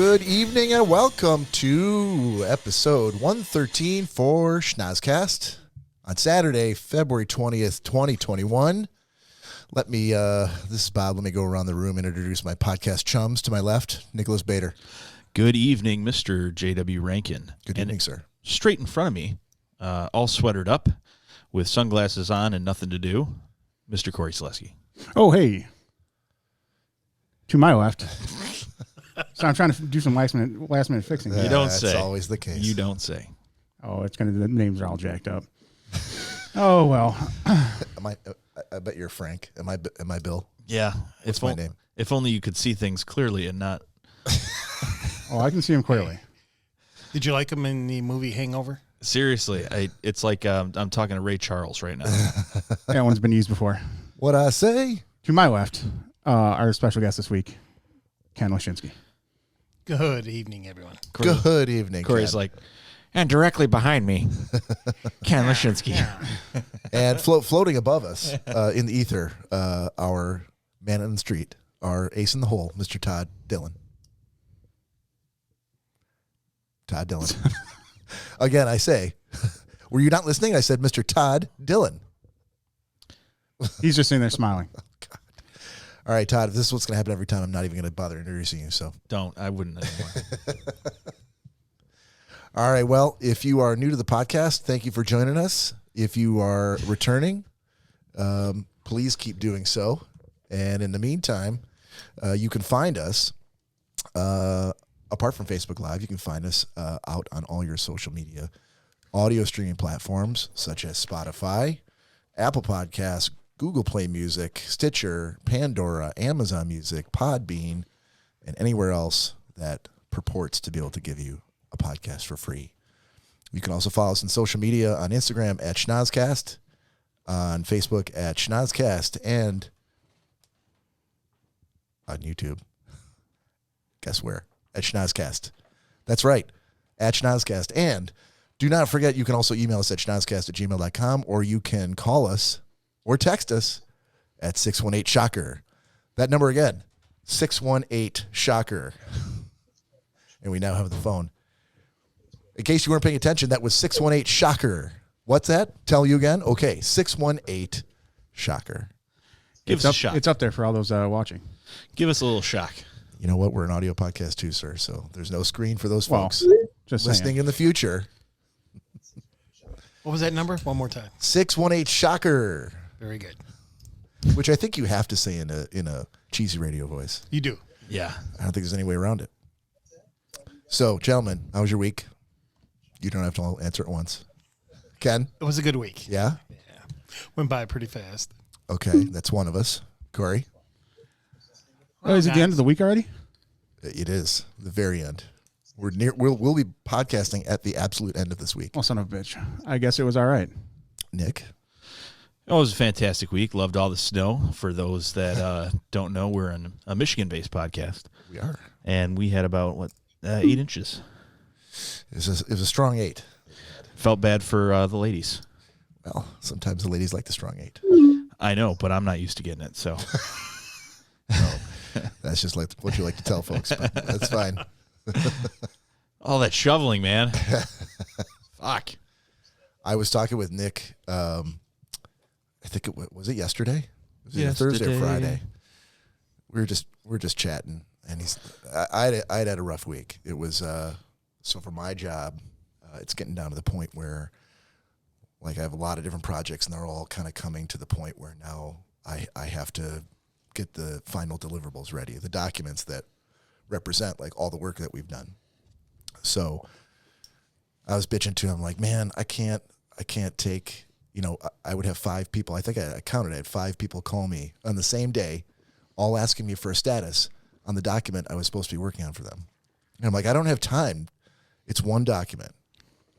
Good evening and welcome to episode 113 for Schnozzcast on Saturday, February 20th, 2021. This is Bob. Let me go around the room and introduce my podcast chums. To my left, Nicholas Bader. Good evening, Mr. J.W. Rankin. Good evening, sir. Straight in front of me, all sweatered up, with sunglasses on and nothing to do, Mr. Cory Sleski. Oh, hey. To my left. So I'm trying to do some last minute fixing. You don't say. That's always the case. You don't say. Oh, the names are all jacked up. Oh, well. I bet you're Frank. Am I Bill? Yeah. What's my name? If only you could see things clearly and not. Oh, I can see him clearly. Did you like him in the movie Hangover? Seriously, it's like I'm talking to Ray Charles right now. That one's been used before. What'd I say? To my left, our special guest this week, Ken Lecinski. Good evening, everyone. Good evening, Cory's Ken. like, and directly behind me, Ken Lecinski. And floating above us in the ether, our man on the street, our ace in the hole, Mr. Todd Dillon. Todd Dillon. Again, I say, were you not listening? I said Mr. Todd Dillon. He's just sitting there smiling. Oh, God. All right, Todd, if this is what's going to happen every time, I'm not even going to bother introducing you. So I wouldn't anymore. All right, well, if you are new to the podcast, thank you for joining us. If you are returning, please keep doing so. And in the meantime, you can find us, apart from Facebook Live, you can find us out on all your social media audio streaming platforms such as Spotify, Apple Podcasts, Google Play Music, Stitcher, Pandora, Amazon Music, Podbean, and anywhere else that purports to be able to give you a podcast for free. You can also follow us on social media on Instagram at Schnozzcast, on Facebook at Schnozzcast, and on YouTube. Guess where? At Schnozzcast. That's right, at Schnozzcast. And do not forget, you can also email us at schnozzcast@gmail.com, or you can call us or text us at 618-SHOCKER. That number again, 618-SHOCKER. And we now have the phone. In case you weren't paying attention, that was 618-SHOCKER. What's that? Tell you again? Okay, 618-SHOCKER. Give us a shock. It's up there for all those watching. Give us a little shock. You know what? We're an audio podcast too, sir, so there's no screen for those Well, folks just listening in the future. What was that number? One more time. 618-SHOCKER. Very good. Which I think you have to say in a cheesy radio voice. You do. Yeah. I don't think there's any way around it. So, gentlemen, how was your week? You don't have to all answer at once. Ken? It was a good week. Yeah? Yeah. Went by pretty fast. Okay, that's one of us. Cory? Oh, is it the end of the week already? It is. The very end. We're near. We'll be podcasting at the absolute end of this week. Oh, son of a bitch. I guess it was all right. Nick? It was a fantastic week. Loved all the snow. For those that don't know, we're a Michigan-based podcast. We are. And we had about, 8 inches. It was a strong 8. Felt bad for the ladies. Well, sometimes the ladies like the strong 8. I know, but I'm not used to getting it, so. No, that's just like what you like to tell folks, but that's fine. All that shoveling, man. Fuck. I was talking with Nick, I think was it yesterday? Was it Thursday or Friday? We were just chatting, and I'd had a rough week. It was so for my job, it's getting down to the point where, like, I have a lot of different projects, and they're all kind of coming to the point where now I have to get the final deliverables ready, the documents that represent like all the work that we've done. So I was bitching to him like, man, I can't take, I would have 5 people. I think I counted, I had 5 people call me on the same day, all asking me for a status on the document I was supposed to be working on for them. And I'm like, I don't have time. It's one document.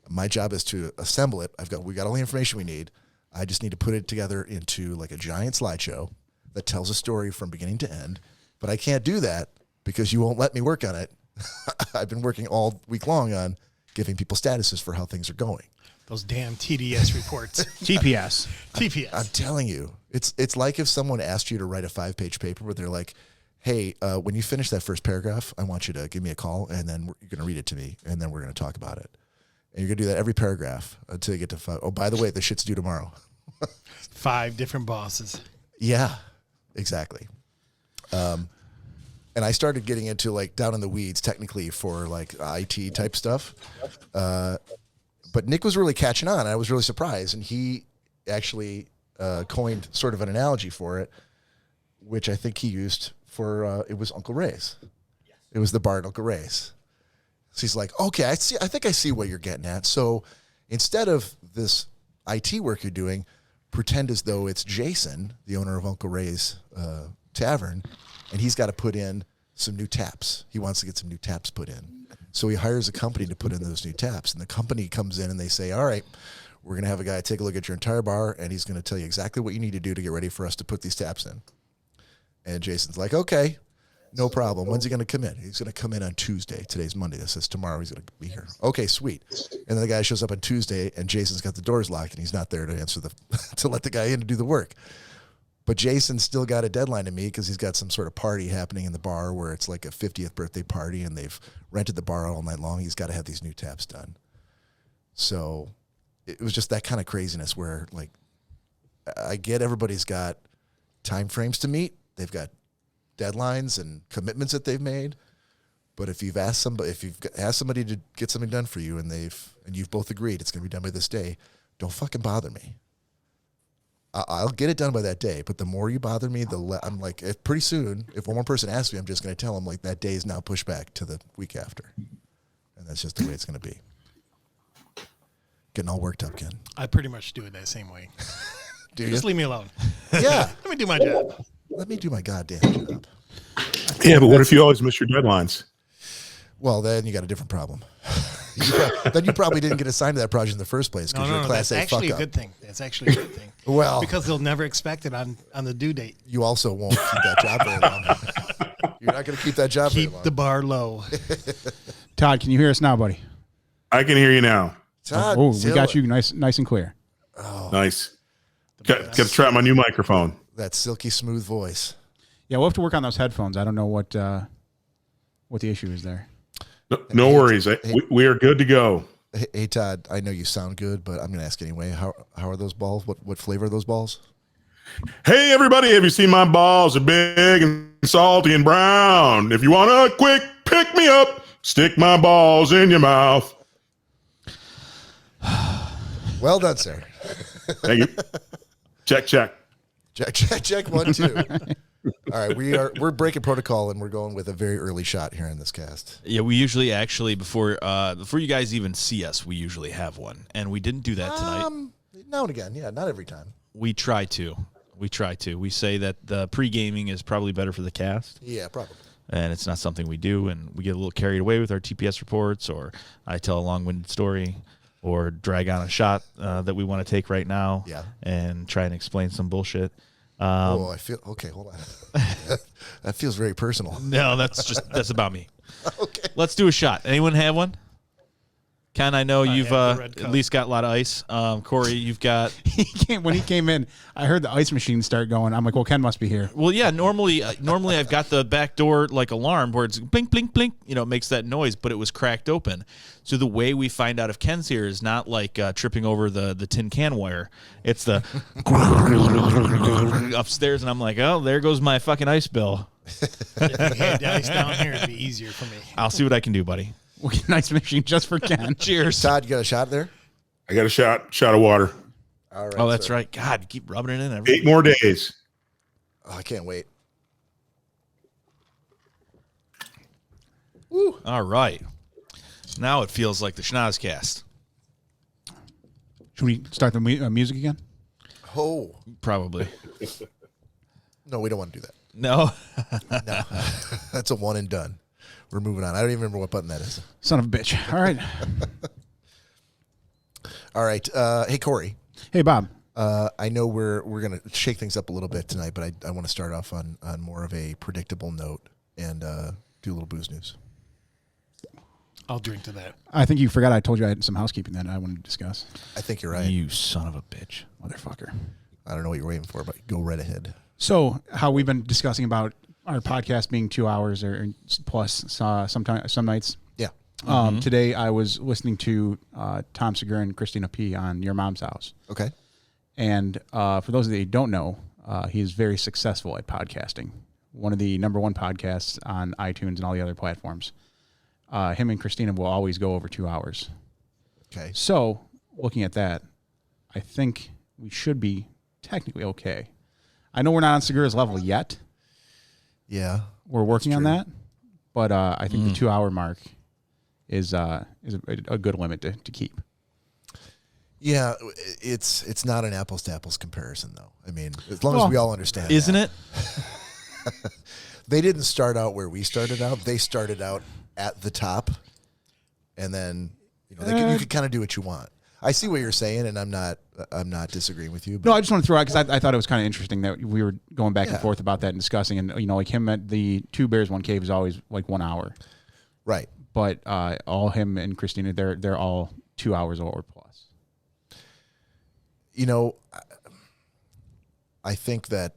My job is to assemble it. We got all the information we need. I just need to put it together into like a giant slideshow that tells a story from beginning to end. But I can't do that because you won't let me work on it. I've been working all week long on giving people statuses for how things are going. Those damn TDS reports. TPS. TPS. I'm telling you, it's like if someone asked you to write a 5-page paper where they're like, hey, when you finish that first paragraph, I want you to give me a call, and then you're going to read it to me, and then we're going to talk about it. And you're going to do that every paragraph until you get to 5. Oh, by the way, the shit's due tomorrow. 5 different bosses. Yeah, exactly. And I started getting into like down in the weeds technically for like IT type stuff. But Nick was really catching on. I was really surprised. And he actually coined sort of an analogy for it, which I think he used for, it was Uncle Ray's. Yes. It was the bar at Uncle Ray's. So he's like, okay, I think I see what you're getting at. So instead of this IT work you're doing, pretend as though it's Jason, the owner of Uncle Ray's Tavern, and he's got to put in some new taps. He wants to get some new taps put in. So he hires a company to put in those new taps. And the company comes in and they say, all right, we're going to have a guy take a look at your entire bar, and he's going to tell you exactly what you need to do to get ready for us to put these taps in. And Jason's like, okay, no problem. When's he going to come in? He's going to come in on Tuesday. Today's Monday. This says tomorrow he's going to be here. Okay, sweet. And then the guy shows up on Tuesday, and Jason's got the doors locked, and he's not there to answer to let the guy in to do the work. But Jason's still got a deadline to meet because he's got some sort of party happening in the bar where it's like a 50th birthday party, and they've rented the bar all night long. He's got to have these new taps done. So it was just that kind of craziness where, like, I get everybody's got time frames to meet. They've got deadlines and commitments that they've made. But if you've asked somebody to get something done for you, and you've both agreed it's going to be done by this day, don't fucking bother me. I'll get it done by that day, but the more you bother me, I'm like, pretty soon, if one more person asks me, I'm just going to tell them, like, that day is now pushed back to the week after. And that's just the way it's going to be. Getting all worked up, Ken. I pretty much do it that same way. Just leave me alone. Yeah. Let me do my job. Let me do my goddamn job. Yeah, but what if you always miss your deadlines? Well, then you got a different problem. Then you probably didn't get assigned to that project in the first place because you're a Class A fuck up. That's actually a good thing. That's actually a good thing. Well, because they'll never expect it on the due date. You also won't keep that job very long. You're not going to keep that job very long. Keep the bar low. Todd, can you hear us now, buddy? I can hear you now. Todd, we got you nice and clear. Oh, nice. Got to try out my new microphone. That silky smooth voice. Yeah, we'll have to work on those headphones. I don't know what the issue is there. No worries. We are good to go. Hey, Todd, I know you sound good, but I'm going to ask anyway. How are those balls? What flavor are those balls? Hey, everybody, have you seen my balls? Are big and salty and brown. If you want a quick pick me up, stick my balls in your mouth. Well done, sir. Thank you. Check. Check 1, 2. All right, we're breaking protocol, and we're going with a very early shot here in this cast. Yeah, we usually actually before you guys even see us, we usually have one, and we didn't do that tonight. Now and again, yeah, not every time. We try to. We say that the pre-gaming is probably better for the cast. Yeah, probably. And it's not something we do, and we get a little carried away with our TPS reports, or I tell a long-winded story, or drag on a shot that we want to take right now, and try and explain some bullshit. I feel okay. Hold on. That feels very personal. No, that's about me. Okay. Let's do a shot. Anyone have one? Ken, I know you've at least got a lot of ice. Cory, you've got. When he came in, I heard the ice machine start going. I'm like, well, Ken must be here. Well, yeah. Normally I've got the back door like alarm where it's blink, blink, blink. It makes that noise, but it was cracked open. So the way we find out if Ken's here is not like tripping over the tin can wire. It's the upstairs, and I'm like, oh, there goes my fucking ice bill. If you had the ice down here, it'd be easier for me. I'll see what I can do, buddy. We'll get an ice machine just for Ken. Cheers. Todd, you got a shot there? I got a shot of water. All right. Oh, that's right. God, keep rubbing it in. 8 more days. Oh, I can't wait. Woo. All right. Now it feels like the Schnozzcast. Should we start the music again? Oh. Probably. No, we don't want to do that. No. No. That's a one and done. We're moving on. I don't even remember what button that is. Son of a bitch. All right. All right. Hey, Cory. Hey, Bob. I know we're going to shake things up a little bit tonight, but I want to start off on more of a predictable note and do a little booze news. I'll drink to that. I think you forgot I told you I had some housekeeping that I wanted to discuss. I think you're right. You son of a bitch. Motherfucker. I don't know what you're waiting for, but go right ahead. So how we've been discussing about our podcast being 2 hours or plus some nights. Yeah. Today I was listening to Tom Segura and Christina P. on Your Mom's House. Okay. And for those of you who don't know, he's very successful at podcasting. One of the number one podcasts on iTunes and all the other platforms. Him and Christina will always go over 2 hours. Okay. So, looking at that, I think we should be technically okay. I know we're not on Segura's level yet. Yeah. We're working on that. But I think the 2 hour mark is a good limit to keep. Yeah, it's not an apples to apples comparison, though. I mean, as long as we all understand, isn't it? They didn't start out where we started out. They started out at the top, and then you could kind of do what you want. I see what you're saying, and I'm not disagreeing with you. But no, I just want to throw out because I thought it was kind of interesting that we were going back and forth about that and discussing, and like him at the Two Bears One Cave is always like 1 hour, right? But all him and Christina, they're all 2 hours or plus. I think that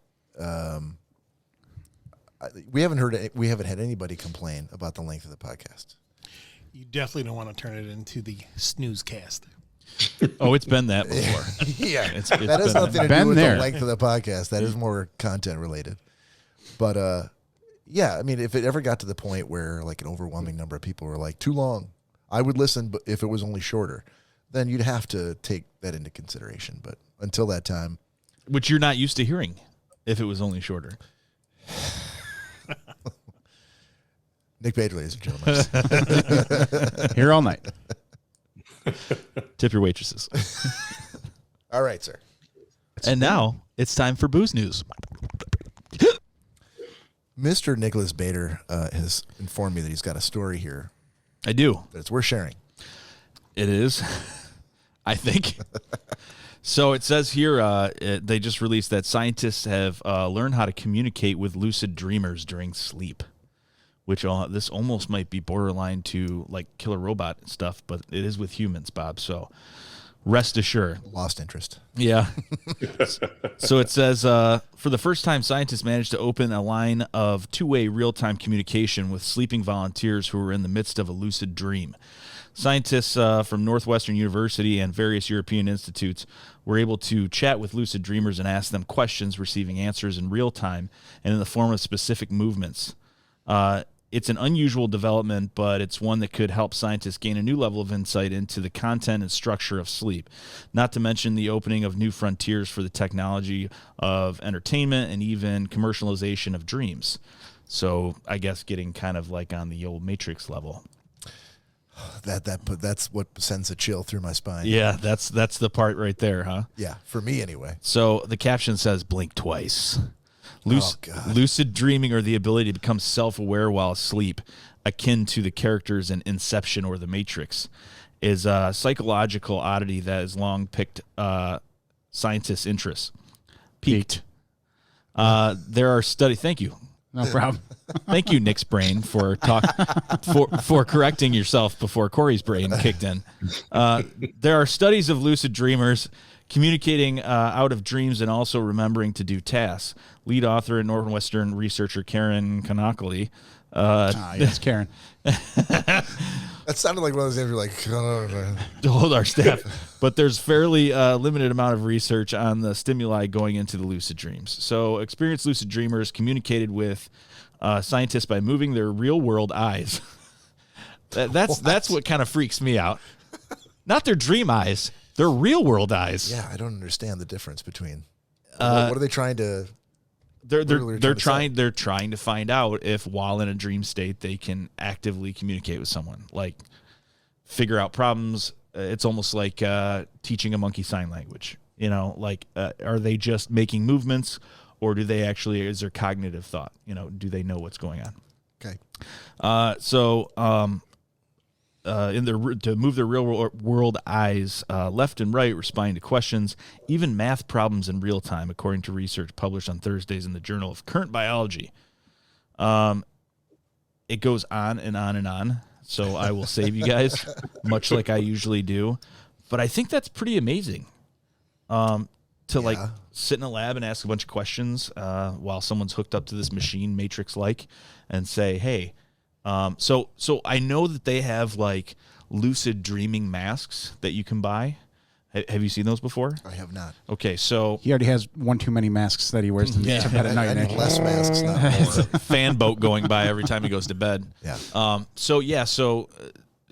we haven't had anybody complain about the length of the podcast. You definitely don't want to turn it into the Schnozzcast. Oh, it's been that before. Yeah, it's that has nothing to do with there. the length of the podcast. That is more content related. But yeah, I mean, if it ever got to the point where like an overwhelming number of people were like too long, I would listen. But if it was only shorter, then you'd have to take that into consideration. But until that time, which you're not used to hearing, if it was only shorter. Nick Bader, ladies and gentlemen, here all night. Tip your waitresses. All right, sir. And now it's time for booze news. Mr. Nicholas Bader has informed me that he's got a story here I do. that it's worth sharing. It is, I think. So it says here they just released that scientists have learned how to communicate with lucid dreamers during sleep, which this almost might be borderline to like killer robot stuff, but it is with humans, Bob. So rest assured. Lost interest. Yeah. So it says, for the first time, scientists managed to open a line of two-way real-time communication with sleeping volunteers who were in the midst of a lucid dream. Scientists from Northwestern University and various European institutes were able to chat with lucid dreamers and ask them questions, receiving answers in real time and in the form of specific movements. It's an unusual development, but it's one that could help scientists gain a new level of insight into the content and structure of sleep, not to mention the opening of new frontiers for the technology of entertainment and even commercialization of dreams. So I guess getting kind of like on the old Matrix level. That's what sends a chill through my spine. Yeah, that's the part right there, huh? Yeah, for me anyway. So the caption says, blink twice. Lucid dreaming, or the ability to become self-aware while asleep, akin to the characters in Inception or The Matrix, is a psychological oddity that has long piqued scientists' interest. Peaked. There are studies. Thank you. No problem. Thank you, Nick's brain, for correcting yourself before Cory's brain kicked in. There are studies of lucid dreamers communicating out of dreams and also remembering to do tasks. Lead author and Northwestern researcher Karen Konakali. Yes, Karen. That sounded like one of those names you're like, Hold our staff. But there's fairly limited amount of research on the stimuli going into the lucid dreams. So experienced lucid dreamers communicated with scientists by moving their real-world eyes. That's what kind of freaks me out. Not their dream eyes. They're real-world eyes. Yeah, I don't understand the difference between. What are they trying to? They're trying to find out if, while in a dream state, they can actively communicate with someone, like figure out problems. It's almost like teaching a monkey sign language. You know, like are they just making movements, or do they actually? Is there cognitive thought? You know, do they know what's going on? Okay. To move their real world eyes left and right, responding to questions, even math problems in real time, according to research published on Thursdays in the Journal of Current Biology. It goes on and on and on, so I will save you guys, much like I usually do. But I think that's pretty amazing. To to like sit in a lab and ask a bunch of questions while someone's hooked up to this machine, Matrix-like, and say, hey, so I know that they have like lucid dreaming masks that you can buy. Have you seen those before? I have not. Okay, so He already has one too many masks that he wears to bed at night. I need less masks, not more. fan boat going by every time he goes to bed. Yeah. So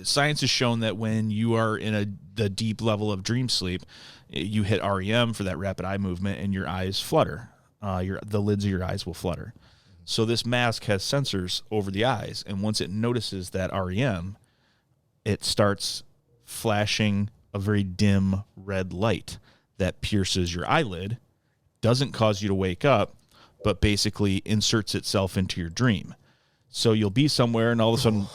science has shown that when you are in the deep level of dream sleep, you hit REM for that rapid eye movement, and your eyes flutter. The lids of your eyes will flutter. So this mask has sensors over the eyes, and once it notices that REM, it starts flashing a very dim red light that pierces your eyelid, doesn't cause you to wake up, but basically inserts itself into your dream. So you'll be somewhere, and all of a sudden,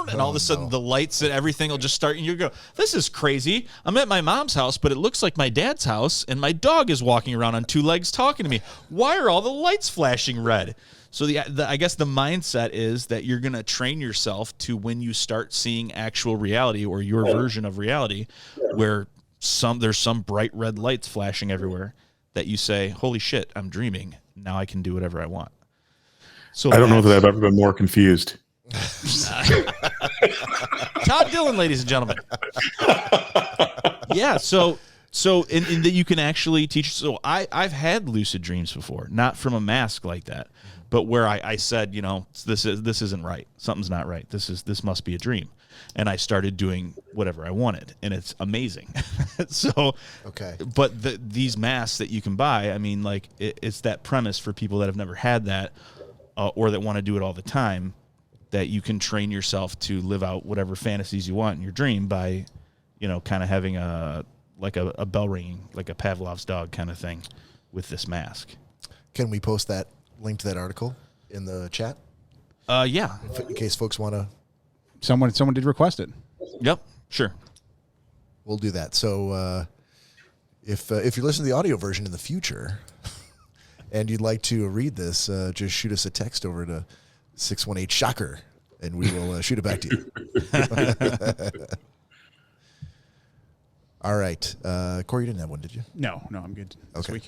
and all of a sudden the lights and everything will just start, and you go, this is crazy. I'm at my mom's house, but it looks like my dad's house, and my dog is walking around on two legs talking to me. Why are all the lights flashing red? So I guess the mindset is that you're going to train yourself to, when you start seeing actual reality or your version of reality, where there's some bright red lights flashing everywhere, that you say, holy shit, I'm dreaming. Now I can do whatever I want. So I don't know that I've ever been more confused. Todd Dillon, ladies and gentlemen. Yeah, so in that you can actually teach. So I've had lucid dreams before, not from a mask like that, but where I said, this isn't right. Something's not right. This must be a dream. And I started doing whatever I wanted, and it's amazing. So, okay. But these masks that you can buy, I mean, like it's that premise for people that have never had that, or that want to do it all the time, that you can train yourself to live out whatever fantasies you want in your dream by, kind of having a bell ringing, like a Pavlov's dog kind of thing with this mask. Can we post that link to that article in the chat? Yeah. In case folks want to. Someone did request it. Yep. Sure. We'll do that. So if you're listening to the audio version in the future and you'd like to read this, just shoot us a text over to 618-SHOCKER, and we will shoot it back to you. All right. Cory, you didn't have one, did you? No, I'm good this week.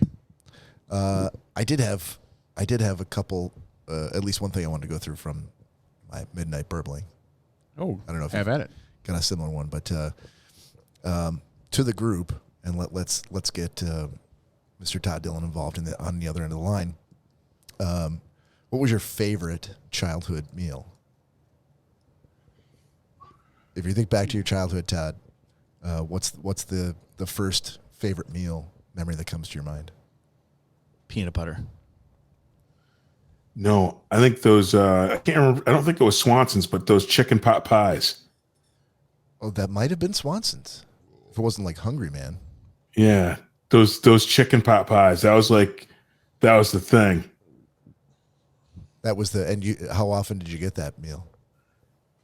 I did have a couple, at least one thing I wanted to go through from my midnight burbling. Oh, I don't know if have at it. Got a similar one, but to the group, and let's get Mr. Todd Dillon involved on the other end of the line. What was your favorite childhood meal? If you think back to your childhood, Todd, what's the first favorite meal memory that comes to your mind? Peanut butter. No, I think those, I can't remember. I don't think it was Swanson's, but those chicken pot pies. Oh, that might have been Swanson's. If it wasn't like Hungry Man. Yeah. Those chicken pot pies. That was the thing. That was how often did you get that meal?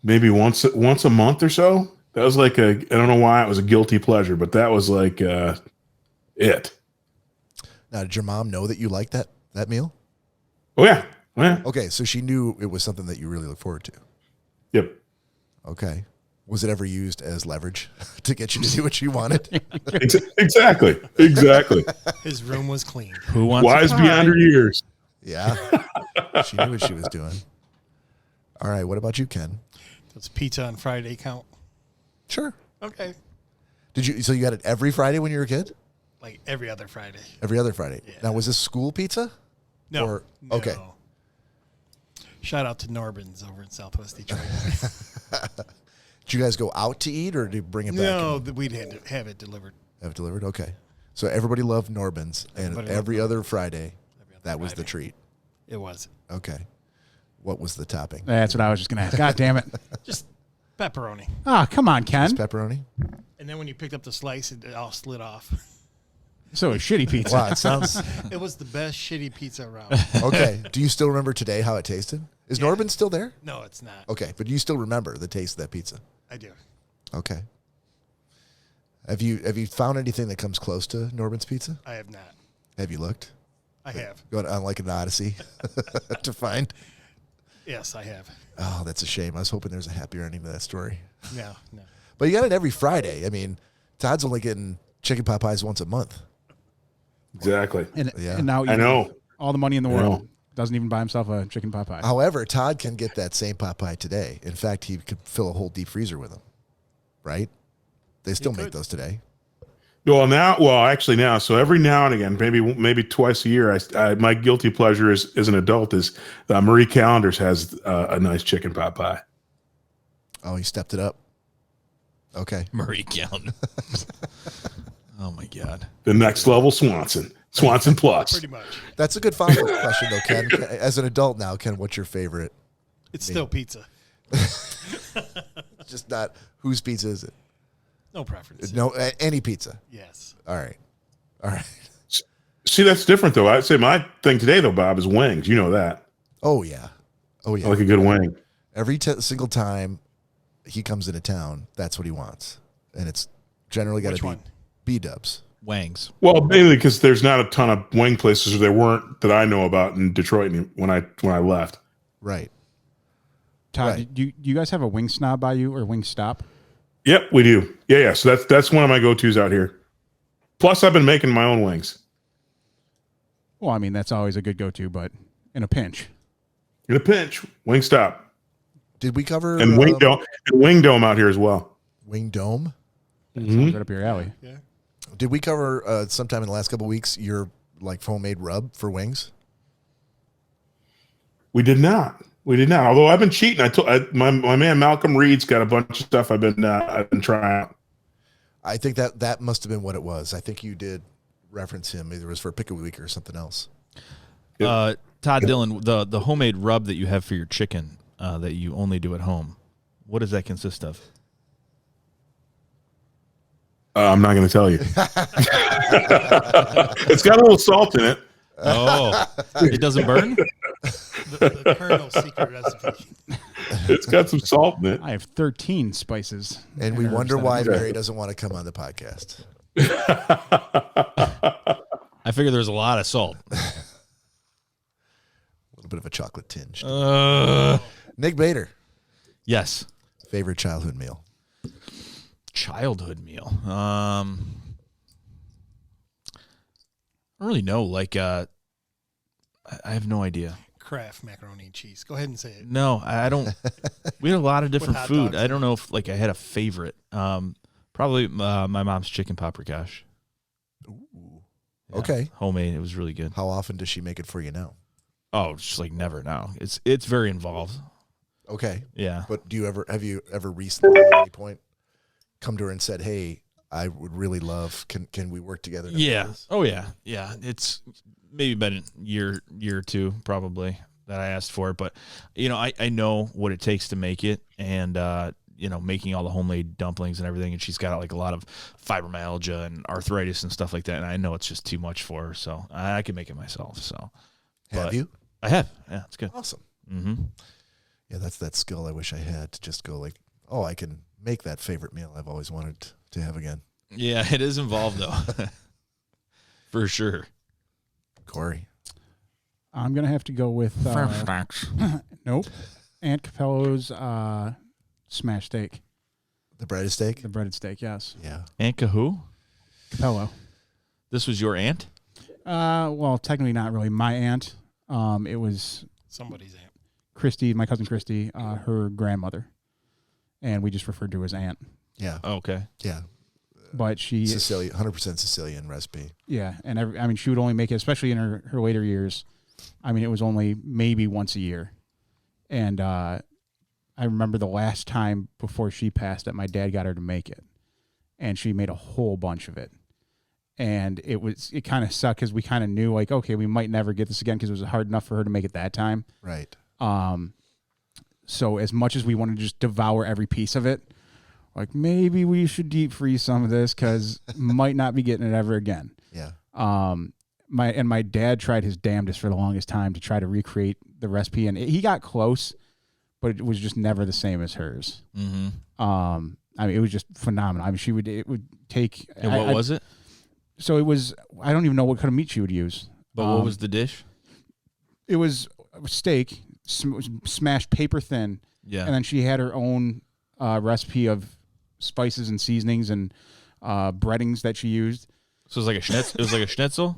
Maybe once a month or so. That was I don't know why it was a guilty pleasure, but that was it. Now, did your mom know that you liked that meal? Oh yeah. Yeah. Okay, so she knew it was something that you really look forward to. Yep. Okay. Was it ever used as leverage to get you to do what you wanted? Exactly. His room was clean. Who wants wise beyond her years? Yeah. She knew what she was doing. All right, what about you, Ken? Does pizza on Friday count? Sure. Okay. So you got it every Friday when you were a kid? Like every other Friday. Every other Friday. Yeah. Now, was this school pizza? No. Okay. Shout out to Norbin's over in Southwest Detroit. Did you guys go out to eat, or did you bring it back? No, we'd had to have it delivered. Have it delivered? Okay. So everybody loved Norbin's, and every other Friday, that was the treat. It was. Okay. What was the topping? That's what I was just going to ask. God damn it. Just pepperoni. Ah, come on, Ken. Just pepperoni? And then when you picked up the slice, it all slid off. So a shitty pizza. Wow, it sounds... It was the best shitty pizza around. Okay. Do you still remember today how it tasted? Is Norbin still there? No, it's not. Okay, but you still remember the taste of that pizza? I do. Okay. Have you found anything that comes close to Norbin's pizza? I have not. Have you looked? I have. Going on like an odyssey to find? Yes, I have. Oh, that's a shame. I was hoping there's a happier ending to that story. No. But you got it every Friday. I mean, Todd's only getting chicken pot pies once a month. Exactly. And now I know. all the money in the world. Doesn't even buy himself a chicken pot pie. However, Todd can get that same pot pie today. In fact, he could fill a whole deep freezer with them. Right? They still make those today. Actually now. So every now and again, maybe twice a year, my guilty pleasure as an adult is Marie Callender's has a nice chicken pot pie. Oh, he stepped it up. Okay. Marie Callender. Oh my God. The next level Swanson Plus. Pretty much. That's a good follow-up question, though, Ken. As an adult now, Ken, what's your favorite? It's still pizza. Just not whose pizza is it? No preference. No, any pizza. Yes. All right. See, that's different though. I'd say my thing today though, Bob, is wings. You know that. Oh yeah. I like a good wing. Every single time he comes into town, that's what he wants, and it's generally got to be B-dubs. Wangs. Well, mainly because there's not a ton of wing places, or there weren't that I know about in Detroit when I left. Right. Todd, Right. do you guys have a wing snob by you or wing stop? Yep, we do. Yeah. So that's one of my go-tos out here. Plus, I've been making my own wings. Well, I mean, that's always a good go-to, but in a pinch. In a pinch, Wingstop. Did we cover And Wing Dome out here as well. Wing Dome? Sounds right up your alley. Yeah. Did we cover sometime in the last couple of weeks your like homemade rub for wings? We did not. Although I've been cheating. My man Malcolm Reed's got a bunch of stuff I've been trying out. I think that must have been what it was. I think you did reference him. Either it was for Pick a Week or something else. Todd Dillon, the homemade rub that you have for your chicken that you only do at home, what does that consist of? I'm not going to tell you. It's got a little salt in it. Oh, it doesn't burn? The Colonel's secret recipe. It's got some salt in it. I have 13 spices. And we wonder why Mary doesn't want to come on the podcast. I figure there's a lot of salt. A little bit of a chocolate tinge. Nick Bader, Yes. favorite childhood meal? Childhood meal. I don't really know. Like, I have no idea. Kraft macaroni and cheese. Go ahead and say it. No, I don't. We had a lot of different hot food. dogs I don't know if like I had a favorite. Probably my mom's chicken paprikash. Ooh. Yeah, Okay. homemade. It was really good. How often does she make it for you now? Oh, just like never now. It's very involved. Okay. Yeah. But have you ever recently at any point come to her and said, "Hey, I would really love, can we work together?" Yeah. Oh yeah. Yeah. It's maybe been a year or two probably that I asked for it, but I know what it takes to make it, and making all the homemade dumplings and everything, and she's got like a lot of fibromyalgia and arthritis and stuff like that, and I know it's just too much for her, so I can make it myself. So Have you? I have. Yeah, it's good. Awesome. Mm-hmm. Yeah, that's that skill I wish I had, to just go like, oh, I can make that favorite meal I've always wanted to have again. Yeah, it is involved though. For sure. Cory. I'm going to have to go with nope. Aunt Capello's smashed steak. The breaded steak? The breaded steak, yes. Yeah. Aunt Kahoo? Capello. This was your aunt? Well, technically not really my aunt. It was Somebody's aunt. Christy, my cousin Christy, her grandmother. And we just referred to her as aunt. Yeah. Oh, okay. Yeah. But she... Sicilian, 100% Sicilian recipe. Yeah, and she would only make it, especially in her later years. I mean, it was only maybe once a year. And I remember the last time before she passed that my dad got her to make it. And she made a whole bunch of it. And it kind of sucked because we kind of knew, like, okay, we might never get this again because it was hard enough for her to make it that time. Right. So as much as we wanted to just devour every piece of it, like, maybe we should deep freeze some of this because might not be getting it ever again. Yeah. My dad tried his damnedest for the longest time to try to recreate the recipe, and he got close, but it was just never the same as hers. Mm-hmm. I mean, it was just phenomenal. I mean, it would take. And what was it? So it was. I don't even know what kind of meat she would use. But what was the dish? It was steak, smashed paper thin. Yeah. And then she had her own recipe of spices and seasonings and breadings that she used. So it was like a schnitzel. It was like a schnitzel.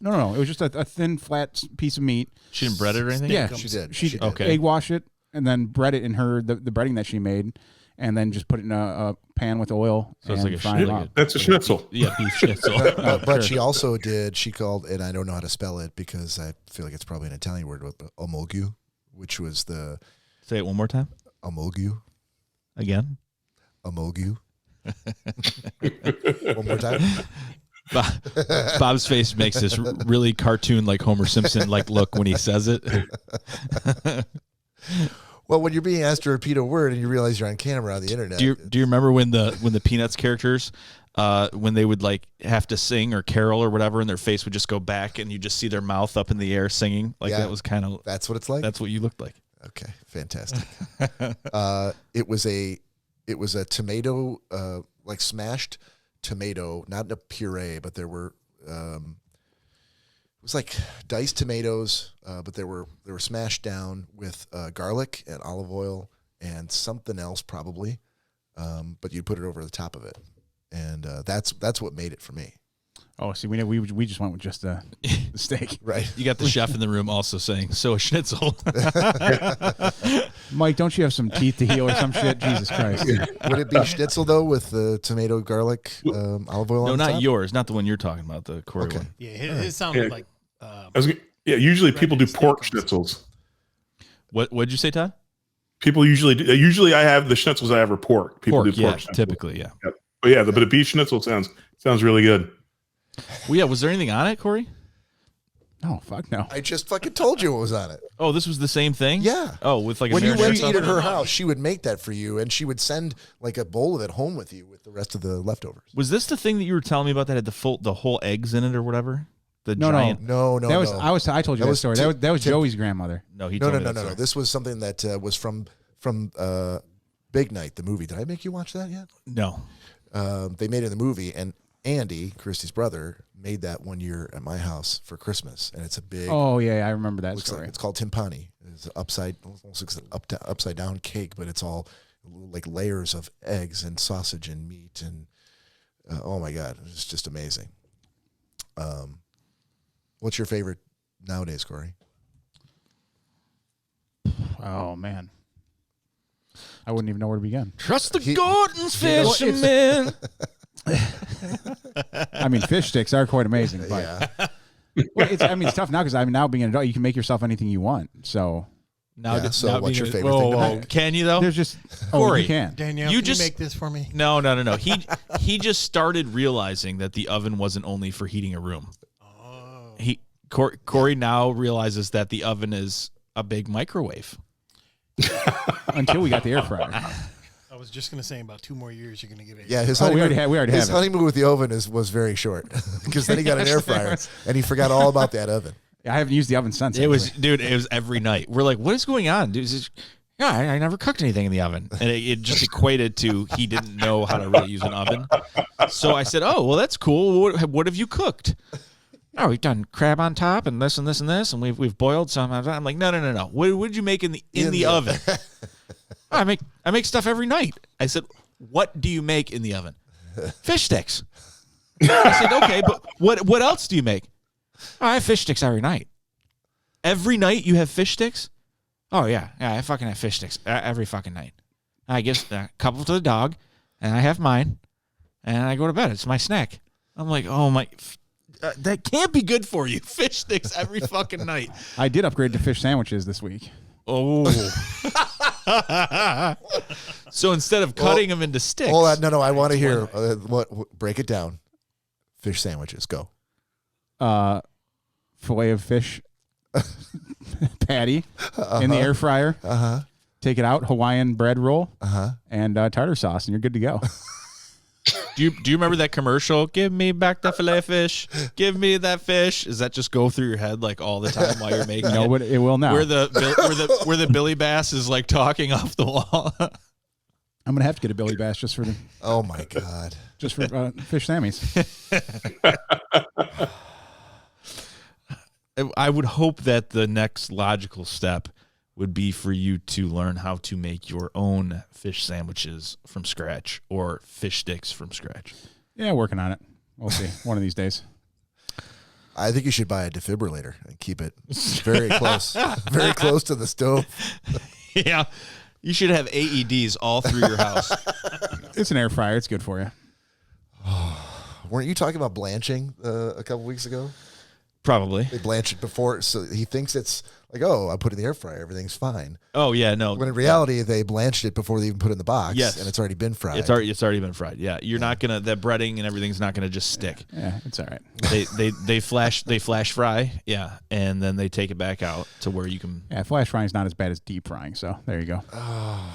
No. It was just a thin, flat piece of meat. She didn't bread it or anything. Yeah, She did. She did. Okay. Egg wash it and then bread it in the breading that she made, and then just put it in a pan with oil. So it's like a fry it up. That's a schnitzel. Yeah, beef schnitzel. But she also did. She called, and I don't know how to spell it because I feel like it's probably an Italian word, but omolgu, which was the Say it one more time. omolgu. Again. Omolgu. One more time. Bob's face makes this really cartoon, like Homer Simpson, like look when he says it. Well, when you're being asked to repeat a word and you realize you're on camera on the internet. Do you remember when the Peanuts characters, when they would like have to sing or carol or whatever, and their face would just go back, and you just see their mouth up in the air singing? Like that was kind of. That's what it's like. That's what you looked like. Okay, fantastic. It was a tomato, like smashed tomato, not in a puree, but there were it was like diced tomatoes, but they were smashed down with garlic and olive oil and something else probably, but you put it over the top of it, and that's what made it for me. Oh, see, we just went with just the steak. Right. You got the chef in the room also saying, so a schnitzel. Mike, don't you have some teeth to heal or some shit? Jesus Christ. Would it be schnitzel though with the tomato, garlic, olive oil? No, on not top? yours. Not the one you're talking about. The Cory Okay. one. Yeah, it sounded like. Usually people do steak pork on schnitzels. What'd you say, Todd? People usually I have the schnitzels I have are pork. People do pork schnitzels. typically, yeah. Yep. But a beef schnitzel sounds really good. Well, yeah. Was there anything on it, Cory? Oh, fuck no. I just fucking told you what was on it. Oh, this was the same thing? Yeah. Oh, with like a when you went to marinara eat at sauce? her house, she would make that for you, and she would send like a bowl of it home with you with the rest of the leftovers. Was this the thing that you were telling me about that had the whole eggs in it or whatever? The No. giant. No. I told you that was story. tip- that was Joey's grandmother. No, he No. told me that story. This was something that was from Big Night, the movie. Did I make you watch that yet? No. They made it in the movie, and Andy, Christy's brother, made that one year at my house for Christmas, and it's a big. Oh yeah, I remember that looks story. like it's called timpani. It's almost looks like an upside down cake, but it's all like layers of eggs and sausage and meat, and oh my god, it's just amazing. What's your favorite nowadays, Cory? Oh man, I wouldn't even know where to begin. Trust the Gordon's fisherman. I mean, fish sticks are quite amazing. But, Yeah. well, it's tough now because now being an adult, you can make yourself anything you want. So Now, Yeah, so now what's being your favorite thing to make? Can you though? there's just Cory. you can. Danielle, You can just- you make this for me? No. He just started realizing that the oven wasn't only for heating a room. Oh. Cory now realizes that the oven is a big microwave. Until we got the air fryer. I was just gonna say in about 2 more years you're gonna get it. Yeah, his Oh, we honeymoon, already his have it. honeymoon with the oven was very short because then he got an air fryer and he forgot all about that oven. I haven't used the oven since. It was, actually. dude. It was every night. We're like, what is going on, dude? Yeah, I never cooked anything in the oven, and it just equated to he didn't know how to really use an oven. So I said, oh, well, that's cool. What have you cooked? Oh, we've done crab on top and this and this and this, and we've boiled some. I'm like, no. What did you make in the oven? I make stuff every night. I said, what do you make in the oven? Fish sticks. I said, okay, but what else do you make? Oh, I have fish sticks every night. Every night you have fish sticks? Oh yeah, I fucking have fish sticks every fucking night. I give a couple to the dog, and I have mine, and I go to bed. It's my snack. I'm like, oh my, that can't be good for you. Fish sticks every fucking night. I did upgrade to fish sandwiches this week. Oh. So instead of cutting them into sticks. Hold on, no, I want to hear what. Break it down. Fish sandwiches, go. Fillet of fish patty in the air fryer. Take it out, Hawaiian bread roll, and tartar sauce, and you're good to go. Do you remember that commercial? Give me back the filet fish. Give me that fish. Does that just go through your head like all the time while you're making No, it? but it will now. Where the Billy Bass is like talking off the wall. I'm gonna have to get a Billy Bass just for Oh my god. fish Sammys. I would hope that the next logical step would be for you to learn how to make your own fish sandwiches from scratch or fish sticks from scratch. Yeah, working on it. We'll see one of these days. I think you should buy a defibrillator and keep it very close, very close to the stove. Yeah. You should have AEDs all through your house. It's an air fryer. It's good for you. Weren't you talking about blanching a couple weeks ago? Probably. They blanch it before, so he thinks it's like, oh, I put it in the air fryer, everything's fine. Oh yeah, no. When in reality, they blanched it before they even put it in the box. Yes. And it's already been fried. It's already been fried. Yeah, you're not gonna that breading and everything's not gonna just stick. Yeah, it's all right. They flash fry. Yeah, and then they take it back out to where you can. Yeah, flash frying is not as bad as deep frying. So there you go.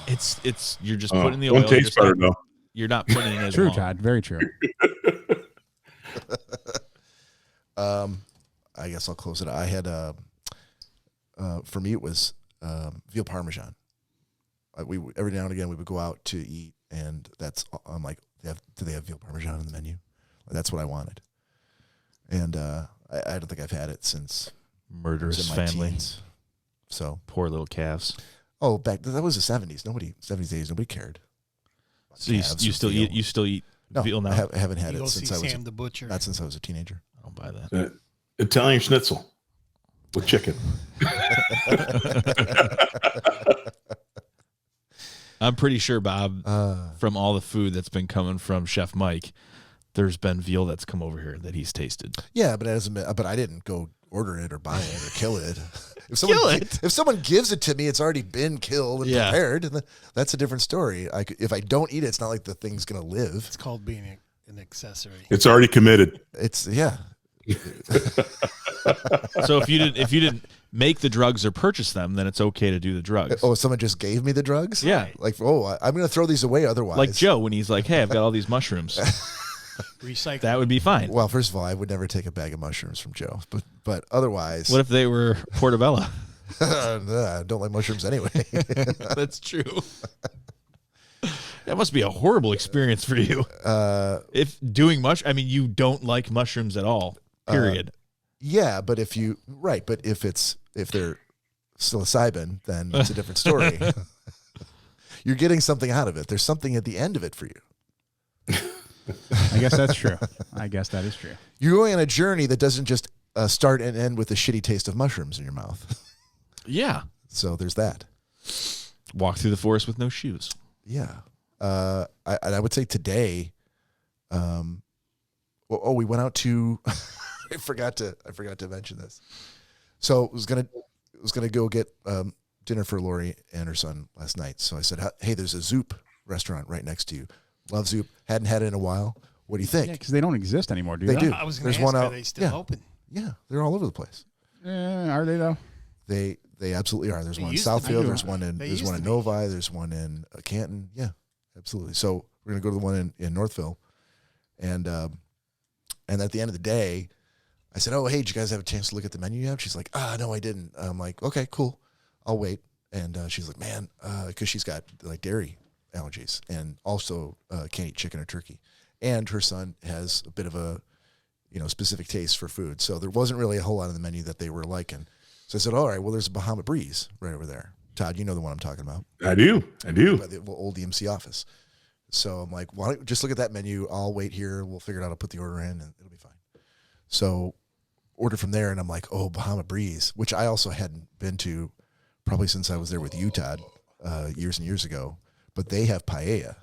It's you're just putting the oil. One tastes better though. You're not putting it in as True, long. Todd. Very true. I guess I'll close it. I had for me it was veal parmesan. We every now and again we would go out to eat, and I'm like, do they have veal parmesan on the menu? That's what I wanted, and I don't think I've had it since Murderous in my family. teens. So Poor little calves. that was the 70s. 70s days nobody cared. So you still eat No, veal now? I haven't had You it go since see I was Sam the Butcher. not since I was a teenager. I don't buy that. Italian schnitzel with chicken. I'm pretty sure, Bob, from all the food that's been coming from Chef Mike, there's been veal that's come over here that he's tasted. Yeah, but I didn't go order it or buy it or kill it. If someone gives it to me, it's already been killed and prepared, and that's a different story. If I don't eat it, it's not like the thing's gonna live. It's called being an accessory. It's already committed. So if you didn't make the drugs or purchase them, then it's okay to do the drugs. Oh, someone just gave me the drugs? Yeah. Like, I'm going to throw these away otherwise. Like Joe when he's like, "Hey, I've got all these mushrooms." Recycle. That would be fine. Well, first of all, I would never take a bag of mushrooms from Joe, but otherwise, What if they were portobello? I don't like mushrooms anyway. That's true. That must be a horrible experience for you. If doing you don't like mushrooms at all. Period. Yeah, but if they're psilocybin, then it's a different story. You're getting something out of it. There's something at the end of it for you. I guess that's true. I guess that is true. You're going on a journey that doesn't just start and end with a shitty taste of mushrooms in your mouth. Yeah. So there's that. Walk through the forest with no shoes. Yeah. I would say today, we went out to, I forgot to mention this. So I was gonna go get dinner for Lori and her son last night. So I said, hey, there's a Zoop restaurant right next to you. Love Zoop. Hadn't had it in a while. What do you think? Yeah, because they don't exist anymore, do They they? do. I was going There's to ask, one are out. they still open? Yeah, they're all over the place. Are they though? They absolutely are. There's They one in used to be. Southfield. There's one in They there's used one to in be. Novi. There's one in Canton. Yeah, absolutely. So we're gonna go to the one in Northville, and at the end of the day, I said, "Oh, hey, did you guys have a chance to look at the menu yet?" She's like, no, I didn't." I'm like, "Okay, cool, I'll wait." And she's like, "Man," because she's got like dairy allergies and also can't eat chicken or turkey, and her son has a bit of a specific taste for food. So there wasn't really a whole lot on the menu that they were liking. So I said, all right, well, there's a Bahama Breeze right over there. Todd, you know the one I'm talking about. I do. By the old EMC office. So I'm like, why don't you just look at that menu? I'll wait here. We'll figure it out. I'll put the order in and it'll be fine. So ordered from there, and I'm like, oh, Bahama Breeze, which I also hadn't been to probably since I was there with you, Todd, years and years ago. But they have paella.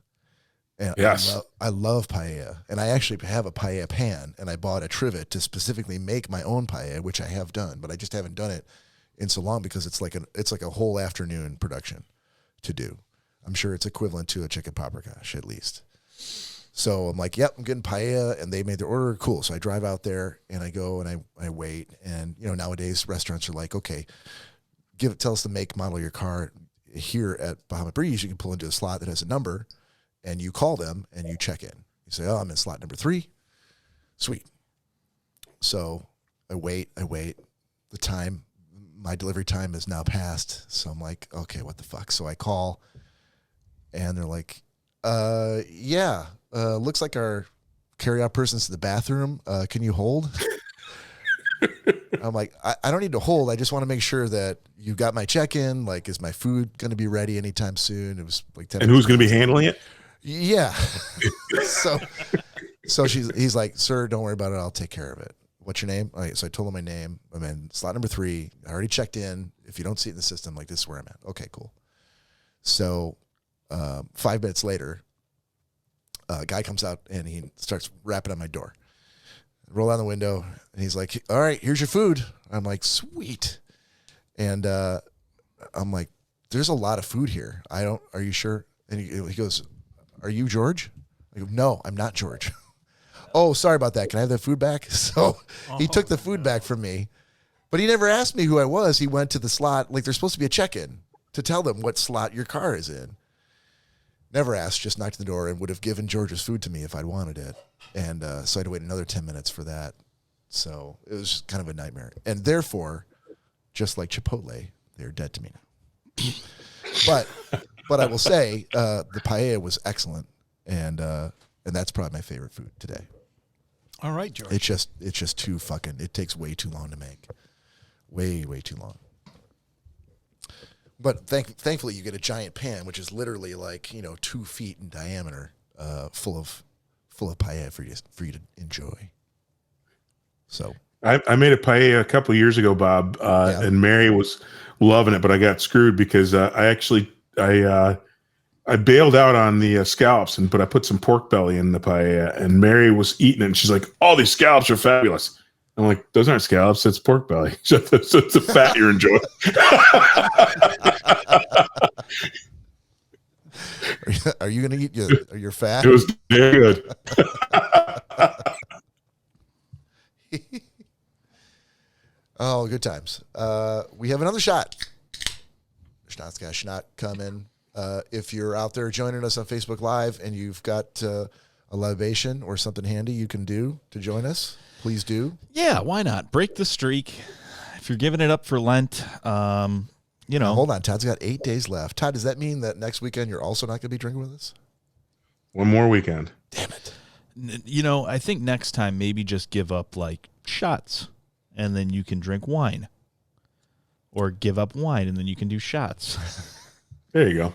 And yes. I love paella. And I actually have a paella pan, and I bought a trivet to specifically make my own paella, which I have done, but I just haven't done it in so long because it's like a whole afternoon production to do. I'm sure it's equivalent to a chicken paprikash at least. So I'm like, yep, I'm getting paella, and they made their order. Cool. So I drive out there and I go and I wait. And nowadays restaurants are like, okay, tell us the make, model of your car. Here at Bahama Breeze, you can pull into a slot that has a number, and you call them and you check in. You say, oh, I'm in slot number 3. Sweet. So I wait. My delivery time is now passed. So I'm like, okay, what the fuck? So I call, and they're like, looks like our carryout person's in the bathroom. Can you hold? I'm like, I don't need to hold. I just want to make sure that you got my check-in. Like, is my food going to be ready anytime soon? It was like 10 And who's going to be handling it? Yeah. So So he's like, sir, don't worry about it. I'll take care of it. What's your name? All right, so I told him my name. I'm in slot number 3. I already checked in. If you don't see it in the system, like, this is where I'm at. Okay, cool. So 5 minutes later, a guy comes out and he starts rapping on my door. I roll down the window and he's like, all right, here's your food. I'm like, sweet. And I'm like, there's a lot of food here. Are you sure? And he goes, are you George? I go, no, I'm not George. Oh, sorry about that. Can I have that food back? So he took the food back from me, but he never asked me who I was. He went to the slot, like there's supposed to be a check-in to tell them what slot your car is in. Never asked, just knocked on the door and would have given George's food to me if I'd wanted it. And so I had to wait another 10 minutes for that. So it was kind of a nightmare. And therefore, just like Chipotle, they're dead to me now. But I will say the paella was excellent, and that's probably my favorite food today. All right, George. It's just too fucking. It takes way too long to make, way too long. But thankfully, you get a giant pan, which is literally like 2 feet in diameter, full of paella for you to enjoy. So I made a paella a couple of years ago, Bob, and Mary was loving it, but I got screwed because I bailed out on the scallops, but I put some pork belly in the paella, and Mary was eating it, and she's like, "All these scallops are fabulous." I'm like, "Those aren't scallops; it's pork belly. So it's the fat you're enjoying." Are you gonna eat your fat? It was very good. Oh, good times. We have another shot. Schnozzcast Schnott coming. If you're out there joining us on Facebook Live and you've got a libation or something handy you can do to join us, please do. Yeah, why not? Break the streak. If you're giving it up for Lent, Now, hold on. Todd's got 8 days left. Todd, does that mean that next weekend you're also not going to be drinking with us? One more weekend. Damn it. I think next time maybe just give up like shots and then you can drink wine. Or give up wine and then you can do shots. There you go.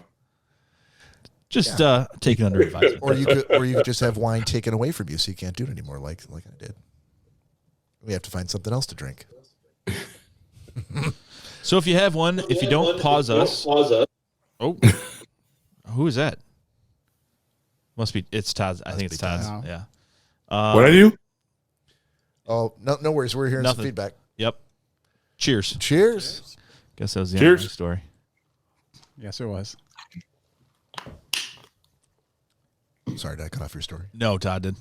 Just take it under advisement. Or you could just have wine taken away from you so you can't do it anymore like I did. We have to find something else to drink. So if you have one, if you don't pause us. Oh, who is that? Must be. It's Todd's. I think it's Todd's. Todd. Yeah. What I do? Oh, no worries. We're hearing some feedback. Yep. Cheers. Cheers. Guess that was the end of the story. Yes, it was. Sorry, did I cut off your story? No, Todd did.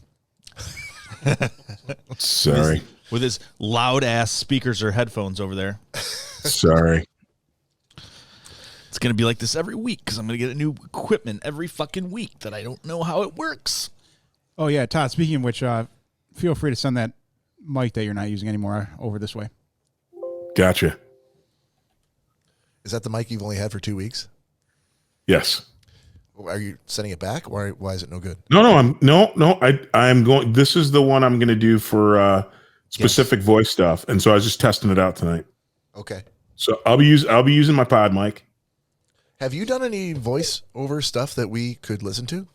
Sorry. With his loud ass speakers or headphones over there. Sorry. It's going to be like this every week because I'm going to get a new equipment every fucking week that I don't know how it works. Oh, yeah, Todd, speaking of which, feel free to send that mic that you're not using anymore over this way. Gotcha. Is that the mic you've only had for 2 weeks? Yes. Are you sending it back? Why is it no good? I'm going. This is the one I'm going to do for specific voice stuff, and so I was just testing it out tonight. Okay. So I'll be using my pod mic. Have you done any voice over stuff that we could listen to?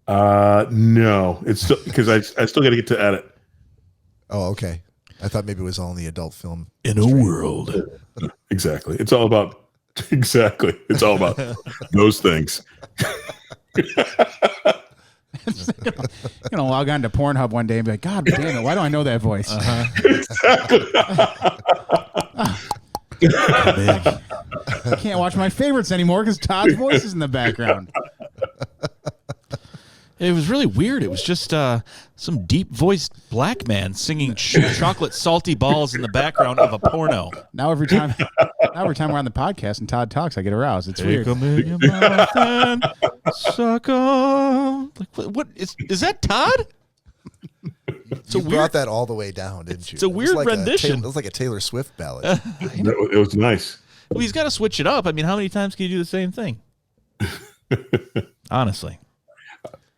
No, it's still because I still got to get to edit. Oh, okay. I thought maybe it was all in the adult film. In a world. Exactly. It's all about those things. You're gonna log on to Pornhub one day and be like, God damn it, why do I know that voice? I can't watch my favorites anymore because Todd's voice is in the background. It was really weird. It was just some deep-voiced black man singing chocolate salty balls in the background of a porno. Now every time we're on the podcast and Todd talks, I get aroused. It's weird. Take 'em in your mouth and suck 'em. Like, what is that Todd? You brought that all the way down, didn't you? It's a weird rendition. It was like a Taylor Swift ballad. It was nice. Well, he's got to switch it up. I mean, how many times can you do the same thing? Honestly.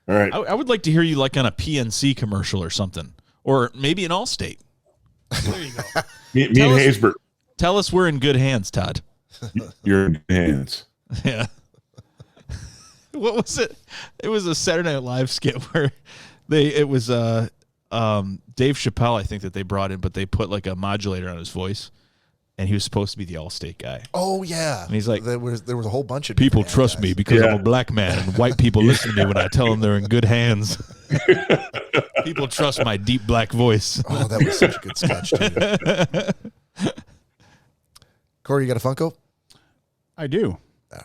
All right. I would like to hear you like on a PNC commercial or something. Or maybe an Allstate. There you go. Me and Haysbert. Tell us we're in good hands, Todd. You're in good hands. Yeah. What was it? It was a Saturday Night Live skit where it was Dave Chappelle, I think, that they brought in, but they put like a modulator on his voice, and he was supposed to be the Allstate guy. Oh yeah, and he's like, there was a whole bunch of people trust me because I'm a black man, and white people listen to me when I tell them they're in good hands. People trust my deep black voice. Oh, that was such a good sketch, too. Cory, you got a Funko? I do.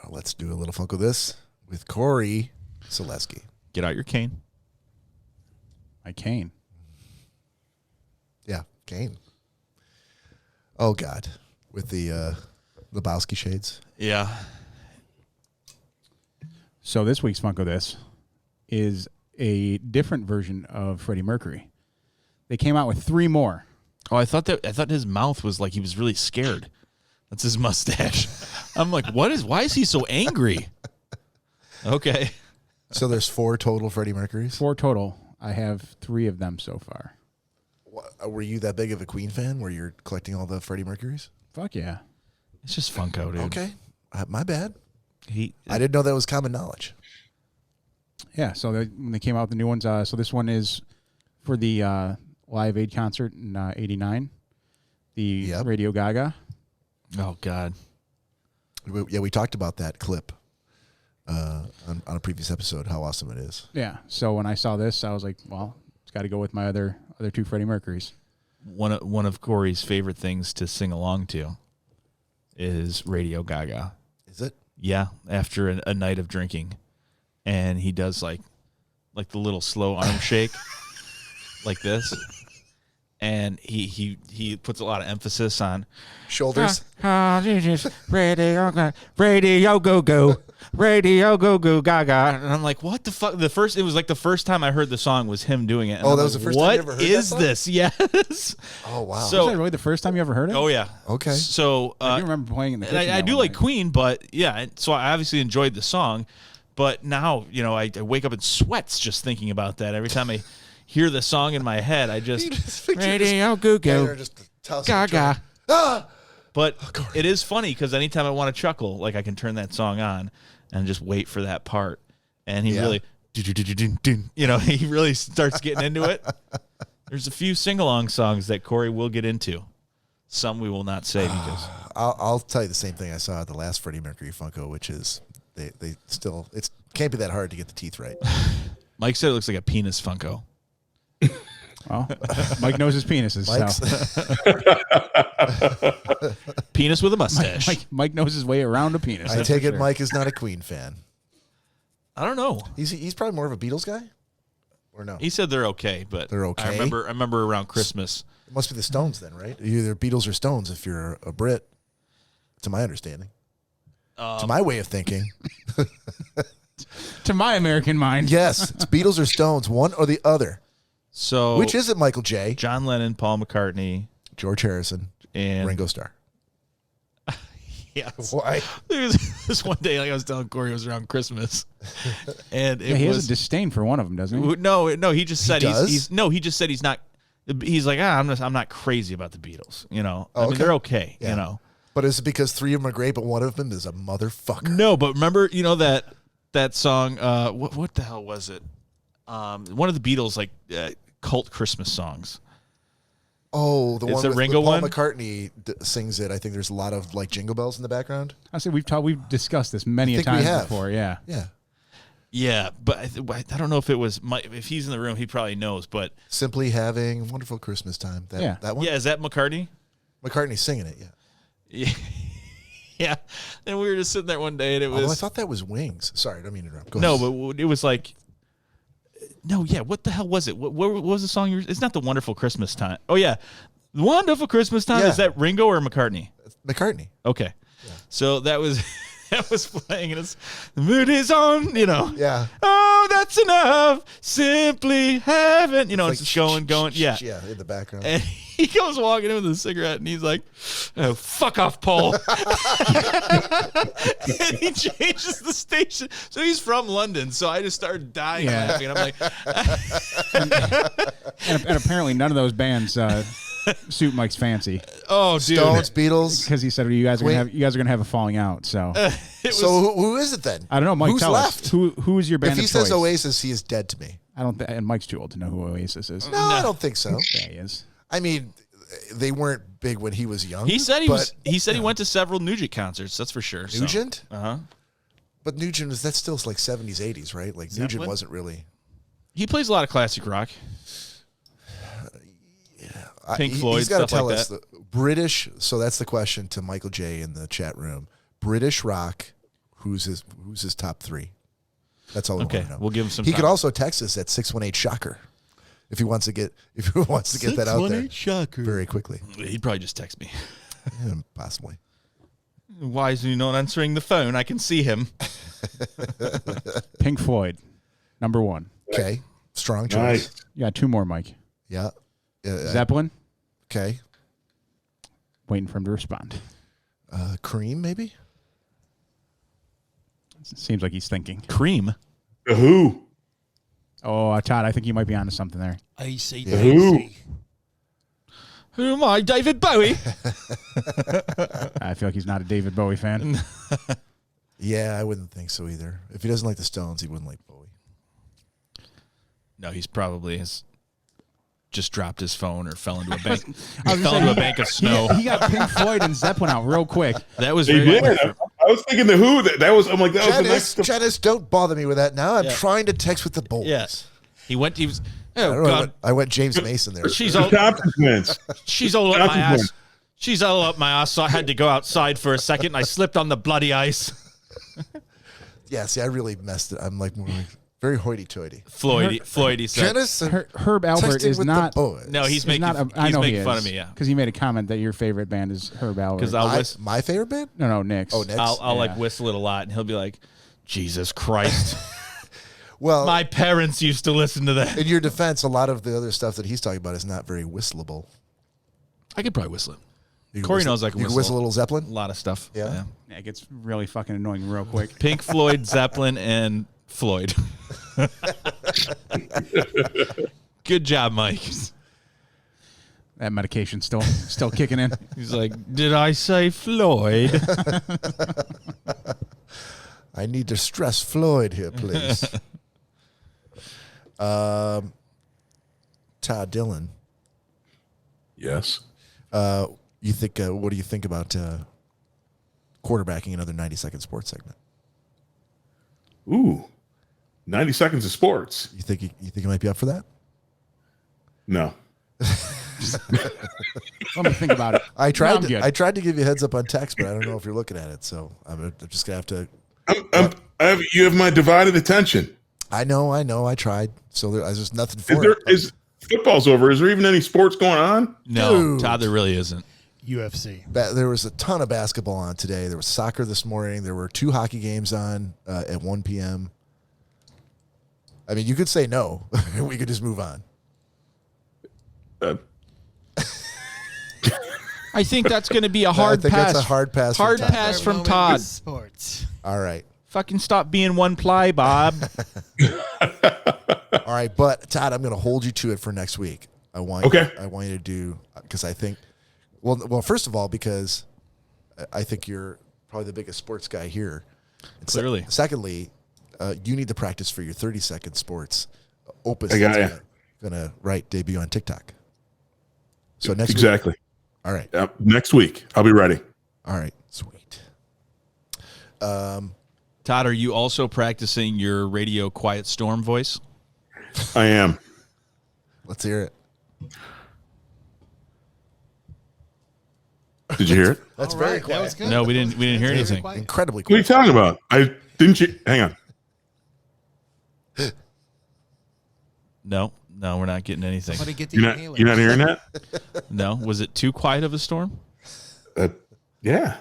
Let's do a little Funko This with Cory Lecinski. Get out your cane. My cane. Yeah, cane. Oh God, with the Lebowski shades. Yeah. So this week's Funko This is a different version of Freddie Mercury. They came out with 3 more. Oh, I thought his mouth was like he was really scared. That's his mustache. I'm like, why is he so angry? Okay. So there's 4 total Freddie Mercurys? 4 total. I have 3 of them so far. Were you that big of a Queen fan where you're collecting all the Freddie Mercurys? Fuck yeah. It's just Funko, dude. Okay. My bad. I didn't know that was common knowledge. Yeah, so when they came out with the new ones, so this one is for the Live Aid concert in '89, the Radio Gaga. Oh, God. We talked about that clip on a previous episode, how awesome it is. Yeah, so when I saw this, I was like, well, it's got to go with my other 2 Freddie Mercurys. One of Cory's favorite things to sing along to is Radio Gaga. Is it? Yeah, after a night of drinking. And he does like the little slow arm shake like this. And he puts a lot of emphasis on shoulders. Radio go go. Radio go go gaga. And I'm like, what the fuck? It was like the first time I heard the song was him doing it. And that was the first time you ever heard that song? What is this? Yes. Oh wow. So, was that really the first time you ever heard it? Oh yeah. Okay. So I do remember playing in the kitchen. I do like Queen, but yeah, so I obviously enjoyed the song. But now, I wake up in sweats just thinking about that. Every time I hear the song in my head, I just Radio Goo Goo Gaga. But it is funny because anytime I want to chuckle, like I can turn that song on and just wait for that part, and he really, he really starts getting into it. There's a few sing-along songs that Cory will get into. Some we will not say because I'll tell you the same thing I saw at the last Freddie Mercury Funko, which is they still it can't be that hard to get the teeth right. Mike said it looks like a penis Funko. Well, Mike knows his penises. So. Penis with a mustache. Mike knows his way around a penis. I take it Mike is not a Queen fan. I don't know. He's probably more of a Beatles guy, or no? He said they're okay, but they're okay. I remember around Christmas. It must be the Stones then, right? You're either Beatles or Stones if you're a Brit, to my understanding. To my way of thinking. To my American mind. Yes, it's Beatles or Stones, one or the other. So which is it, Michael J? John Lennon, Paul McCartney, George Harrison, and Ringo Starr. Yeah. Why? There was this one day, like I was telling Cory, it was around Christmas, and he has a disdain for one of them, doesn't he? No. He just said he just said he's not. He's like, I'm not crazy about the Beatles. I mean, they're okay. Yeah. But is it because 3 of them are great, but one of them is a motherfucker? No, but remember, that song. What the hell was it? One of the Beatles cult Christmas songs. Oh, the one with Ringo Paul one? McCartney sings it. I think there's a lot of jingle bells in the background. I say we've discussed this many a times before. Yeah. Yeah, but I don't know if it was if he's in the room, he probably knows. But Simply Having a Wonderful Christmas Time. That one. Yeah, is that McCartney? McCartney's singing it. Yeah. Yeah. And we were just sitting there one day, and it was. Oh, I thought that was Wings. Sorry, I don't mean to interrupt. Go ahead. But it was like. No, yeah. What the hell was it? What was the song? It's not the Wonderful Christmas Time. Oh yeah, Wonderful Christmas Time. Yeah. Is that Ringo or McCartney? McCartney. Okay, so that was playing, and the mood is on. Yeah. Oh, that's enough. Simply Heaven. It's just going. Yeah. Yeah, in the background. And he goes walking in with a cigarette, and he's like, "Oh, fuck off, Paul." And he changes the station. So he's from London. So I just started dying laughing. And I'm like, and apparently none of those bands suit Mike's fancy. Oh, dude. Stones, Beatles. Because he said you guys are gonna have a falling out. So, who is it then? I don't know. Mike, who's tell left? us who is your band? If he of says choice? Oasis, he is dead to me. I don't. And Mike's too old to know who Oasis is. No, I don't think so. Yeah, he is. I mean, they weren't big when he was young. He said he went to several Nugent concerts. That's for sure. Nugent. So. But Nugent that's still like 70s, 80s, right? Like Zeppelin? Nugent wasn't really. He plays a lot of classic rock. Pink Floyd, He's got to stuff tell like us that. the British. So that's the question to Michael J in the chat room. British rock. Who's his top 3? That's all we want to know. We'll give him some. He time. could also text us at 618 Shocker if he wants to get that out there Shocker. very quickly. He'd probably just text me. Yeah, possibly. Why is he not answering the phone? I can see him. Pink Floyd, number 1. Okay, strong choice. Nice. You got 2 more, Mike. Yeah. Zeppelin. Okay. Waiting for him to respond. Cream maybe. Seems like he's thinking. Cream. The Who. Oh, Todd, I think you might be onto something there. AC. The Who. Who am I, David Bowie? I feel like he's not a David Bowie fan. Yeah, I wouldn't think so either. If he doesn't like the Stones, he wouldn't like Bowie. No, he's probably just dropped his phone or fell into a bank. I was fell gonna into a say, bank of snow. He got Pink Floyd and Zeppelin out real quick. That was They very did. I was thinking the Who. That was. I'm like, that was the next. Janice, don't bother me with that now. I'm trying to text with the boys. Yes. He was. I Oh don't know, God. I went James Mason there. She's The all. Thompson twins. She's all up my Johnson ass. twins. She's all up my ass. So I had to go outside for a second. And I slipped on the bloody ice. Yeah, see, I really messed it. I'm like very hoity-toity. Floyd. He said. Janice, Herb Albert texting is with not. the boys. No, he's making. I know making fun of me. Yeah. because he made a comment that your favorite band is Herb Albert. Because my favorite band? no, Nick's. Oh, Nick's. I'll like Yeah. whistle it a lot, and he'll be like, "Jesus Christ." Well, My parents used to listen to that. in your defense, a lot of the other stuff that he's talking about is not very whistleable. I could probably whistle it. You can Corey whistle- knows I can you whistle. whistle a little Zeppelin. A lot of stuff. Yeah. Yeah, it gets really fucking annoying real quick. Pink Floyd, Zeppelin, and Floyd. Good job, Mike. That medication's still kicking in. He's like, did I say Floyd? I need to stress Floyd here, please. Todd Dillon. Yes. You think? What do you think about quarterbacking another 90-second sports segment? Ooh. 90 seconds of sports. You think you might be up for that? No. Let me think about it. I tried. good. I tried to give you a heads up on text, but I don't know if you're looking at it. So I'm just gonna have to. You have my divided attention. I know. I tried. So there's just nothing Is for there it. is football's over? Is there even any sports going on? No, Dude. Todd, there really isn't. UFC. There was a ton of basketball on today. There was soccer this morning. There were 2 hockey games on at 1 p.m. I mean, you could say no. We could just move on. I think that's going to be a I hard think pass. that's a hard pass. from Hard Todd. pass from Moment Todd. with Sports. All right. Fucking stop being one ply, Bob. All right, but Todd, I'm going to hold you to it for next week. I want you to do because I think, well, first of all, because I think you're probably the biggest sports guy here. And Clearly. Secondly, you need to practice for your 30-second sports opus. I got that's ya. gonna debut on TikTok. So next Exactly. week. All right. Next week, I'll be ready. All right. Sweet. Todd, are you also practicing your radio quiet storm voice? I am. Let's hear it. Did you hear it? That's All very right, quiet. That was good. No, we didn't hear Very anything. quiet. Incredibly What are you quiet. talking about? Didn't you? Hang on. No, we're not getting anything. Somebody get the You're inhaler. not hearing that? No, was it too quiet of a storm? Yeah.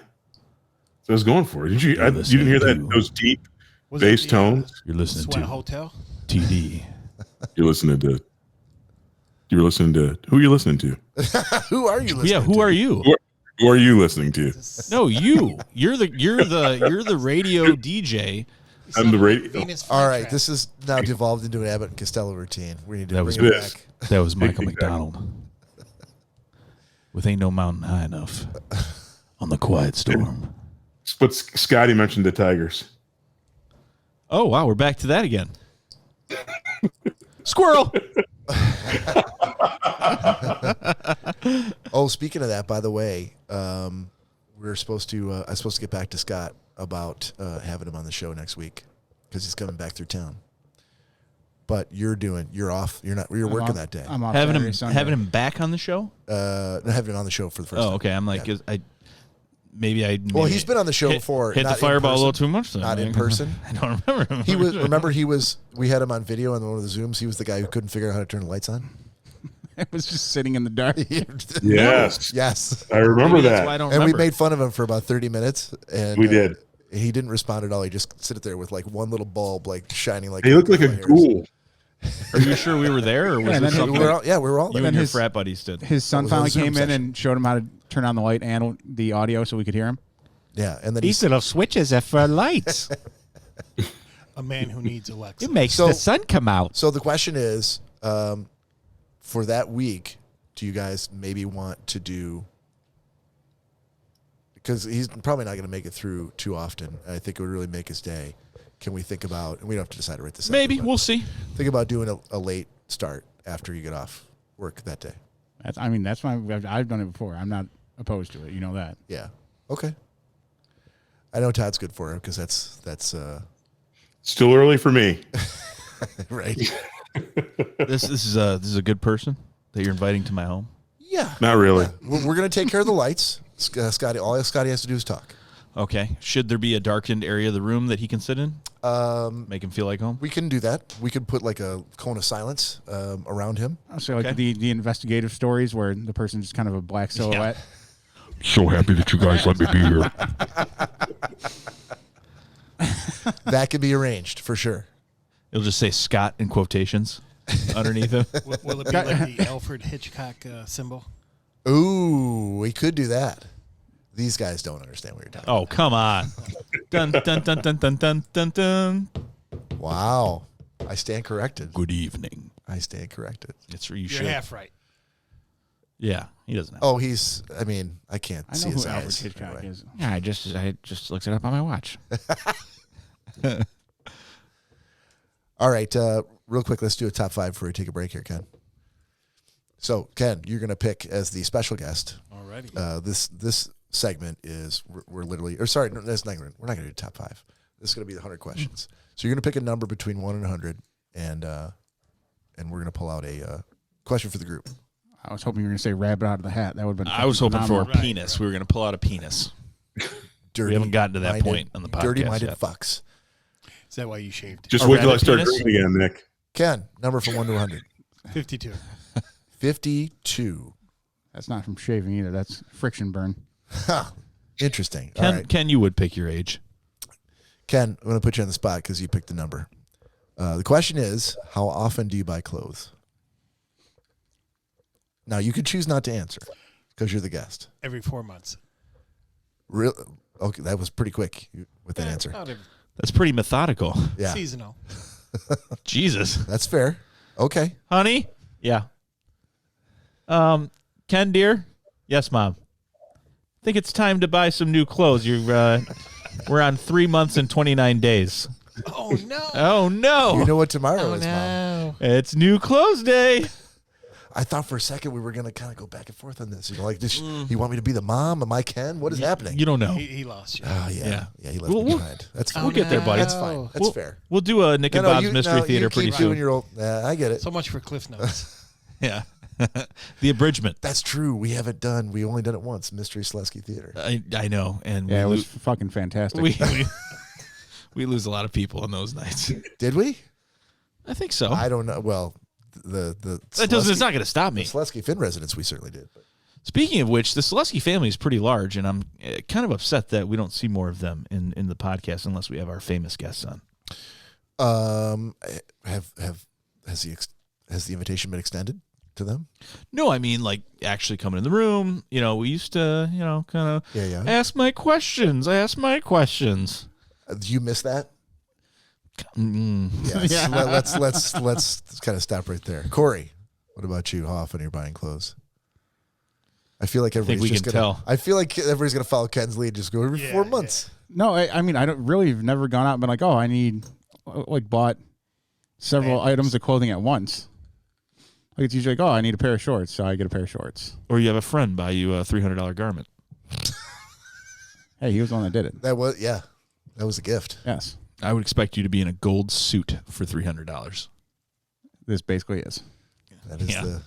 So I was going for it. Did you? You didn't hear that? Those deep Was it bass the, tones. You're listening Sweat to Hotel. TD. You're listening to. You were listening to. Who are you listening to? Who are you listening Yeah, who to? are you? Who are you listening to? No, you. You're the radio DJ. I'm the radio. Venus All right, flytrap. this is now devolved into an Abbott and Costello routine. We need to That bring was it this. back. That was Michael Exactly. McDonald. with Ain't No Mountain High Enough on the Quiet Storm. But Scotty mentioned the Tigers. Oh, wow. We're back to that again. Squirrel. Oh, speaking of that, by the way, we're supposed to. I'm supposed to get back to Scott about having him on the show next week because he's coming back through town. But you're off. You're working that day. I'm off Having him back on the show? Having him on the show for the first time. Oh, okay. I'm like, Yeah. Well, he's been on the show before. Hit the not fireball a in little person. too much. Then, Not in person. I don't remember him. We had him on video on one of the Zooms. He was the guy who couldn't figure out how to turn the lights on. I was just sitting in the dark. Yes. Yes. I remember Maybe that. that's why I don't And remember. we made fun of him for about 30 minutes. And We did. He didn't respond at all. He just sit there with like one little bulb, like shining like. He looked like a hairs. ghoul. Are you sure we were there, or was Yeah, this then something We were all you there. and your his- frat buddies did? His son That was on finally Zoom came in session. and showed him how to turn on the light and the audio so we could hear him. Yeah, and then These little switches are for lights. A man who needs Alexa. It makes So- the sun come out. So the question is, for that week, do you guys maybe want to do? Because he's probably not going to make it through too often. I think it would really make his day. Can we think about? And we don't have to decide right this second, Maybe but we'll see. think about doing a late start after you get off work that day. That's my. I've done it before. I'm not opposed to it. You know that. Yeah. Okay. I know Todd's good for it because that's Still early for me. right. This is a good person that you're inviting to my home. Yeah. Not really. We're going to take care of the lights. Scotty, all Scotty has to do is talk. Okay. Should there be a darkened area of the room that he can sit in? Make him feel like home. We can do that. We could put like a cone of silence around him. So like Okay. the investigative stories where the person's just kind of a black silhouette. So happy that you guys let me be here. That can be arranged for sure. It'll just say Scott in quotations underneath him. Will it be like the Alfred Hitchcock symbol? Ooh, we could do that. These guys don't understand what you're talking Oh, come on. Dun, dun, dun, dun, dun, dun, dun, dun. about. Wow. I stand corrected. Good evening. I stand corrected. It's you You're should. half right. Yeah, he doesn't have. Oh, I can't I see know his who Alfred eyes. Hitchcock anyway. is. Yeah, I just looked it up on my watch. All right. Real quick, let's do a top 5 before we take a break here, Ken. So, Ken, you're going to pick as the special guest. Alrighty. This segment is we're literally, or sorry, no, that's not. We're not going to do top 5. This is going to be the 100 questions. So you're going to pick a number between 1 and 100, and we're going to pull out a question for the group. I was hoping you were going to say rabbit out of the hat. That would have been. I was hoping for a phenomenal. penis. We were going to pull out a penis. Dirty, We haven't gotten to that point on the podcast Dirty-minded yet. fucks. Is that why you shaved? Just A wait till I rabbit start penis? drinking again, Nick. Ken, number from 1 to 100. 52. 52. That's not from shaving either. That's friction burn. Huh. Interesting. All right. Ken, you would pick your age. Ken, I'm going to put you on the spot because you picked the number. The question is, how often do you buy clothes? Now, you could choose not to answer because you're the guest. Every 4 months. Real? Okay, that was pretty quick with that Yeah, answer. about every- That's pretty methodical. Yeah, Seasonal. Jesus. that's fair. Okay. Honey? Yeah. Ken, dear? Yes, Mom. I think it's time to buy some new clothes. We're on 3 months and 29 days. Oh, no. Oh, no. You know what tomorrow is, Mom. It's new clothes day. I thought for a second we were going to kind of go back and forth on this. You know, like, you want me to be the mom? Am I Ken? What is happening? You don't know. He lost you. Oh, yeah. Yeah. He left me behind. That's fine. We'll get there, buddy. That's fine. That's We'll- fair. We'll do a Nick and Bob's Mystery Theater you pretty keep doing soon. your old. I get it. So much for Cliff Notes. Yeah. The abridgment. That's true. We haven't done. We only done it once. Mystery Schnozzcast Theater. I know. And Yeah, it we, was fucking fantastic. we lose a lot of people on those nights. Did we? I think so. I don't know. Well, the That doesn't. It's not going to stop me. The Schnozzcast Finn residence, we certainly did. Speaking of which, the Selesky family is pretty large, and I'm kind of upset that we don't see more of them in the podcast unless we have our famous guests on. Has the invitation been extended to them? No, I mean like actually coming in the room. You know, we used to, kind of Yeah. ask my questions. I ask my questions. Do you miss that? Mm. Yes. Let's kind of stop right there. Cory, what about you? How often are you buying clothes? I feel like everybody's we just can gonna. tell. I feel like everybody's gonna follow Ken's lead. Just go every 4 months. No, I mean, I don't really have never gone out and been like, oh, I need, like, bought several items of clothing at once. Like, it's usually like, oh, I need a pair of shorts, so I get a pair of shorts. Or you have a friend buy you a $300 garment. Hey, he was the one that did it. That was a gift. Yes. I would expect you to be in a gold suit for $300. This basically is. That is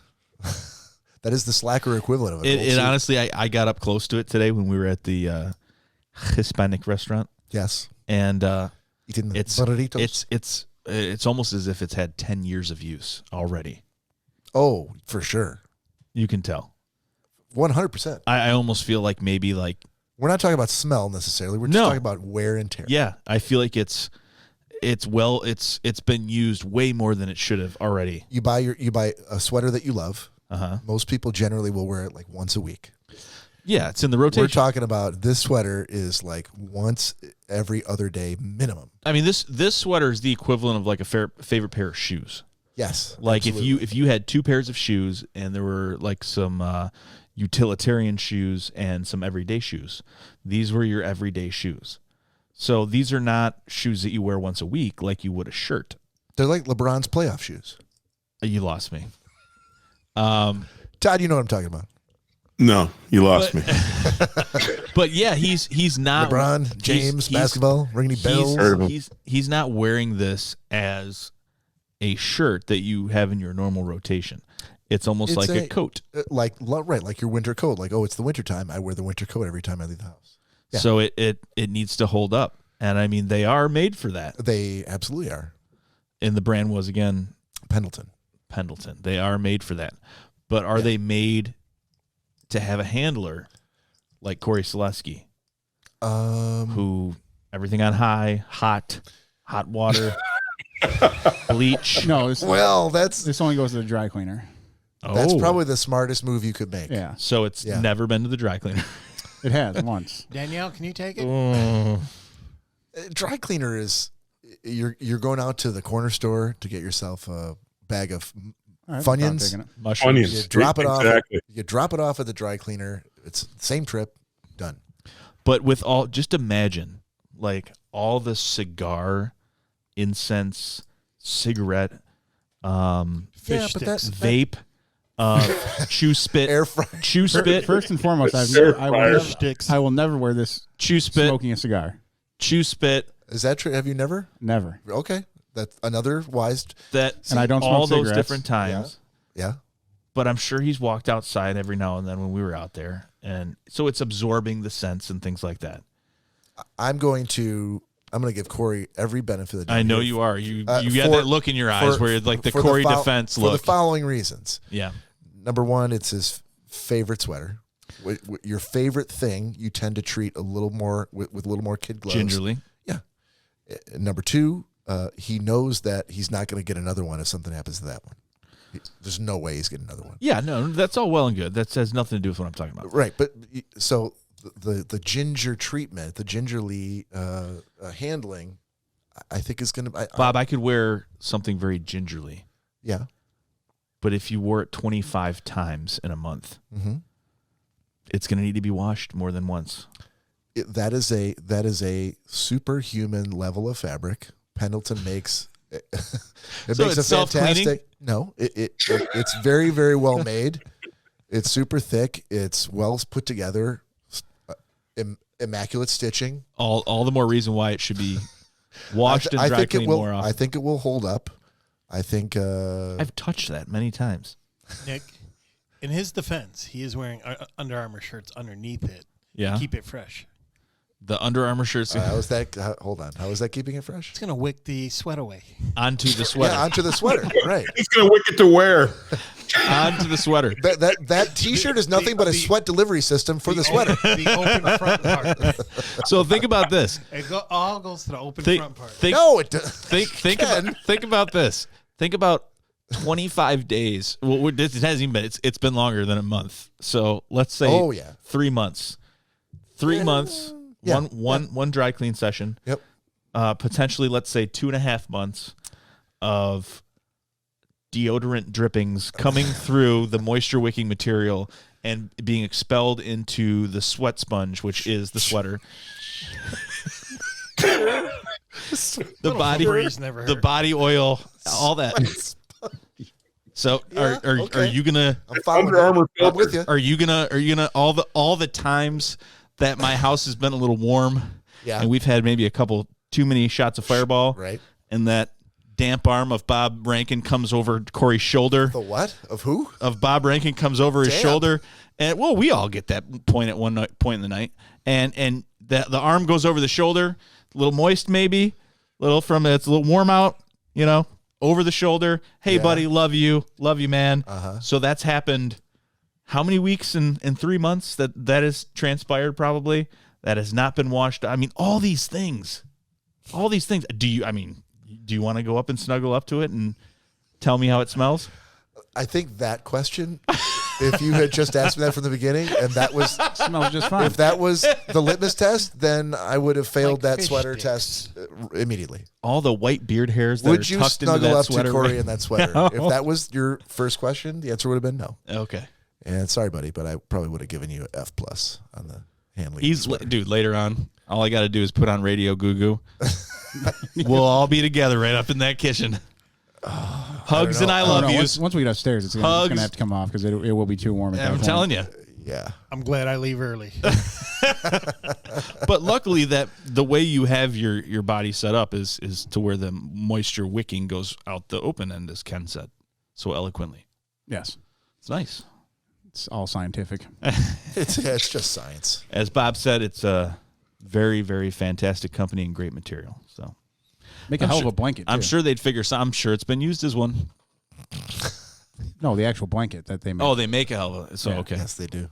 that is the slacker equvalent of It honestly, I got up close to it today when we were at the Hispanic restaurant. Yes. And Eating the it's burritos. it's almost as if it's had 10 years of use already. Oh, for sure. You can tell. 100%. I almost feel like maybe like We're not talking about smell necessarily. We're just talking about wear and tear. yeah, I feel like it's been used way more than it should have already. You buy a sweater that you love. Uh-huh. Most people generally will wear it like once a week. Yeah, it's in the rotation. We're talking about this sweater is like once every other day minimum. I mean, this sweater is the equivalent of like a favorite pair of shoes. Yes. Like absolutely. if you had two pairs of shoes and there were like some utilitarian shoes and some everyday shoes, these were your everyday shoes. So these are not shoes that you wear once a week like you would a shirt. They're like LeBron's playoff shoes. You lost me. Todd, you know what I'm talking about. No, you lost me. But yeah, he's not LeBron James basketball, ringing bells. Heard of him. He's not wearing this as a shirt that you have in your normal rotation. It's almost like a coat. Like your winter coat. Like, oh, it's the winter time. I wear the winter coat every time I leave the house. Yeah. So it needs to hold up. And I mean, they are made for that. They absolutely are. And the brand was, again, Pendleton. They are made for that. But are they made to have a handler like Cory Selesky, who everything on hot water, bleach? No, this only goes to the dry cleaner. That's probably the smartest move you could make. Yeah. So it's never been to the dry cleaner. It has once. Danielle, can you take it? Dry cleaner is you're going out to the corner store to get yourself a bag of Funyuns. Mushrooms. You drop it Exactly. off. You drop it off at the dry cleaner. It's the same trip. Done. But with just imagine like all the cigar, incense, cigarette, vape, chew spit, Air fry. chew spit, First and foremost, I will never wear this chew spit, smoking a cigar. chew spit. Is that true? Have you never? Never. Okay. That's another wise. And I don't smoke all those cigarettes. different times. Yeah. But I'm sure he's walked outside every now and then when we were out there, and so it's absorbing the scents and things like that. I'm going to give Cory every benefit of the doubt. I know here. you are. You got that look in your eyes where it's like the for Cory defense look. For the following reasons. Yeah. Number one, it's his favorite sweater. Your favorite thing, you tend to treat a little more with a little more kid gloves. Gingerly. Yeah. Number two, he knows that he's not going to get another one if something happens to that one. There's no way he's getting another one. Yeah, no, that's all well and good. That has nothing to do with what I'm talking about. Right, but so the ginger treatment, the gingerly handling, I think is going to. Bob, I could wear something very gingerly. Yeah. But if you wore it 25 times in a month, mm-hmm. it's going to need to be washed more than once. That is a superhuman level of fabric. Pendleton makes. It So makes it's a fantastic. self-cleaning? No, it's very, very well made. It's super thick. It's well put together. Immaculate stitching. All the more reason why it should be washed and dry cleaned more often. I think it will hold up. I think I've touched that many times. Nick, in his defense, he is wearing Under Armour shirts underneath it. Yeah. To keep it fresh. The Under Armour shirts how is that? Hold on. How is that keeping it fresh? It's going to wick the sweat away. onto the sweater. Yeah, onto the sweater. Right. It's gonna wicked to wear. Onto the sweater. That T-shirt is nothing but a sweat delivery system for the sweater. The open front part. So think about this. It all goes to the open front part. No, it does. Think about this. Think about 25 days. Well, it hasn't even been. It's been longer than a month. So let's say 3 months. 3 months. Yeah. One dry clean session. Yep. Potentially, let's say 2.5 months of deodorant drippings coming through the moisture wicking material and being expelled into the sweat sponge, which is the sweater. the body oil, all that. So are you gonna? I'm following Armour. I'm with you. Are you gonna all the times that my house has been a little warm, and we've had maybe a couple too many shots of Fireball, right? And that damp arm of Bob Rankin comes over Cory's shoulder. The what? Of who? Of Bob Rankin comes over his shoulder, and we all get that point at one point in the night, and the arm goes over the shoulder, a little moist maybe, it's a little warm out, over the shoulder. Hey, buddy, love you, man. So that's happened. How many weeks in 3 months that has transpired? Probably that has not been washed. I mean, all these things. Do you want to go up and snuggle up to it and tell me how it smells? I think that question, if you had just asked me that from the beginning, and that was smells just fine. If that was the litmus test, then I would have failed that sweater test immediately. All the white beard hairs that would are you tucked into that snuggle up sweater. to Cory in that sweater? No. If that was your first question, the answer would have been no. Okay. And sorry, buddy, but I probably would have given you an F+ on the handling. Dude, later on, all I got to do is put on Radio Goo Goo. We'll all be together right up in that kitchen. Hugs and I love you. Once we get upstairs, it's going to have to come off because it will be too warm. I'm telling you. Yeah. I'm glad I leave early. But luckily, that the way you have your body set up is to where the moisture wicking goes out the open end, as Ken said so eloquently. Yes. It's nice. It's all scientific. It's just science. As Bob said, it's a very, very fantastic company and great material. So make a hell of a blanket, too. I'm sure they'd figure some. I'm sure it's been used as one. No, the actual blanket that they make. Oh, they make a hell of it. So, okay. Yes, they do.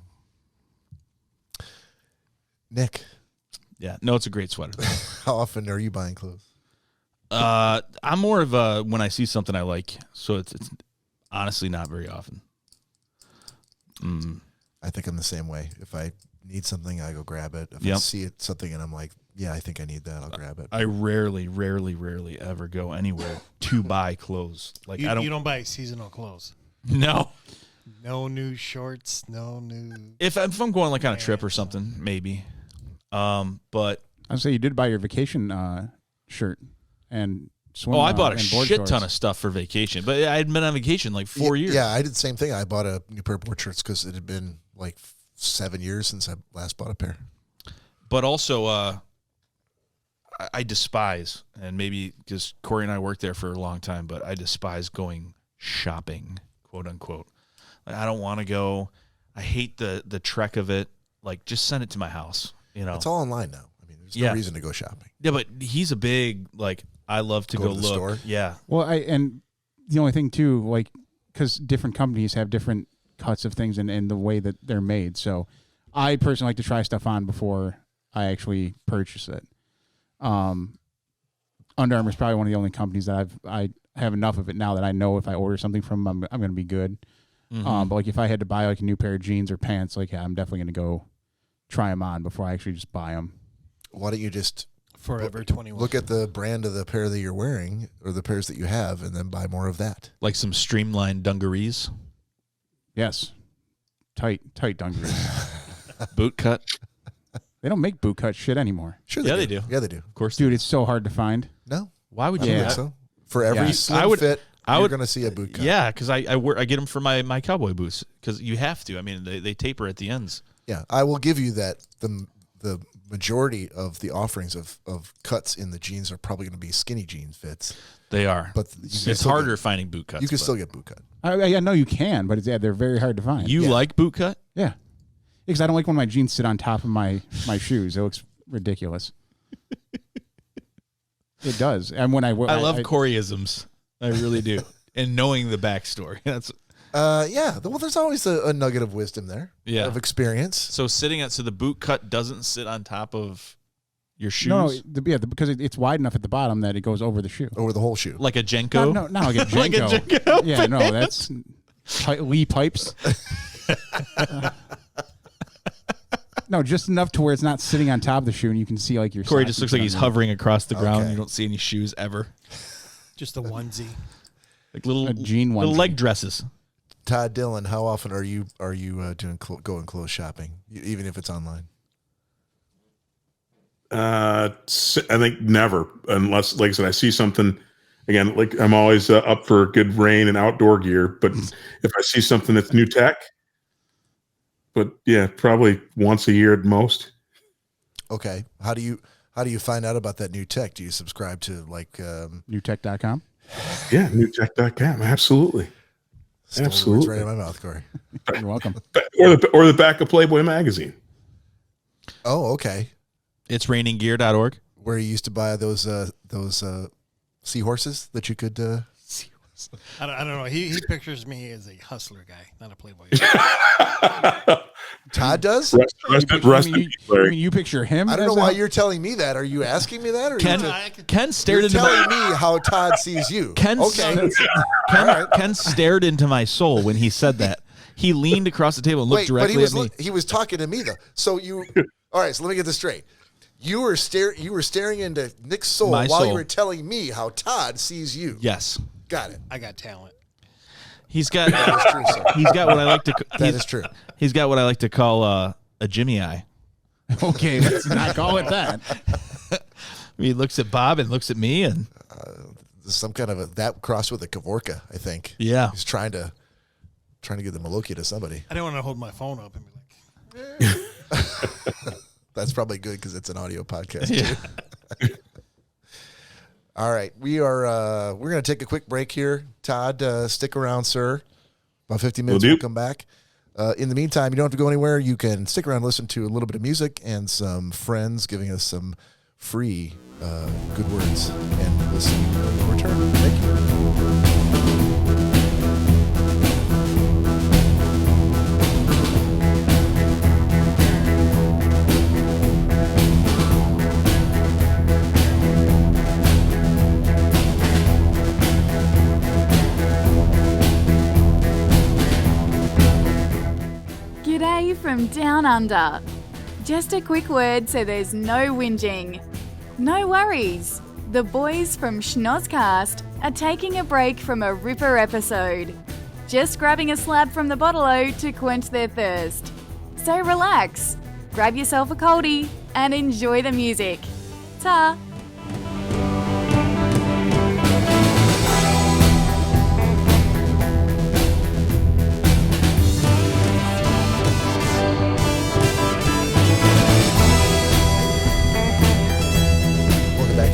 Nick. Yeah. No, it's a great sweater. How often are you buying clothes? I'm more of a when I see something I like. So it's honestly not very often. I think I'm the same way. If I need something, I go grab it. If I see something and I'm like, yeah, I think I need that, I'll grab it. I rarely ever go anywhere to buy clothes. Like you don't buy seasonal clothes. No. No new shorts. No new. If I'm going like on a trip or something, maybe. But I'd say you did buy your vacation shirt and swim. I bought a shit ton of stuff for vacation, but I had been on vacation like 4 years. Yeah, I did the same thing. I bought a new pair of board shirts because it had been like 7 years since I last bought a pair. But also, I despise, and maybe because Cory and I worked there for a long time, but I despise going shopping, quote unquote. Like, I don't want to go. I hate the trek of it. Like, just send it to my house. It's all online now. I mean, there's no reason to go shopping. Yeah, but he's a big I love to go to the look. store. Yeah. Well, and the only thing too, like, because different companies have different cuts of things and the way that they're made. So, I personally like to try stuff on before I actually purchase it. Under Armour is probably one of the only companies that I have enough of it now that I know if I order something from them, I'm going to be good. Mm-hmm. But like if I had to buy like a new pair of jeans or pants, like I'm definitely going to go try them on before I actually just buy them. Why don't you just Forever 21. look at the brand of the pair that you're wearing or the pairs that you have and then buy more of that? Like some streamlined dungarees. Yes. Tight dungarees. Boot cut. They don't make boot cut shit anymore. Sure, they do. Yeah, they do. Of course. Dude, it's so hard to find. No, Why would I you don't do think that? so. For every slim fit, you're going to see a boot cut. Yeah, because I get them for my cowboy boots because you have to. I mean, they taper at the ends. Yeah, I will give you that. The majority of the offerings of cuts in the jeans are probably going to be skinny jeans fits. They are, but it's harder finding boot cuts. You can still get boot cut. I know you can, but they're very hard to find. You like boot cut? Yeah, because I don't like when my jeans sit on top of my shoes. It looks ridiculous. It does, and when I love Coryisms, I really do, and knowing the backstory. That's Well, there's always a nugget of wisdom there. Yeah. Of experience. So the boot cut doesn't sit on top of your shoes. No, because it's wide enough at the bottom that it goes over the shoe, over the whole shoe, like a Jenko. No, like a Jenko. Like a Jenko. Yeah, no, that's Lee pipes. No, just enough to where it's not sitting on top of the shoe, and you can see like your. Cory just looks like he's hovering across the ground. You don't see any shoes ever. Just a onesie, like little jean onesie. little leg dresses. Todd Dillon, how often are you doing going clothes shopping, even if it's online? I think never, unless, like I said, I see something. Again, like I'm always up for good rain and outdoor gear, but if I see something that's new tech, but yeah, probably once a year at most. Okay. How do you find out about that new tech? Do you subscribe to like newtech.com? Yeah, newtech.com. Absolutely. Absolutely. Right in my mouth, Cory. You're welcome. Or the back of Playboy magazine. Oh, okay. It's raininggear.org. Where you used to buy those seahorses that you could. I don't know. He pictures me as a hustler guy, not a playboy guy. Todd does? You picture him? I don't know why you're telling me that. Are you asking me that? Or Ken stared into telling me how Todd sees you. Ken stared into my soul when he said that. He leaned across the table and looked directly at me. He was talking to me though. So you, all right. So let me get this straight. You were staring into Nick's soul while you were telling me how Todd sees you. Yes, got it. I got talent. He's got. That is true, sir. He's got what I like to. That is true. He's got what I like to call a Jimmy eye. Okay, let's not call it that. He looks at Bob and looks at me, and some kind of that crossed with a Kavorka, I think. Yeah, he's trying to give the Maloki to somebody. I didn't want to hold my phone up and be like. That's probably good because it's an audio podcast too. All right, we're going to take a quick break here. Todd, stick around, sir. About 50 minutes, we'll come back. In the meantime, you don't have to go anywhere. You can stick around and listen to a little bit of music and some friends giving us some free good words. And listen when we return. Thank you. G'day from Down Under. Just a quick word so there's no whinging. No worries. The boys from Schnozzcast are taking a break from a ripper episode. Just grabbing a slab from the bottle-o to quench their thirst. So relax, grab yourself a coldie and enjoy the music. Ta!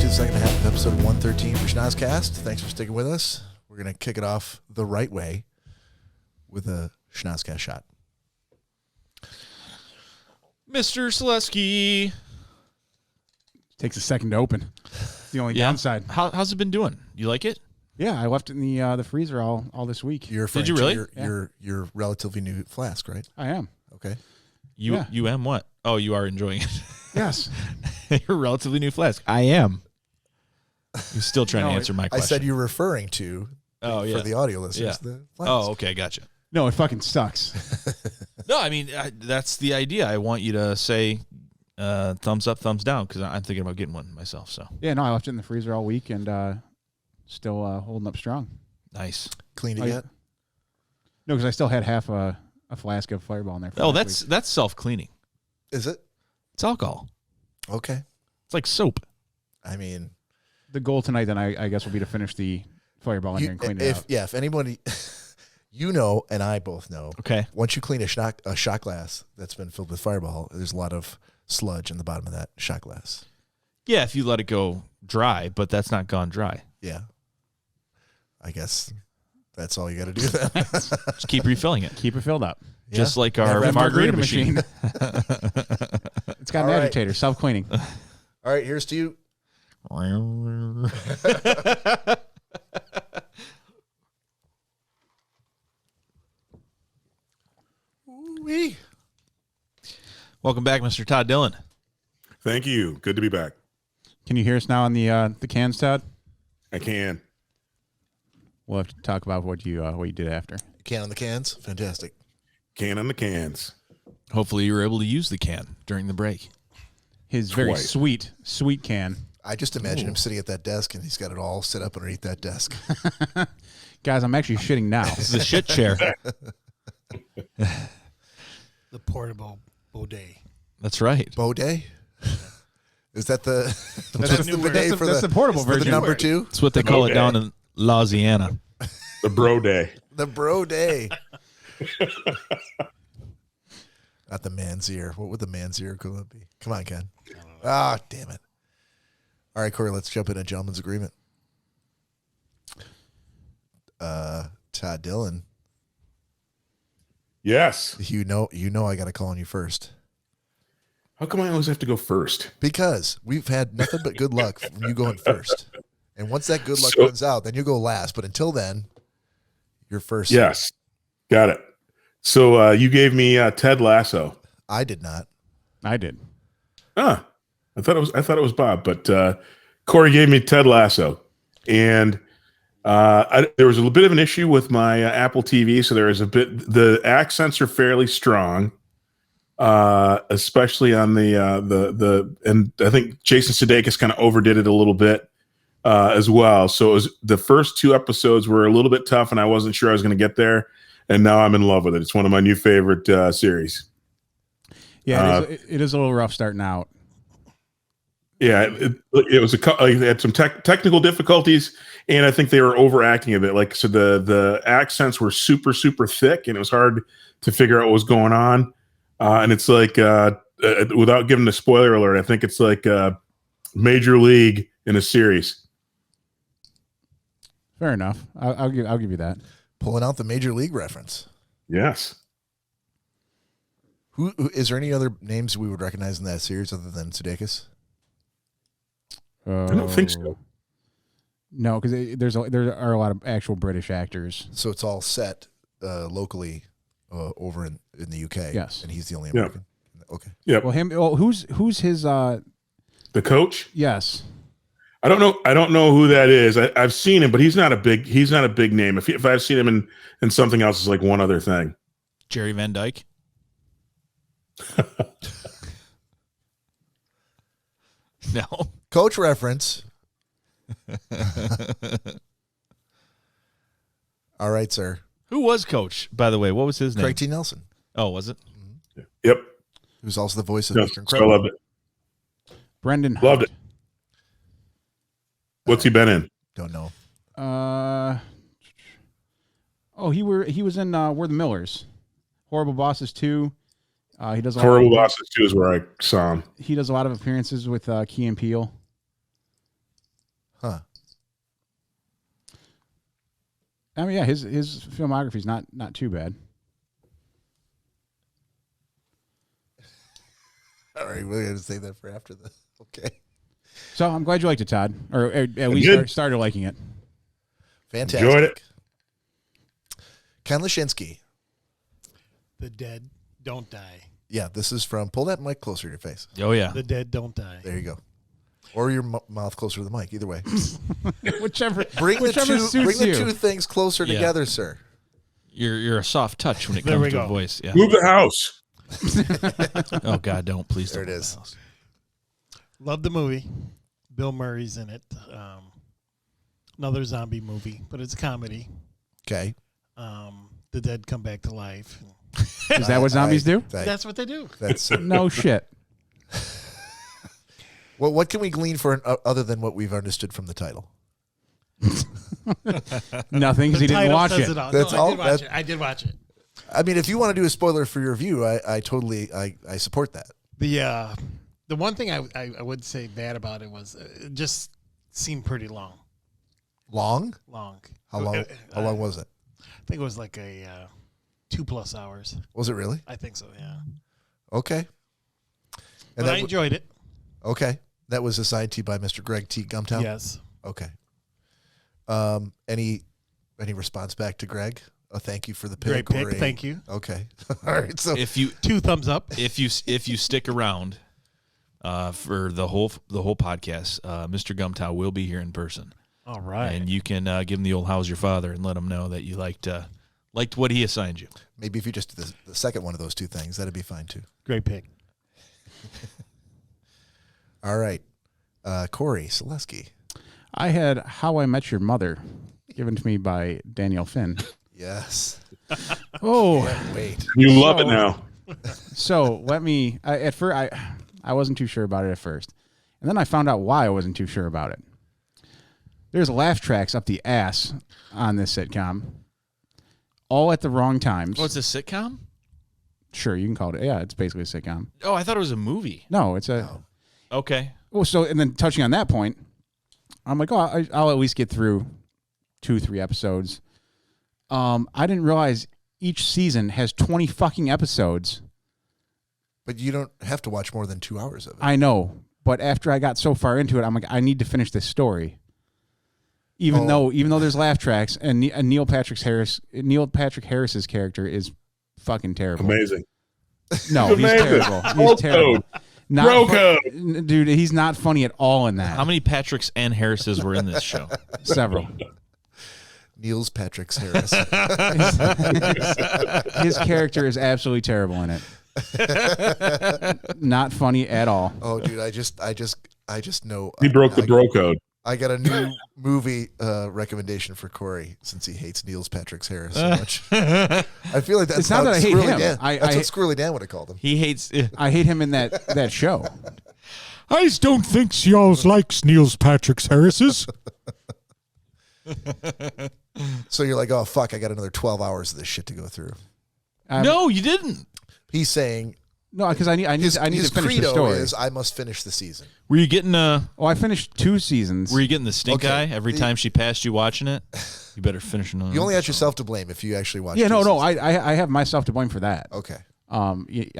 Second half of episode 113 for Schnozzcast. Thanks for sticking with us. We're going to kick it off the right way with a Schnozzcast shot. Mr. Lecinski. Takes a second to open. It's the only downside. How's it been doing? You like it? Yeah, I left it in the freezer all this week. Did you really? Your relatively new flask, right? I am. Okay. You am what? Oh, you are enjoying it. Yes. Your relatively new flask. I am. You're still trying to answer my question. I said you're referring to for the audio listeners. Yeah. The flask. Oh, okay, gotcha. No, it fucking sucks. No, I mean, that's the idea. I want you to say thumbs up, thumbs down, because I'm thinking about getting one myself. So yeah, no, I left it in the freezer all week and still holding up strong. Nice. Cleaned it yet? No, because I still had half a flask of Fireball in there. Oh, that's self-cleaning. Is it? It's alcohol. Okay. It's like soap. I mean, the goal tonight then I guess will be to finish the Fireball in here and clean it out. Yeah, if anybody, you know, and I both know. Okay. Once you clean a shot glass that's been filled with Fireball, there's a lot of sludge in the bottom of that shot glass. Yeah, if you let it go dry, but that's not gone dry. Yeah. I guess that's all you got to do then. Just keep refilling it. Keep it filled up. Yeah. Just like our margarita machine. It's got an agitator, self-cleaning. All right, here's to you. Ooh-wee. Welcome back, Mr. Todd Dillon. Thank you. Good to be back. Can you hear us now on the cans, Todd? I can. We'll have to talk about what you did after. Can on the cans? Fantastic. Can on the cans. Hopefully you were able to use the can during the break. His very sweet can. I just imagine him sitting at that desk, and he's got it all set up underneath that desk. Guys, I'm actually shitting now. This is a shit chair. The portable bidet. That's right. Bidet? Is that the That's the bidet that's the portable for the version. number 2? That's what they call it down in Louisiana. The bro day. The bro day. Not the man's ear. What would the man's ear equivalent be? Come on, Ken. Ah, damn it. All right, Cory, let's jump in a gentleman's agreement. Todd Dillon. Yes. You know I got to call on you first. How come I always have to go first? Because we've had nothing but good luck from you going first. And once that good luck So- runs out, then you go last. But until then, you're first. Yes. Got it. So you gave me Ted Lasso. I did not. I did. I thought it was Bob, but Cory gave me Ted Lasso, and there was a little bit of an issue with my Apple TV. So there is a bit. The accents are fairly strong, especially on the and I think Jason Sudeikis kind of overdid it a little bit as well. So it was, the first 2 episodes were a little bit tough, and I wasn't sure I was going to get there. And now I'm in love with it. It's one of my new favorite series. Yeah, it is a little rough starting out. Yeah, it was they had some technical difficulties, and I think they were overacting a bit. Like, so the accents were super, super thick, and it was hard to figure out what was going on. And it's like, without giving a spoiler alert, I think it's like Major League in a series. Fair enough. I'll give you that. Pulling out the Major League reference. Yes. Who is there any other names we would recognize in that series other than Sudeikis? I don't think so. No, because there are a lot of actual British actors. So it's all set locally over in the UK. Yes. And he's the only American. Okay. Yeah. Well, him. Well, who's his? The coach? Yes. I don't know who that is. I've seen him, but he's not a big name. If I've seen him in something else, it's like one other thing. Jerry Van Dyke. No. Coach reference. All right, sir. Who was coach, by the way? What was his name? Craig T. Nelson, Oh, was it? Yep. who's also the voice of No, Mr. so I Incredible. loved it. Brendan. Loved it. What's he been in? Don't know. He was in We're the Millers, Horrible Bosses 2. He does Horrible Bosses 2 is where I saw him. He does a lot of appearances with Key and Peele. Huh. I mean, yeah, his filmography is not too bad. All right, we're going to save that for after this. Okay. So I'm glad you liked it, Todd, or at least did. started liking it. Fantastic. Enjoyed it. Ken Lecinski. The dead don't die. Yeah, this is from, pull that mic closer to your face. Oh, yeah. The dead don't die. There you go. Or your mouth closer to the mic, either way. whichever Bring the suits two you. things closer Yeah. together, sir. You're a soft touch when it There comes we to go. a voice. Yeah. Move the house. Oh, God, don't. Please There don't. it is. Love the movie. Bill Murray's in it. Another zombie movie, but it's a comedy. Okay. The dead come back to life. Is that what zombies do? That's what they do. That's No shit. well. What can we glean for other than what we've understood from the title? Nothing, because he didn't Title watch says it. all. That's No, all? I did watch it. I did watch it. I mean, if you want to do a spoiler for your review, I totally support that. The one thing I would say bad about it was it just seemed pretty long. Long? Long. How long? How long was it? I think it was like a 2+ hours. Was it really? I think so. Yeah. Okay. But that I enjoyed it. okay. That was assigned to you by Mr. Greg T. Gumtown. Yes. Okay. Any response back to Greg? A thank you for the pick. Great or pick. Thank you. Okay. All right. So If you 2 thumbs up. if you stick around for the whole podcast, Mr. Gumtow will be here in person, All right. and you can give him the old "How's your father?" and let him know that you liked what he assigned you. maybe if you just did the second one of those 2 things, that'd be fine too. Great pick. All right. Cory Selesky. I had How I Met Your Mother, given to me by Daniel Finn. Yes. Oh, Wait. You love it now. So let me. At first, I wasn't too sure about it at first, and then I found out why I wasn't too sure about it. There's laugh tracks up the ass on this sitcom, all at the wrong times. Oh, it's a sitcom? Sure, you can call it. Yeah, it's basically a sitcom. Oh, I thought it was a movie. No, it's a. Okay. Well, so and then touching on that point, I'm like, oh, I'll at least get through 2-3 episodes. I didn't realize each season has 20 fucking episodes. But you don't have to watch more than 2 hours of it. I know, but after I got so far into it, I'm like, I need to finish this story. Even though there's laugh tracks, and Neil Patrick Harris's character is fucking terrible. Amazing. No, he's terrible. He's terrible. Bro code. Dude, he's not funny at all in that. How many Patricks and Harrises were in this show? Several. Niels Patrick Harris. His character is absolutely terrible in it. Not funny at all. Oh, dude, I just know He broke the bro code. I got a new movie recommendation for Cory since he hates Niels Patrick Harris so much. I feel like that's It's not that I hate him. Dan. That's what Squirrely Dan would have called him. He hates. I hate him in that show. I just don't think y'all likes Niels Patrick Harris's. So you're like, oh fuck, I got another 12 hours of this shit to go through. No, you didn't. He's saying No, because I need his to finish the credo story. is I must finish the season. Were you getting I finished 2 seasons. Were you getting the stink Okay. eye every time she passed you watching it? You better finish another. You only have yourself to blame if you actually watch. Yeah, two no. seasons. I have myself to blame for that. Okay. I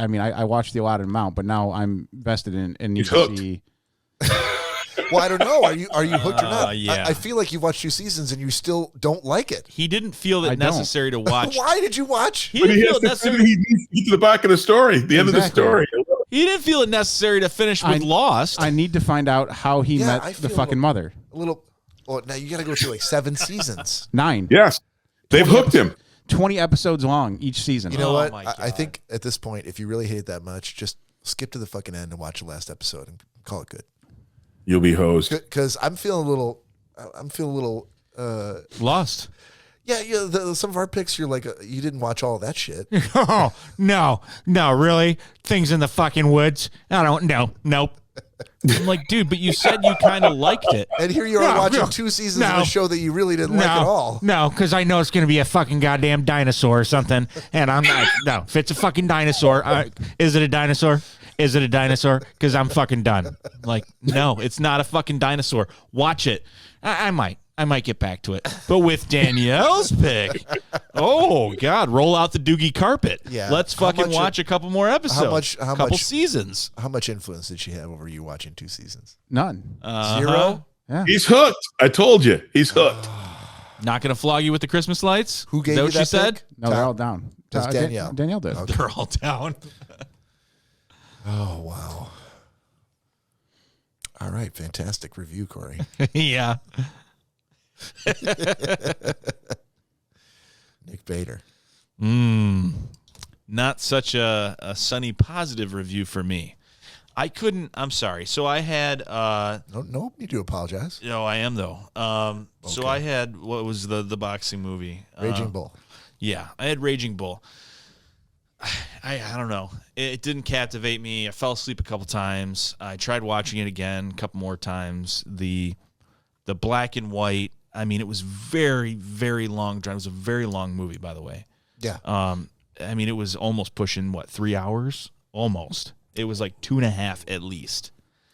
mean, I watched the allotted amount, but now I'm vested in need He's to hooked. see. Well, I don't know. Are you hooked or not? Yeah. I feel like you've watched 2 seasons and you still don't like it. He didn't feel I it don't. necessary to watch. Why did you watch? He But didn't he feel has it to, necessary. he needs to get to the back of the story, the end of the Exactly. story. He didn't feel it necessary to finish with Lost. I need to find out how he Yeah, I met the feel fucking mother. A little. Well, now you got to go through like 7 seasons. 9. Yes. They've hooked him. 20 episodes long each season. You know Oh what? my I God. think at this point, if you really hate it that much, just skip to the fucking end and watch the last episode and call it good. You'll be hosed. Because I'm feeling a little. Lost. Yeah. Some of our picks, you're like, you didn't watch all of that shit. Oh, no, really? Things in the fucking woods? I don't know. Nope. I'm like, dude, but you said you kind of liked it. And here you are No, watching no, 2 seasons of no. a show that you really didn't like at all. No, because I know it's going to be a fucking goddamn dinosaur or something. And I'm not. No, if it's a fucking dinosaur, is it a dinosaur? Is it a dinosaur? Because I'm fucking done. Like, no, it's not a fucking dinosaur. Watch it. I might get back to it. But with Danielle's pick, oh God, roll out the doogie carpet. Yeah. Let's How fucking much- watch a couple more episodes. how couple much- seasons. How much influence did she have over you watching 2 seasons? None. Uh-huh. 0? Yeah. He's hooked. I told you. He's hooked. Not gonna flog you with the Christmas lights. Who gave Is that you what she that said? pick? No, they're all down. That's Danielle. Danielle did. Okay. They're all down. Oh, wow. All right. Fantastic review, Cory. Yeah. Nick Bader. Not such a sunny positive review for me. I'm sorry. So I had No need to apologize. no, I am though. So Okay. I had what was the boxing movie? Raging Bull. Yeah, I had Raging Bull. I don't know. It didn't captivate me. I fell asleep a couple times. I tried watching it again a couple more times. The black and white. I mean, it was very, very long. It was a very long movie, by the way. Yeah. I mean, it was almost pushing 3 hours? Almost. It was like 2.5 at least.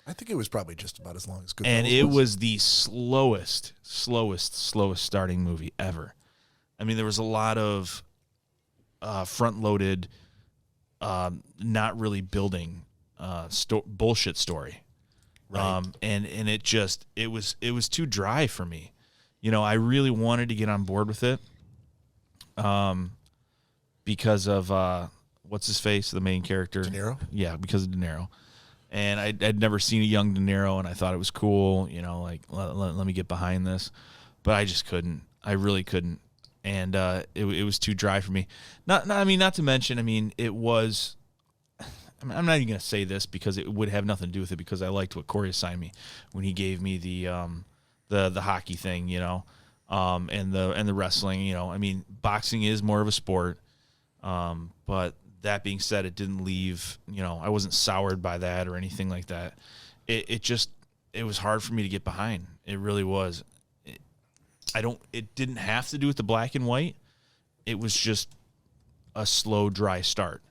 I think it was probably just about as long as Goodfellas And it was the slowest starting movie ever. I mean, there was a lot of front-loaded, not really building bullshit story. Right. And it was too dry for me. You know, I really wanted to get on board with it. Because of what's his face, the main character, De Niro? Yeah, because of De Niro, and I'd never seen a young De Niro, and I thought it was cool. You know, like let me get behind this, but I just couldn't. I really couldn't, and it was too dry for me. Not to mention, I mean, it was. I'm not even going to say this because it would have nothing to do with it, because I liked what Cory assigned me when he gave me the hockey thing, and the wrestling, I mean, boxing is more of a sport. But that being said, it didn't leave, I wasn't soured by that or anything like that. It was hard for me to get behind. It really was. It didn't have to do with the black and white. It was just a slow, dry start.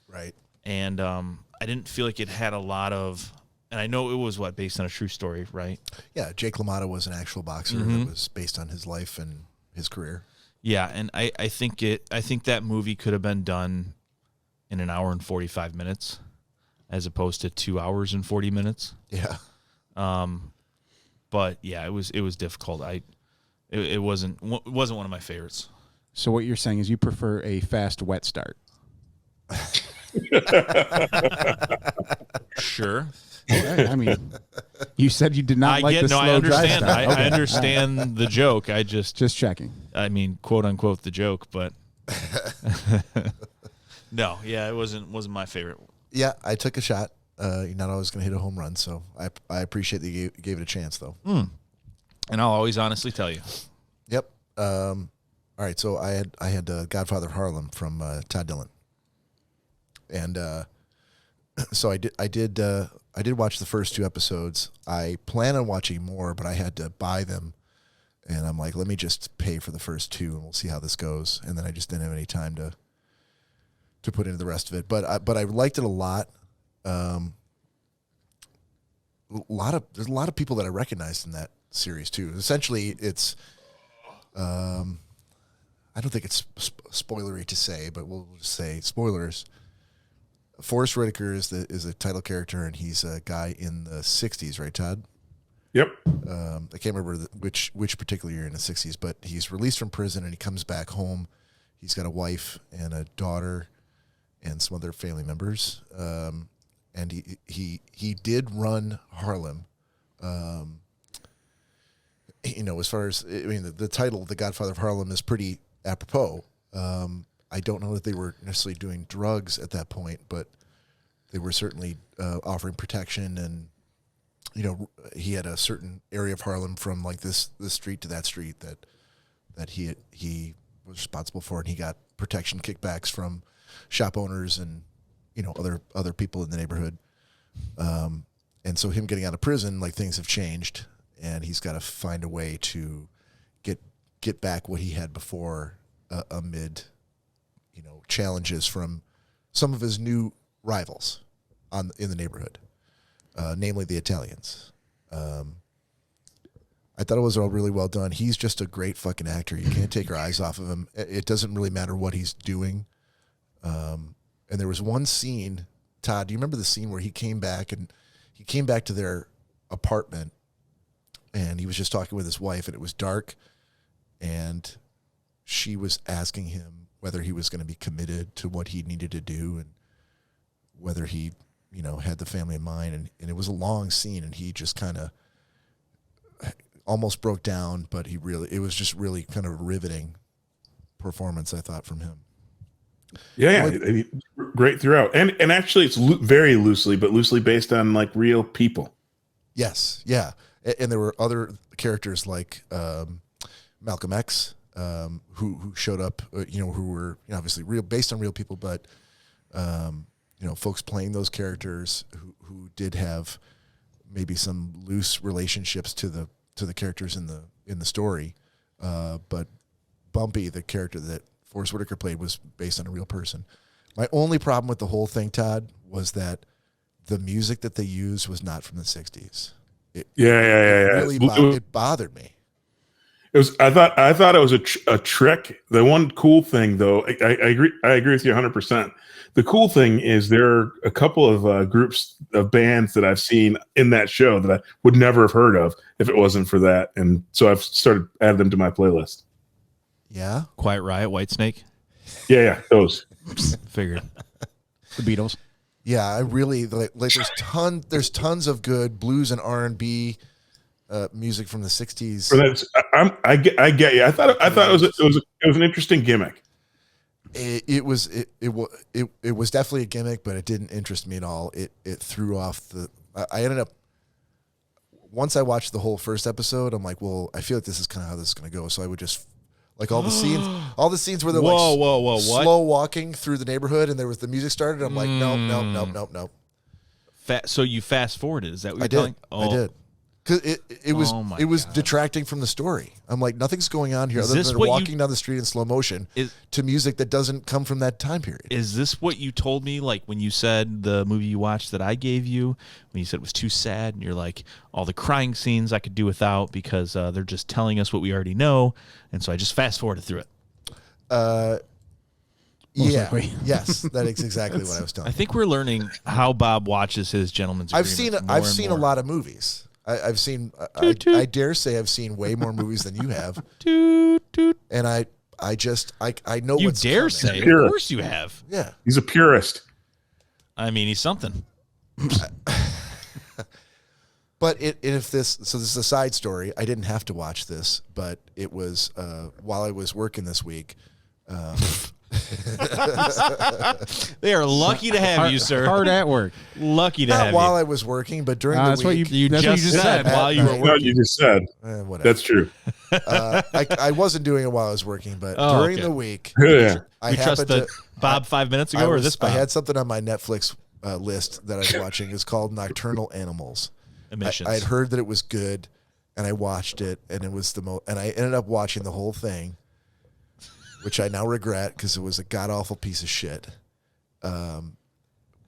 Right. And I didn't feel like it had a lot of, and I know it was based on a true story, right? Yeah, Jake LaMotta was an actual boxer that was based on his life and his career. Yeah, and I think that movie could have been done in an hour and 45 minutes as opposed to 2 hours and 40 minutes. Yeah. But yeah, it was difficult. It wasn't one of my favorites. So what you're saying is you prefer a fast, wet start. Sure. Okay, I mean, you said you did not like the slow, I understand. dry start. I understand the joke. I just checking. I mean, quote unquote, the joke, but no, yeah, it wasn't my favorite. Yeah, I took a shot. You're not always going to hit a home run, so I appreciate that you gave it a chance, though. And I'll always honestly tell you. Yep. All right, so I had Godfather of Harlem from Todd Dillon, and so I did watch the first 2 episodes. I plan on watching more, but I had to buy them, and I'm like, let me just pay for the first 2, and we'll see how this goes. And then I just didn't have any time to put into the rest of it. But I liked it a lot. There's a lot of people that I recognized in that series too. Essentially, it's I don't think it's spoilery to say, but we'll just say spoilers. Forrest Whitaker is a title character, and he's a guy in the 60s, right, Todd? Yep. I can't remember which particular year in the 60s, but he's released from prison and he comes back home. He's got a wife and a daughter and some other family members. And he did run Harlem. As far as, I mean, the title, The Godfather of Harlem, is pretty apropos. I don't know that they were necessarily doing drugs at that point, but they were certainly offering protection. And, he had a certain area of Harlem from like this street to that street that he was responsible for, and he got protection kickbacks from shop owners and other people in the neighborhood. And so him getting out of prison, like, things have changed, and he's got to find a way to get back what he had before, amid challenges from some of his new rivals in the neighborhood, namely the Italians. I thought it was all really well done. He's just a great fucking actor. You can't take your eyes off of him. It doesn't really matter what he's doing. And there was one scene, Todd, do you remember the scene where he came back to their apartment, and he was just talking with his wife, and it was dark, and she was asking him whether he was going to be committed to what he needed to do, and whether he, had the family in mind. And it was a long scene, and he just kind of almost broke down, but it was just really kind of a riveting performance, I thought, from him. Yeah, great throughout, and actually, it's very loosely based on like real people. Yes, yeah, and there were other characters like Malcolm X, who showed up, who were obviously real, based on real people, but folks playing those characters who did have maybe some loose relationships to the characters in the story, but Bumpy, the character that Forrest Whitaker played, was based on a real person. My only problem with the whole thing, Todd, was that the music that they used was not from the 60s. It really bothered me. It was. I thought it was a trick. The one cool thing, though, I agree with you 100%. The cool thing is there are a couple of groups of bands that I've seen in that show that I would never have heard of if it wasn't for that, and so I've started adding them to my playlist. Yeah, Quiet Riot, Whitesnake. Yeah, those. Figured. The Beatles. Yeah, I really like. There's tons of good blues and R&B music from the 60s. I get you. I thought it was an interesting gimmick. It was definitely a gimmick, but it didn't interest me at all. It threw off the. I ended up once I watched the whole first episode. I'm like, well, I feel like this is kind of how this is going to go. So I would just like all the scenes where they're whoa, slow walking through the neighborhood, and there was the music started. I'm like, nope. So you fast forwarded? Is that what you're I telling? did. I did. Because it was detracting from the story. I'm like, nothing's going on here other than walking down the street in slow motion to music that doesn't come from that time period. Is this what you told me, like when you said the movie you watched that I gave you, when you said it was too sad, and you're like, all the crying scenes I could do without because they're just telling us what we already know, and so I just fast forwarded through it. Yes, that is exactly what I was telling. I think we're learning how Bob watches his Gentleman's Agreement. I've seen a lot of movies. I've seen. I dare say I've seen way more movies than you have. And I know you what's dare coming. say. Of course you have. Yeah, he's a purist. I mean, he's something. But this is a side story. I didn't have to watch this, but it was while I was working this week. They are lucky to have you, sir. Hard at work. Lucky to Not have while you. I was working, but during the That's week. what you just said while you were working. No, you just said. Whatever. That's true. I wasn't doing it while I was working, but during the week, Yeah. I We trust happened the Bob 5 minutes ago, or this Bob? I had something on my Netflix list that I was watching. It's called Nocturnal Animals. Emissions. I had heard that it was good, and I watched it, and it was and I ended up watching the whole thing, which I now regret because it was a god awful piece of shit.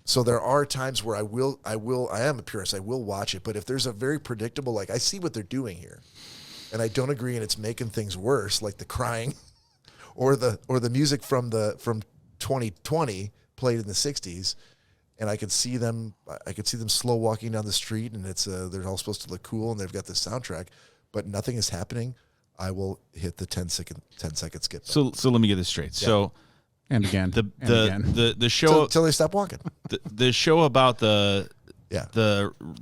So there are times where I am a purist. I will watch it, but if there's a very predictable, like I see what they're doing here, and I don't agree, and it's making things worse, like the crying, or the music from 2020 played in the 60s. And I could see them slow walking down the street, and they're all supposed to look cool, and they've got this soundtrack, but nothing is happening. I will hit the 10-second skip. So let me get this straight. Yeah. So And again. the show Until they stop walking. the show about the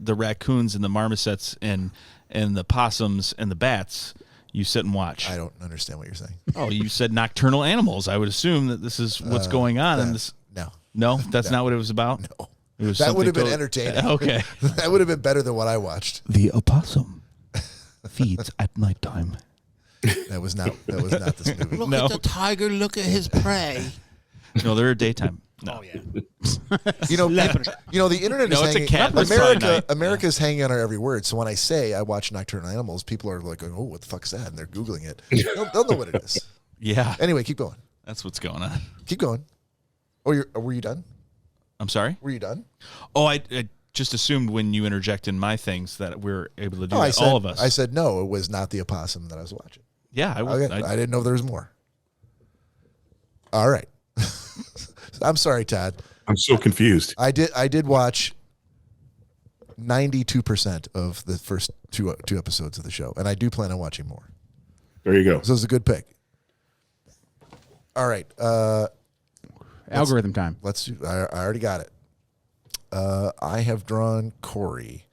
raccoons and the marmosets and the possums and the bats, you sit and watch. I don't understand what you're saying. Oh, you said nocturnal animals. I would assume that this is what's going on in this. No, that's not what it was about. No, it was that would have been totally entertaining. Okay, that would have been better than what I watched. The opossum feeds at nighttime. That was not this movie. Look at the tiger. Look at his prey. no, they're daytime. No. Oh yeah. The internet is No, it's a hanging. cat, but it's probably night. America's hanging on our every word. So when I say I watch Nocturnal Animals, people are like, "Oh, what the fuck's that?" And they're googling it. They'll know what it is. Yeah, Anyway, keep going. that's what's going on. Keep going. Oh, were you done? I'm sorry. Were you done? Oh, I just assumed when you interject in my things that we're able to do that. I said, all of us. I said no. It was not the opossum that I was watching. Yeah, I didn't know there was more. All right. I'm sorry, Todd. I'm so confused. I did watch 92% of the first two episodes of the show, and I do plan on watching more. There you go. So it's a good pick. All right. Algorithm time. Let's do. I already got it. I have drawn Cory.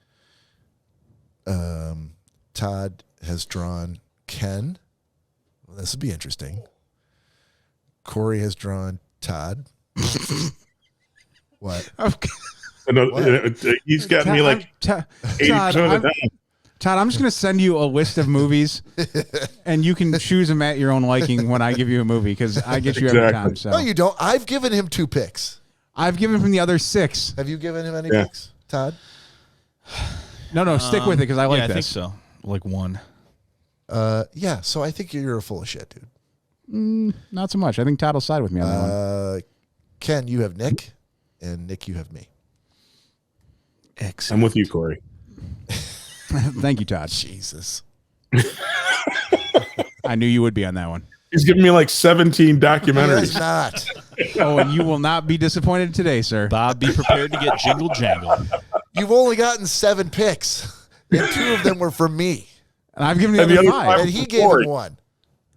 Todd has drawn Ken. Well, this will be interesting. Cory has drawn Todd. What? Okay. He's got me like 80% of the time. Todd, I'm just going to send you a list of movies, and you can choose them at your own liking when I give you a movie, because I get you every time. So. No, you don't. I've given him 2 picks. I've given him the other 6. Have you given him any picks, Todd? No, stick with it, because I like I this. think so. Like 1. Yeah, so I think you're full of shit, dude. Not so much. I think Todd will side with me on that one. Ken, you have Nick, and Nick, you have me. I'm with you, Cory. Thank you, Todd. Jesus. I knew you would be on that one. He's giving me like 17 He's documentaries. not. Oh, and you will not be disappointed today, sir. Bob, be prepared to get jingle jangle. You've only gotten 7 picks, and 2 of them were from me, And I've given you And the the other other 5. and he gave him 1.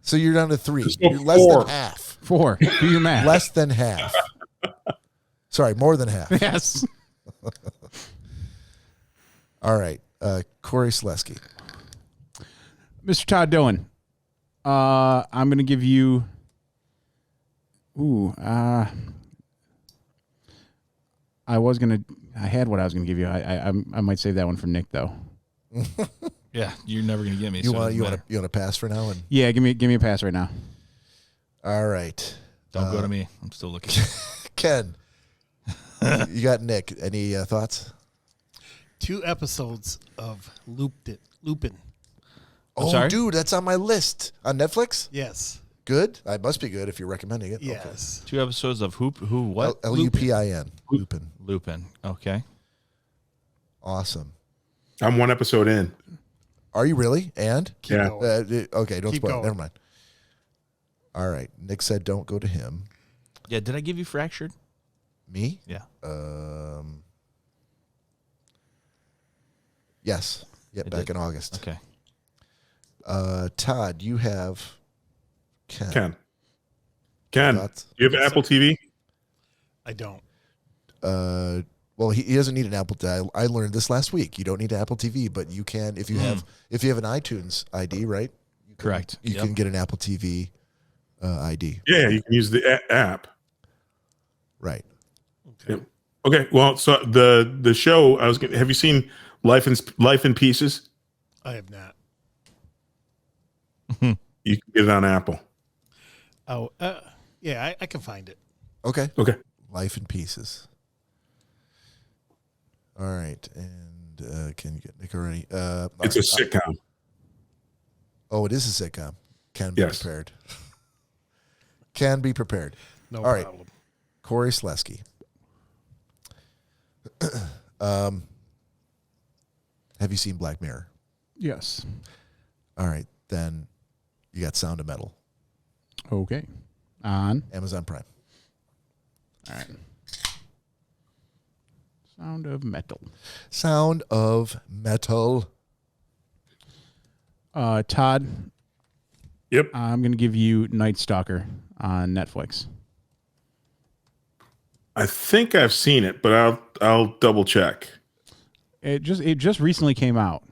So you're down to 3. There's no You're less 4. than half. 4. Do your math. Less than half. Sorry, more than half. Yes. All right, Cory Schnozzcast. Mr. Todd Dillon, I'm going to give you Ooh, I had what I was gonna give you. I might save that one for Nick though. Yeah, you're never gonna get me. You want to pass for now? And Yeah, give me a pass right now. all right, Don't go to me. I'm still looking. Ken. You got Nick. Any thoughts? 2 episodes of Lupin. Oh, sorry? dude, that's on my list on Netflix. Yes. Good. I must be good if you're recommending it. Yes. 2 episodes of what? Lupin. Lupin. Lupin. Okay. Awesome. I'm 1 episode in. Are you really? And Keep Yeah. going. okay, don't Keep spoil. going. Never mind. All right. Nick said, "Don't go to him." Yeah. Did I give you Fractured? Me? Yeah. Yes. Yeah, I back did. in August. Okay. Todd, you have Ken. Ken, Thoughts? do you have Apple TV? I don't. Well, he doesn't need an Apple TV. I learned this last week. You don't need an Apple TV, but you can if you have an iTunes ID, right? Correct. You can get an Apple TV ID. Yeah, you can use the app. Right. Yep. Okay. Well, so the show have you seen Life in Pieces? I have not. You can get it on Apple. Oh, yeah, I can find it. Okay. Okay. Life in Pieces. All right. And can you get Nick already? It's a sitcom. Oh, it is a sitcom. Can be Yes. prepared. Can be prepared. No All right. problem. Cory Schnozzcast. Have you seen Black Mirror? Yes. All right. Then you got Sound of Metal. Okay. On. Amazon Prime. All right. Sound of Metal. Sound of Metal. Todd, Yep. I'm going to give you Night Stalker on Netflix. I think I've seen it, but I'll double check. It just recently came out.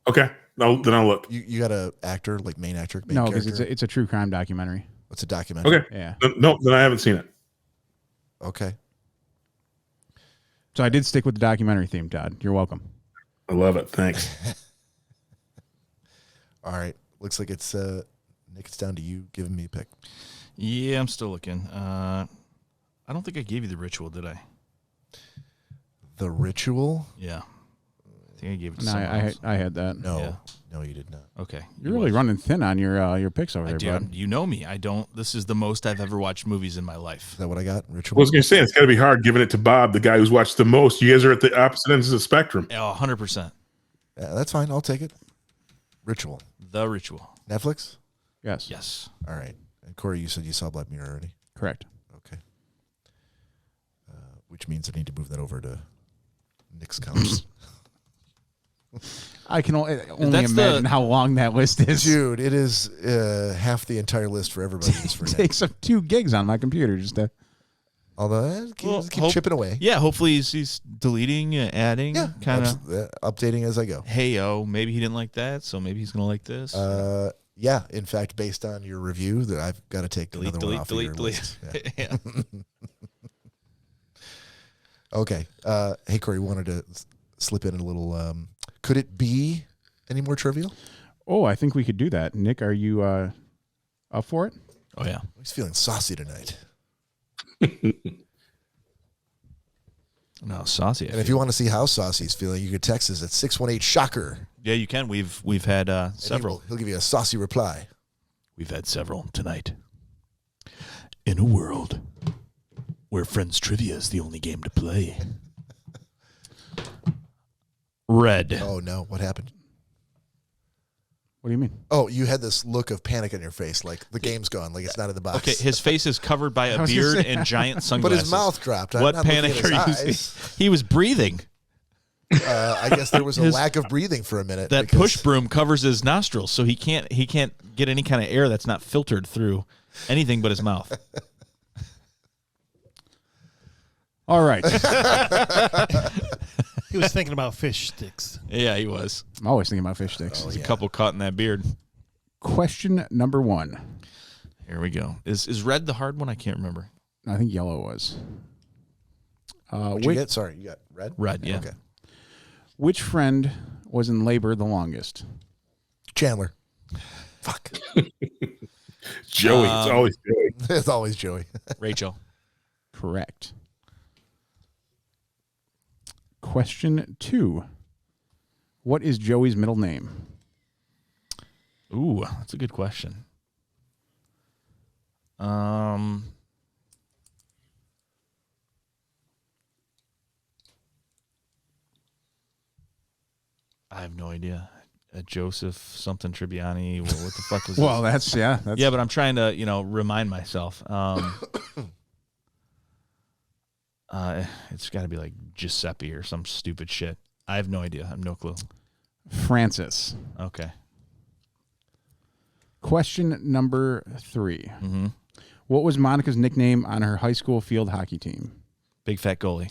Okay. Then I'll look. You got a actor, like main actor? No, because it's a true crime documentary. It's a documentary. Okay. Yeah. No, then I haven't seen it. Okay. So I did stick with the documentary theme, Todd. You're welcome. I love it. Thanks. All right. Looks like it's Nick, it's down to you giving me a pick. Yeah, I'm still looking. I don't think I gave you The Ritual, did I? The Ritual? Yeah. I think I gave it to No, someone else. I had that. No. Yeah. No, you did not. Okay. You're really running thin on your picks over I there, do. bud. You know me. I don't. This is the most I've ever watched movies in my life. Is that what I got? I Ritual? was going to say, it's got to be hard giving it to Bob, the guy who's watched the most. You guys are at the opposite ends of the spectrum. Oh, 100%. Yeah, that's fine. I'll take it. Ritual. The Ritual. Netflix? Yes. Yes. All right. And Cory, you said you saw Black Mirror already? Correct. Okay. Which means I need to move that over to Nick's couch. I can only That's imagine how long that list is. Dude, it is half the entire list for everybody. Is for It Nick. takes up 2 gigs on my computer just to. Although, keep hope- chipping away. Yeah, hopefully he's deleting, adding, Yeah. kind of. Updating as I go. Hey, maybe he didn't like that, so maybe he's going to like this. Yeah. In fact, based on your review, that I've got to take delete, another one delete, off delete, of your delete. list. Yeah. Yeah. Okay. Hey, Cory, wanted to slip in a little. Could it be any more trivial? Oh, I think we could do that. Nick, are you up for it? Oh, yeah. He's feeling saucy tonight. No, saucy. And if you want to see how saucy he's feeling, you could text us at 618-SHOCKER. Yeah, you can. We've had several. He'll give you a saucy reply. We've had several tonight. In a world where Friends Trivia is the only game to play. Red. Oh, no. What happened? What do you mean? Oh, you had this look of panic on your face, like the game's gone, like it's not in the box. Okay, his face is covered by a was gonna beard say- and giant but sunglasses. his mouth dropped. I'm What not looking panic at are you his eyes. seeing? He was breathing. I guess there was a His- lack of breathing for a minute. That because- push broom covers his nostrils, so he can't get any kind of air that's not filtered through anything but his mouth. All right. He was thinking about fish sticks. Yeah, he was. I'm always thinking about fish sticks. Oh, There's yeah. a couple caught in that beard. Question number 1. Here we go. Is red the hard one? I can't remember. I think yellow was. What'd you get? Sorry, you got red? Red, yeah. Okay. Which friend was in labor the longest? Chandler. Fuck. Joey. It's always Joey. It's always Joey. Rachel. Correct. Question 2. What is Joey's middle name? Ooh, that's a good question. I have no idea. Joseph something Tribbiani. What the fuck was Well, this? that's Yeah, but I'm trying to, remind myself. It's got to be like Giuseppe or some stupid shit. I have no idea. I have no clue. Francis. Okay. Question number 3. Mm-hmm. What was Monica's nickname on her high school field hockey team? Big fat goalie.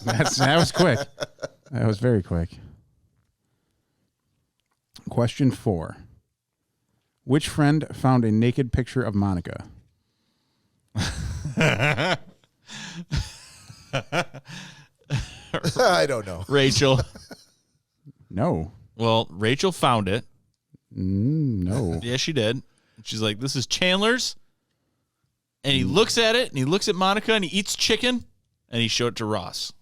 That was quick. That was very quick. Question 4. Which friend found a naked picture of Monica? I don't know. Rachel. No. Well, Rachel found it. No. Yeah, she did. She's like, this is Chandler's. And he looks at it, and he looks at Monica, and he eats chicken, and he showed it to Ross.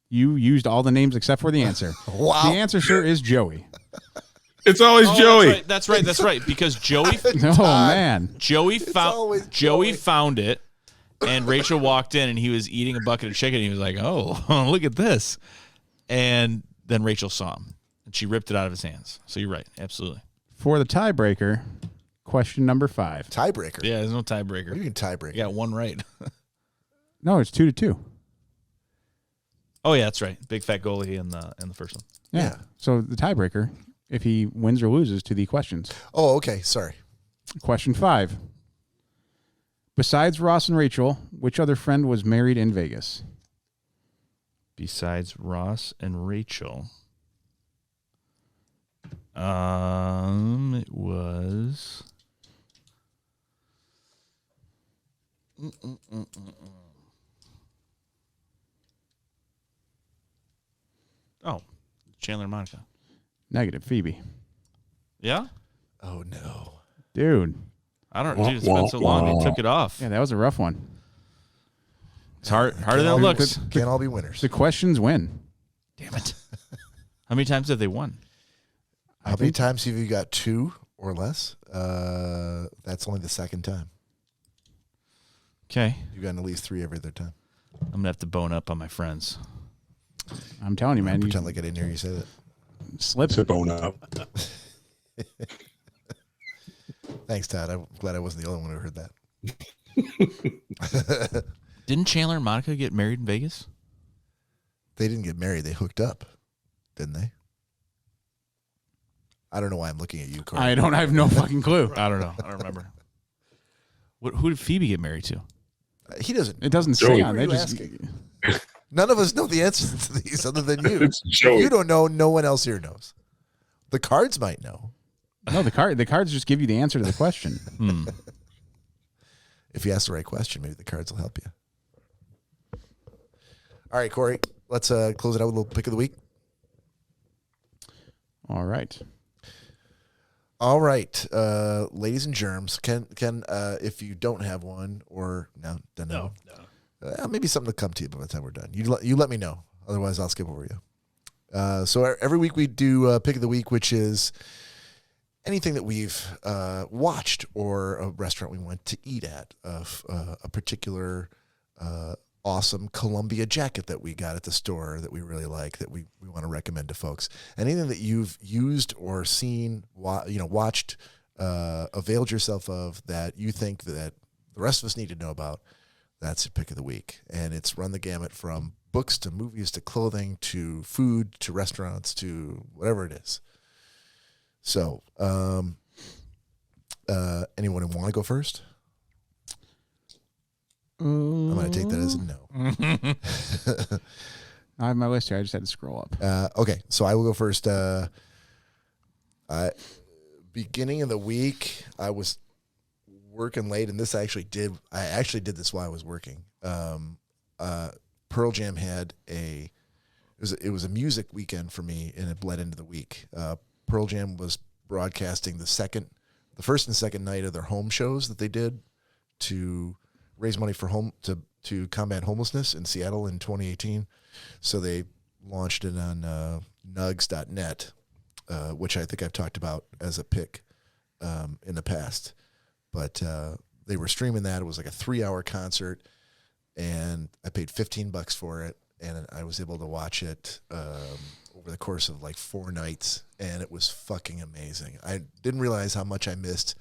You used all the names except for the answer. Wow. The answer, sir, is Joey. It's always Joey. That's right. Because Joey Oh, man. Joey always Joey. found it, and Rachel walked in, and he was eating a bucket of chicken, and he was like, oh, look at this. And then Rachel saw him, and she ripped it out of his hands. So you're right. Absolutely. For the tiebreaker, question number 5. Tiebreaker. Yeah, there's no What do tiebreaker. you mean tiebreaker? You got one right. No, it's 2-2. Oh, yeah, that's right. Big fat goalie in the first one. Yeah. So the tiebreaker, if he wins or loses to the questions. Oh, okay. Sorry. Question 5. Besides Ross and Rachel, which other friend was married in Vegas? Besides Ross and Rachel, it was. Oh, Chandler and Monica. Negative, Phoebe. Yeah? Oh, no. Dude. I don't know. Dude, it's been so long. They took it off. Yeah, that was a rough one. It's harder than it looks. Can't all be winners. The questions win. Damn it. How many times have they won? How many times have you got 2 or less? That's only the second time. Okay. You've gotten at least 3 every other time. I'm going to have to bone up on my friends. I'm telling you, man. Pretend like I didn't hear you say that. Slips. To bone up. Thanks, Todd. I'm glad I wasn't the only one who heard that. Didn't Chandler and Monica get married in Vegas? They didn't get married. They hooked up, didn't they? I don't know why I'm looking at you, Cory. I have no fucking clue. I don't know. I don't remember. Who did Phoebe get married to? He doesn't. It doesn't Joey. say on Who are it. you Just asking? None of us know the answers to these other than you. It's Joey. You don't know. No one else here knows. The cards might know. No, the cards just give you the answer to the question. If you ask the right question, maybe the cards will help you. All right, Cory, let's close it out with a little pick of the week. All right. All right, ladies and germs. Ken, if you don't have one or no. Maybe something to come to you by the time we're done. You let me know. Otherwise, I'll skip over you. So every week we do pick of the week, which is anything that we've watched or a restaurant we went to eat at, a particular awesome Columbia jacket that we got at the store that we really like, that we want to recommend to folks. Anything that you've used or seen, watched, availed yourself of that you think that the rest of us need to know about, that's your pick of the week. And it's run the gamut from books to movies to clothing to food to restaurants to whatever it is. So, anyone who want to go first? I'm going to take that as a no. I have my list here. I just had to scroll up. Okay, so I will go first. Beginning of the week, I was working late, and I actually did this while I was working. Pearl Jam had it was a music weekend for me, and it bled into the week. Pearl Jam was broadcasting the first and second night of their home shows that they did to raise money for to combat homelessness in Seattle in 2018. So they launched it on nugs.net, which I think I've talked about as a pick in the past. But they were streaming that. It was like a 3-hour concert, and I paid $15 for it, and I was able to watch it over the course of like 4 nights, and it was fucking amazing. I didn't realize how much I missed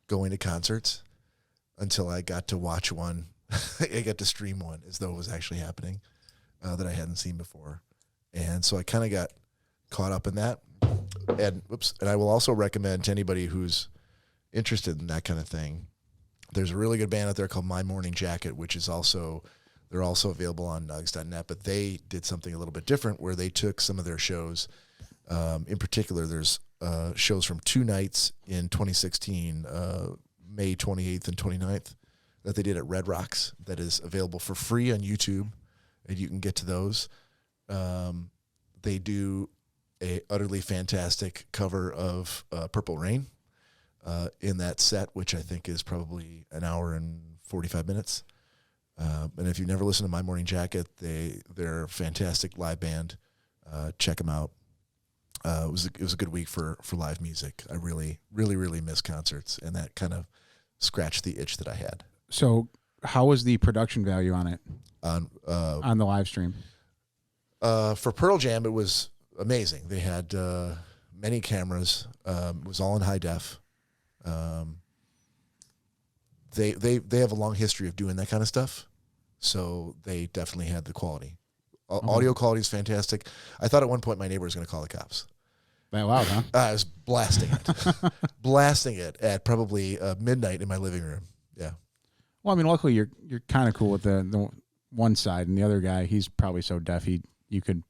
going to concerts until I got to watch one. I got to stream one as though it was actually happening that I hadn't seen before. And so I kind of got caught up in that. And I will also recommend to anybody who's interested in that kind of thing, there's a really good band out there called My Morning Jacket, which is they're also available on nugs.net, but they did something a little bit different where they took some of their shows. In particular, there's shows from 2 nights in 2016, May 28th and 29th, that they did at Red Rocks, that is available for free on YouTube, and you can get to those. They do a utterly fantastic cover of Purple Rain in that set, which I think is probably an hour and 45 minutes. And if you've never listened to My Morning Jacket, they're a fantastic live band. Check them out. It was a good week for live music. I really, really, really miss concerts, and that kind of scratched the itch that I had. So how was the production value on it? On the live stream? For Pearl Jam, it was amazing. They had many cameras. It was all in high def. They have a long history of doing that kind of stuff, so they definitely had the quality. Audio quality is fantastic. I thought at one point my neighbor was going to call the cops. That loud, huh? I was blasting it at probably midnight in my living room. Yeah. Well, I mean, luckily you're kind of cool with the one side, and the other guy, he's probably so deaf you could.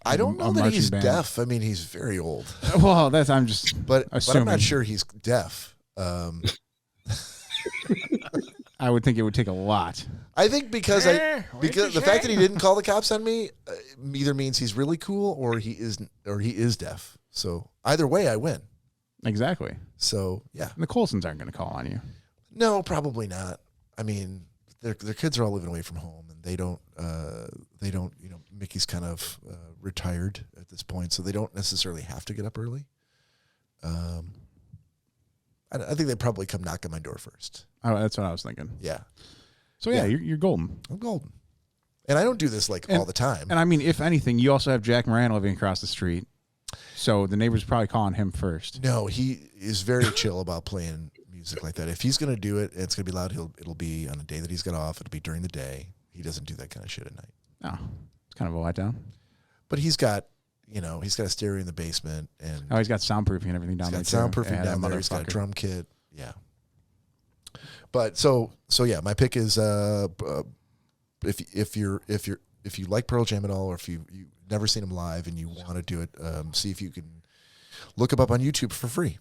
I don't know that he's deaf. I mean, he's very old. Well, I'm just but I'm not sure he's deaf. I would think it would take a lot. I think because the fact that he didn't call the cops on me either means he's really cool or he is deaf. So either way, I win. Exactly. So yeah, and the Colsons aren't going to call on you. No, probably not. I mean, their kids are all living away from home, and they don't. Mickey's kind of retired at this point, so they don't necessarily have to get up early. I think they probably come knock on my door first. Oh, that's what I was thinking. Yeah. So yeah, you're golden. I'm golden, and I don't do this all the time. And I mean, if anything, you also have Jack Moran living across the street, so the neighbor's probably calling him first. No, he is very chill about playing music like that. If he's going to do it, and it's going to be loud. It'll be on a day that he's got off. It'll be during the day. He doesn't do that kind of shit at night. No, it's kind of a letdown. But he's got a stereo in the basement, and he's got soundproofing and everything down there. He's got soundproofing down there. He's got a drum kit. Yeah. But so yeah, my pick is if you like Pearl Jam at all, or if you've never seen them live and you want to do it, see if you can look them up on YouTube for free.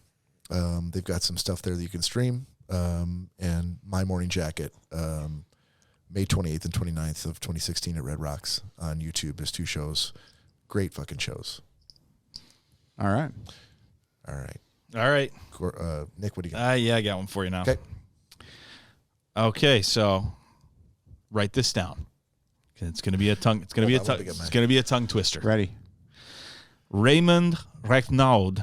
They've got some stuff there that you can stream. And My Morning Jacket, May 28th and 29th of 2016 at Red Rocks on YouTube. There's 2 shows. Great fucking shows. All right. Nick, what do you got? Yeah, I got one for you now. Okay, so write this down. It's going to be a tongue. It's going to be a tongue twister. Ready. Raymond Renaud,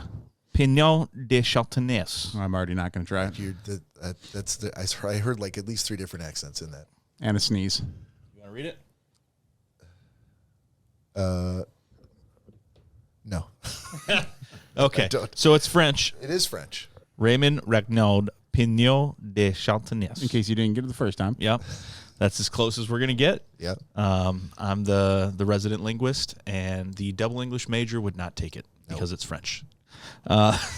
Pignon de Châteauneuf. I'm already not going to try it. I heard like at least 3 different accents in that. And a sneeze. You want to read it? No. Okay. So it's French. It is French. Raymond Renaud, Pignon de Châteauneuf. In case you didn't get it the first time. Yep. That's as close as we're going to get. Yep. I'm the resident linguist, and the double English major would not take it because it's French.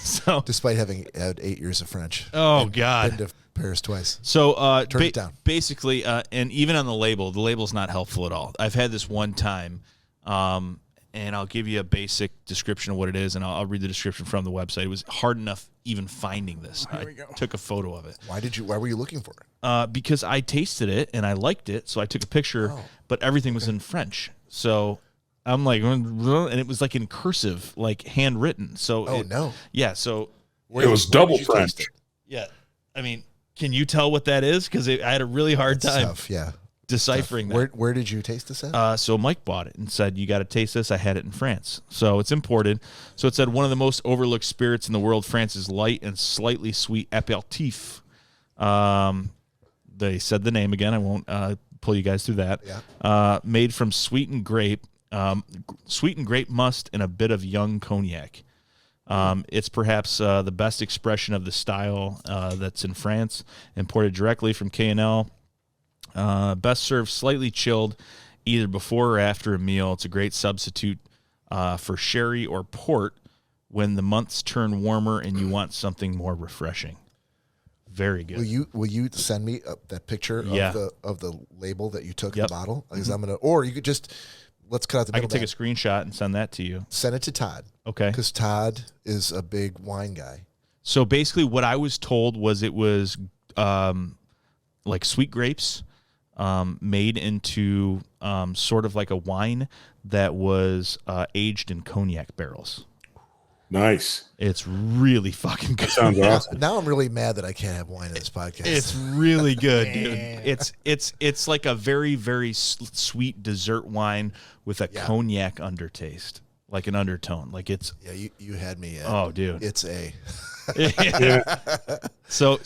So despite having had 8 years of French. Oh, God. Been to Paris twice. So turn it down. Basically, and even on the label's not helpful at all. I've had this one time, and and I'll give you a basic description of what it is, and I'll read the description from the website. It was hard enough even finding this. I took a photo of it. Why were you looking for it? Because I tasted it and I liked it, so I took a picture, but everything was in French. So I'm like, and it was like in cursive, like handwritten. So yeah. So it was double French. Yeah, I mean, can you tell what that is? Because I had a really hard time. Tough, yeah. Deciphering that. Where did you taste this at? So Mike bought it and said, you got to taste this. I had it in France. So it's imported. So it said one of the most overlooked spirits in the world, France's light and slightly sweet aperitif. They said the name again. I won't pull you guys through that. Yeah. Made from sweetened grape must and a bit of young cognac. It's perhaps the best expression of the style that's in France, imported directly from K&L. Best served slightly chilled, either before or after a meal. It's a great substitute for sherry or port when the months turn warmer and you want something more refreshing. Very good. Will you send me that picture of the label that you took in the bottle? Because I'm gonna, or you could just let's cut out the middle. I can take a screenshot and send that to you. Send it to Todd. Okay. Because Todd is a big wine guy. So basically, what I was told was it was like sweet grapes. Made into sort of like a wine that was aged in cognac barrels. Nice. It's really fucking good. That sounds awesome. Now I'm really mad that I can't have wine in this podcast. It's really good, dude. It's like a very, very sweet dessert wine with a cognac undertaste, like an undertone. Like it's you had me. Oh, dude, it's a. So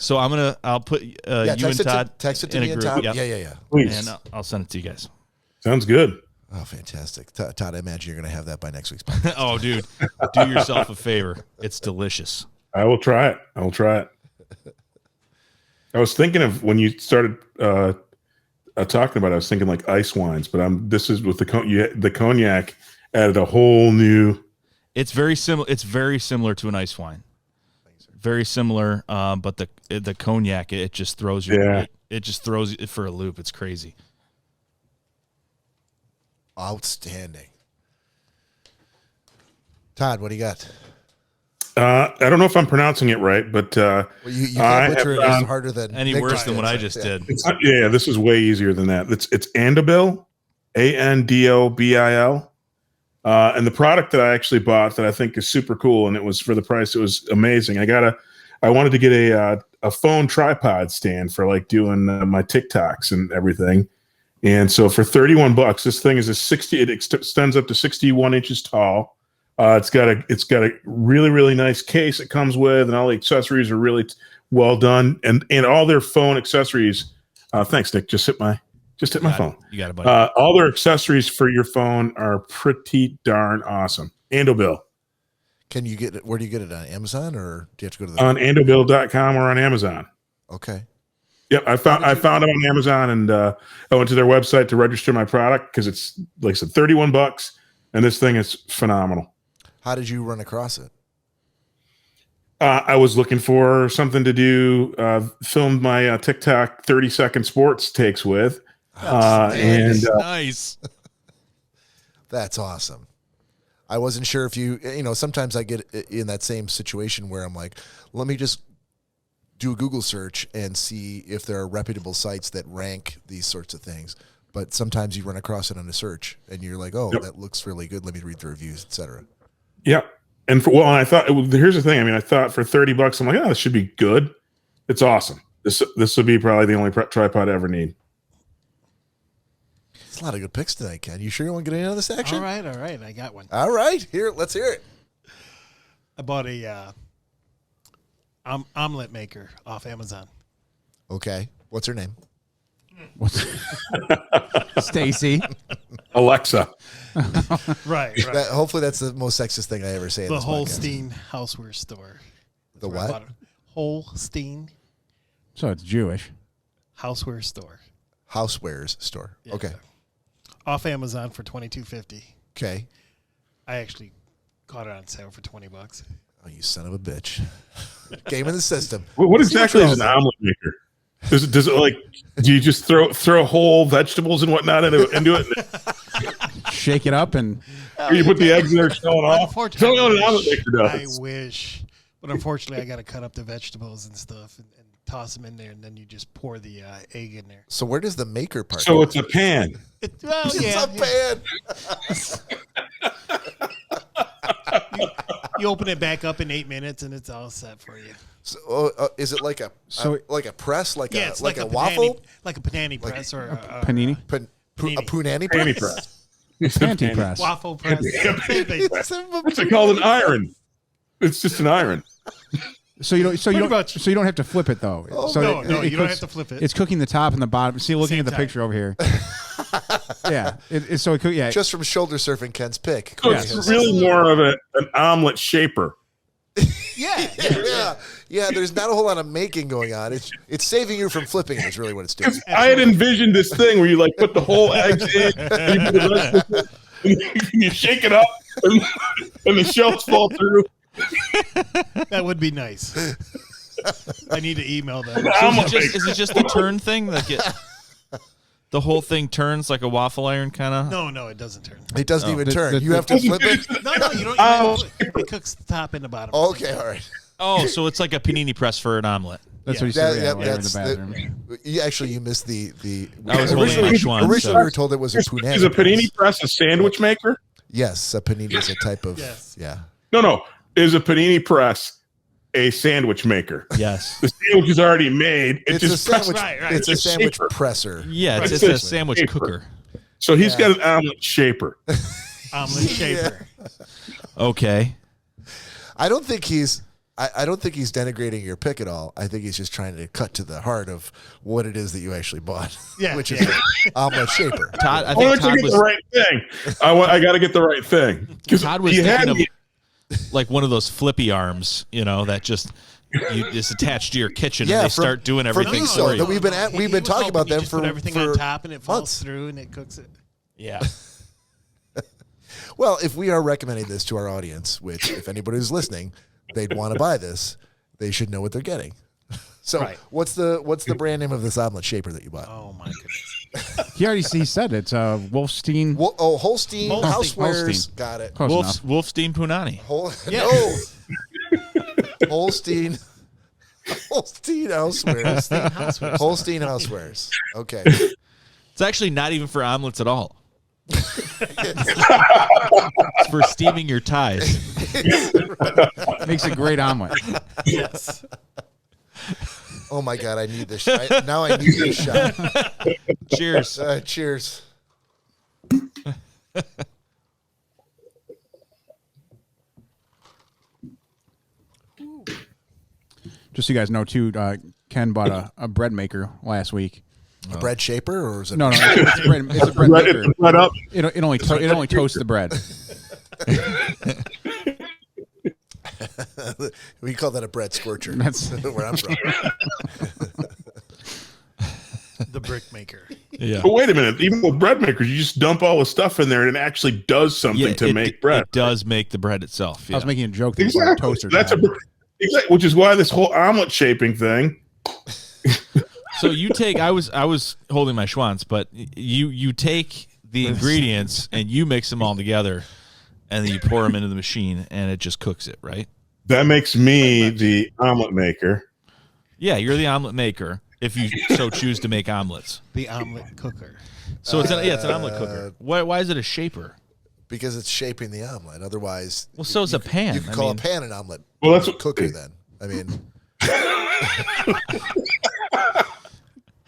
I'll put you and Todd text it to in me a and group. Todd. Yep. Yeah. Please. And I'll send it to you guys. Sounds good. Oh, fantastic. Todd, I imagine you're going to have that by next week's podcast. Oh, dude, do yourself a favor. It's delicious. I will try it. I was thinking of when you started talking about it, I was thinking like ice wines, but this is with the cognac added a whole new. It's very similar. It's very similar to an ice wine. Very similar, but the cognac it just throws you. Yeah. It just throws you for a loop. It's crazy. Outstanding. Todd, what do you got? I don't know if I'm pronouncing it right, but you can't butcher it as harder than any worse than what I just did. This is way easier than that. It's Andobil, Andobil. And the product that I actually bought that I think is super cool, and it was for the price, it was amazing. I wanted to get a phone tripod stand for like doing my TikToks and everything. And so for $31, this thing is it extends up to 61 inches tall. It's got a really, really nice case it comes with, and all the accessories are really well done. And all their phone accessories. Thanks, Nick. Just hit my phone. You got it, buddy. All their accessories for your phone are pretty darn awesome. Andobil. Can you get it? Where do you get it, on Amazon, or do you have to go to the on Andobil.com or on Amazon? Okay. Yep, I found them on Amazon, and I went to their website to register my product because it's like I said, $31, and this thing is phenomenal. How did you run across it? I was looking for something to do, filmed my TikTok 30-second sports takes with. Nice. That's awesome. I wasn't sure if sometimes I get in that same situation where I'm like, let me just do a Google search and see if there are reputable sites that rank these sorts of things. But sometimes you run across it on a search and you're like, that looks really good. Let me read the reviews, etc. Yep. And I thought, here's the thing. I mean, I thought for $30, I'm like, this should be good. It's awesome. This would be probably the only tripod I ever need. It's a lot of good picks tonight, Ken. You sure you want to get in on this action? All right. I got one. All right. Let's hear it. I bought a omelette maker off Amazon. Okay. What's her name? Stacy. Alexa. Right. Hopefully that's the most sexist thing I ever say. The in this Holstein podcast. Houseware Store. The what? Holstein. So it's Jewish. Houseware Store. Housewares store. Yeah. Okay. Off Amazon for $22.50. Okay. I actually caught it on sale for $20. Oh, you son of a bitch! Game in the system. What exactly is an omelet maker? Does it like? Do you just throw whole vegetables and whatnot into it? shake it up and Or you put the eggs in there, shell it off. Unfortunately, It's only what an omelet maker I does. wish, but unfortunately, I got to cut up the vegetables and stuff and toss them in there, and then you just pour the egg in there. So where does the maker part? So it's a pan. Well, It's a pan. You open it back up in 8 minutes, and it's all set for you. So, is it like a press, like Yeah, it's like a panini, waffle, like a panini press or a panini, a punani Panty press? press. panty press. waffle press. It's called an iron. It's just an iron. So you don't. So you Pretty don't. much. So you don't have to flip it though. so no, it you don't cooks- have to flip it. It's cooking the top and the bottom. See, looking Same at the time. picture over here. Yeah. So it cook. Yeah. Just from shoulder surfing Ken's pick. So it's really more of an omelet shaper. Yeah. Yeah. There's not a whole lot of making going on. It's saving you from flipping it. Is really what it's doing. I had envisioned this thing where you like put the whole eggs in, and you put the rest in, and you shake it up, and the shells fall through. That would be nice. I need to email them. Is it just the turn thing? Like the whole thing turns like a waffle iron kind of? No, it doesn't turn. It doesn't even turn. You have to flip it. No, you don't. It cooks the top and the bottom. Okay, all right. Oh, so it's like a panini press for an omelet. That's what he That- said. yeah, Yeah, while they were in the that's bathroom. Actually, you missed the. I was holding my schwanz, Originally, so- we were told it was a punani. Is a panini press. press a sandwich maker? Yes, a panini is a type of. Yes. Yeah. No. Is a panini press a sandwich maker? Yes. The sandwich is already made. It It's a just sandwich. Right. It's a It's a sandwich shaper. presser. Yeah, it's It's a a sandwich shaper. cooker. So he's got an omelet shaper. Omelet shaper. Okay. I don't think he's. I don't think he's denigrating your pick at all. I think he's just trying to cut to the heart of what it is that you actually bought. Yeah, which is yeah. an omelet shaper. Todd, I I think want to Todd get was the right thing. I got to get the right thing. 'Cause Todd was he had thinking me- of like one of those flippy arms, that just is attached to your kitchen Yeah, and they from- start doing from everything Miso for you. that we've been He talking was hoping about you them just for put everything for on top and it falls months. through and it cooks it. Yeah. Well, if we are recommending this to our audience, which if anybody is listening, they'd want to buy this, they should know what they're getting. So, Right. what's the brand name of this omelet shaper that you bought? Oh my goodness. He said it's Wolfstein. Holstein Holstein. Housewares. Holstein. Got it. Close enough. Wolfstein Punani. No. Holstein. Holstein Housewares. Holstein Housewares. Okay. It's actually not even for omelets at all. It's for steaming your ties. Makes a great omelet. Yes. Oh my God! I need this. Now I need this shot. Cheers. Cheers. Just so you guys know, too, Ken bought a bread maker last week. A bread shaper, or is it? No, it's a bread. It's a bread Right, maker. it's right up. It only toasts the bread. We call that a bread scorcher. That's- where I'm from. The brick maker. Yeah. But wait a minute. Even with bread makers, you just dump all the stuff in there and it actually does something to make bread. It does make the bread itself. I was Yeah. making a joke that you bought a Exactly. toaster. That's Todd. exactly, which is why this whole omelet shaping thing. So you take. I was holding my schwanz, but you take the ingredients and you mix them all together, and then you pour them into the machine, and it just cooks it, right? That makes me the omelet maker. Yeah, you're the omelet maker if you so choose to make omelets. The omelet cooker. So it's an omelet cooker. Why is it a shaper? Because it's shaping the omelet. Otherwise, Well, so is a pan. you could I call mean- a pan an omelet. Well, that's what cooker then. I mean,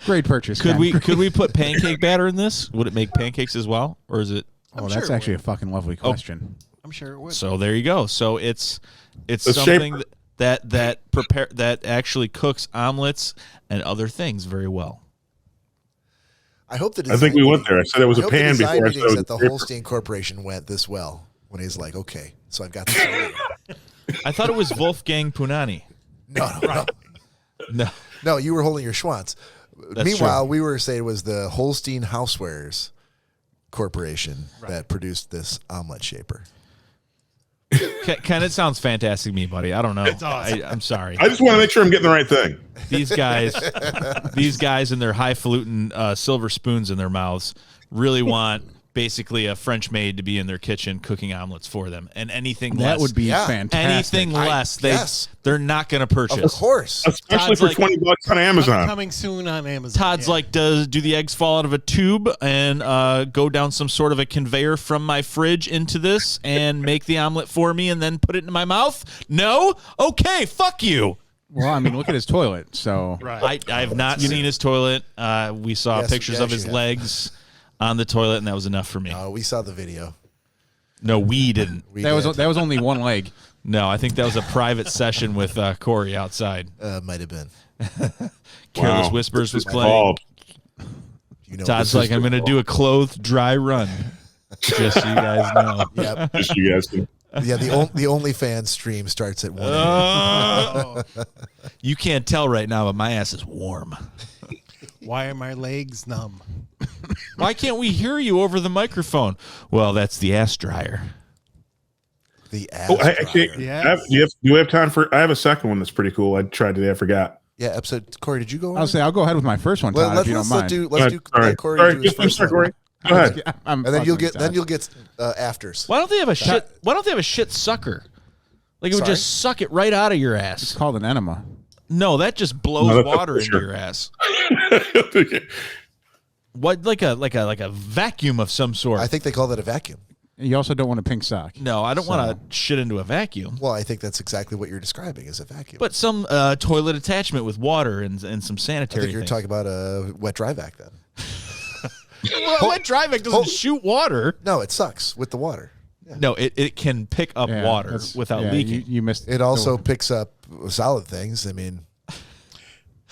Great purchase. Could Ken. we put pancake batter in this? Would it make pancakes as well, or is it? Oh, sure that's it actually would. a fucking lovely question. I'm sure it would. So there you go. So it's The something shaper. that actually cooks omelets and other things very well. I hope that I think we went there. I said it was a pan before I said it was at the a shaper. Holstein Corporation went this well when he's like, okay, so I've got this. I thought it was Wolfgang Punani. No, No, you were holding your schwanz. That's Meanwhile, true. we were saying it was the Holstein Housewares Corporation that produced this omelet shaper. Ken, it sounds fantastic to me, buddy. I don't know. It's awesome. I'm sorry. I just want to make sure I'm getting the right thing. These guys and their highfalutin silver spoons in their mouths really want basically a French maid to be in their kitchen cooking omelets for them, and anything That less, would be fantastic. anything less, they're not going to purchase. Of course. Especially Todd's for like- $20 on Amazon. Coming soon on Amazon. Todd's like, do the eggs fall out of a tube and go down some sort of a conveyor from my fridge into this and make the omelet for me and then put it in my mouth? No? Okay, fuck you. Well, I mean, look at his toilet. So right. I have not seen his toilet. We saw Yes, pictures of yes, his you have. legs on the toilet, and that was enough for me. We saw the video. No, we didn't. We that did. was only one leg. No, I think that was a private session with Cory outside. Might have been. Careless Wow. Whispers was It's playing. called. You know, Todd's this like, I'm going to do a clothed dry run. Just so you guys know. Yep. Just you guys can. Yeah, the OnlyFans stream starts at 1 a.m. You can't tell right now, but my ass is warm. Why are my legs numb? Why can't we hear you over the microphone? Well, that's the ass dryer. The ass Oh, I dryer. can't. Yes. Do you have time for? I have a second one that's pretty cool. I tried today. I forgot. Yeah, episode. Corey, did you go on? I'll say I'll go ahead with my first one, Todd, if you don't mind. Let's do let Corey Sorry, do his just first start, one. Corey. Go ahead. I'm And then you'll fucking get Todd. afters. Why don't they have a shit? Why don't they have a shit sucker? Like it would Sorry? just suck it right out of your It's ass. called an enema. No, that just blows No, that's water for into sure. your ass. What like a vacuum of some sort? I think they call that a vacuum. You also don't want a pink sock. No, I don't want to shit into a vacuum. Well, I think that's exactly what you're describing as a vacuum. But some toilet attachment with water and some I sanitary think you're things. talking about a wet dry vac then. Well, wet dry vac doesn't shoot water. No, it sucks with the water. No, it can pick up Yeah, water that's- without yeah, leaking. You missed. It also picks up solid things. I mean,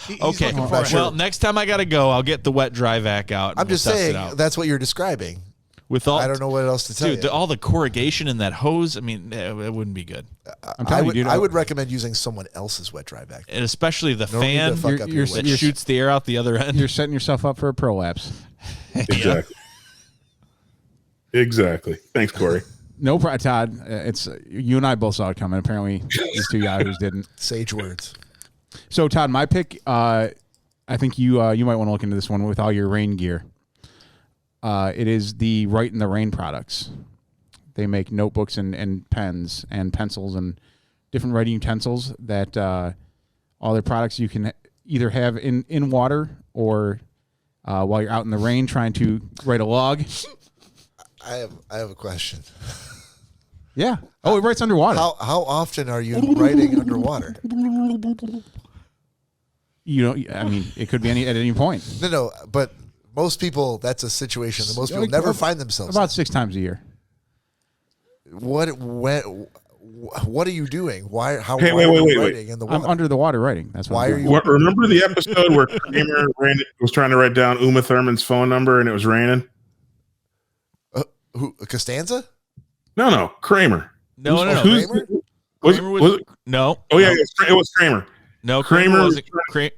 He's Okay, looking for not a- sure. well, next time I got to go, I'll get the wet dry vac out. And I'm just we'll test saying it out. that's what you're describing. With all, I don't know what else to tell dude, you. all the corrugation in that hose. I mean, it wouldn't be good, I'm I telling would, you, dude. I would recommend using someone else's wet dry vac. and especially the No need to fan fuck You're- up you're- your that wet. shoots the air out the other end. You're setting yourself up for a prolapse. Exactly. Exactly. Thanks, Corey. No, Todd. It's you and I both saw it coming. Apparently, these two yahoos didn't. Sage words. So, Todd, my pick. I think you might want to look into this one with all your rain gear. It is the Write in the Rain products. They make notebooks and pens and pencils and different writing utensils that all their products you can either have in water or while you're out in the rain trying to write a log. I have a question. Yeah. Oh, it writes underwater. How often are you writing underwater? You know, I mean, it could be at any point. No, but most people, that's a situation that most people never find themselves About 6 times a year. in. What are you doing? Why? How? Hey, why wait, are you wait, wait. writing in the I'm water? under the water writing. That's what Why I'm are doing. you- Remember the episode where Kramer was trying to write down Uma Thurman's phone number and it was raining? Who? Costanza? No, Kramer. No. Who's- Kramer? Was, Kramer was, was it? no. Oh yeah, no. it was Kramer. No, Kramer-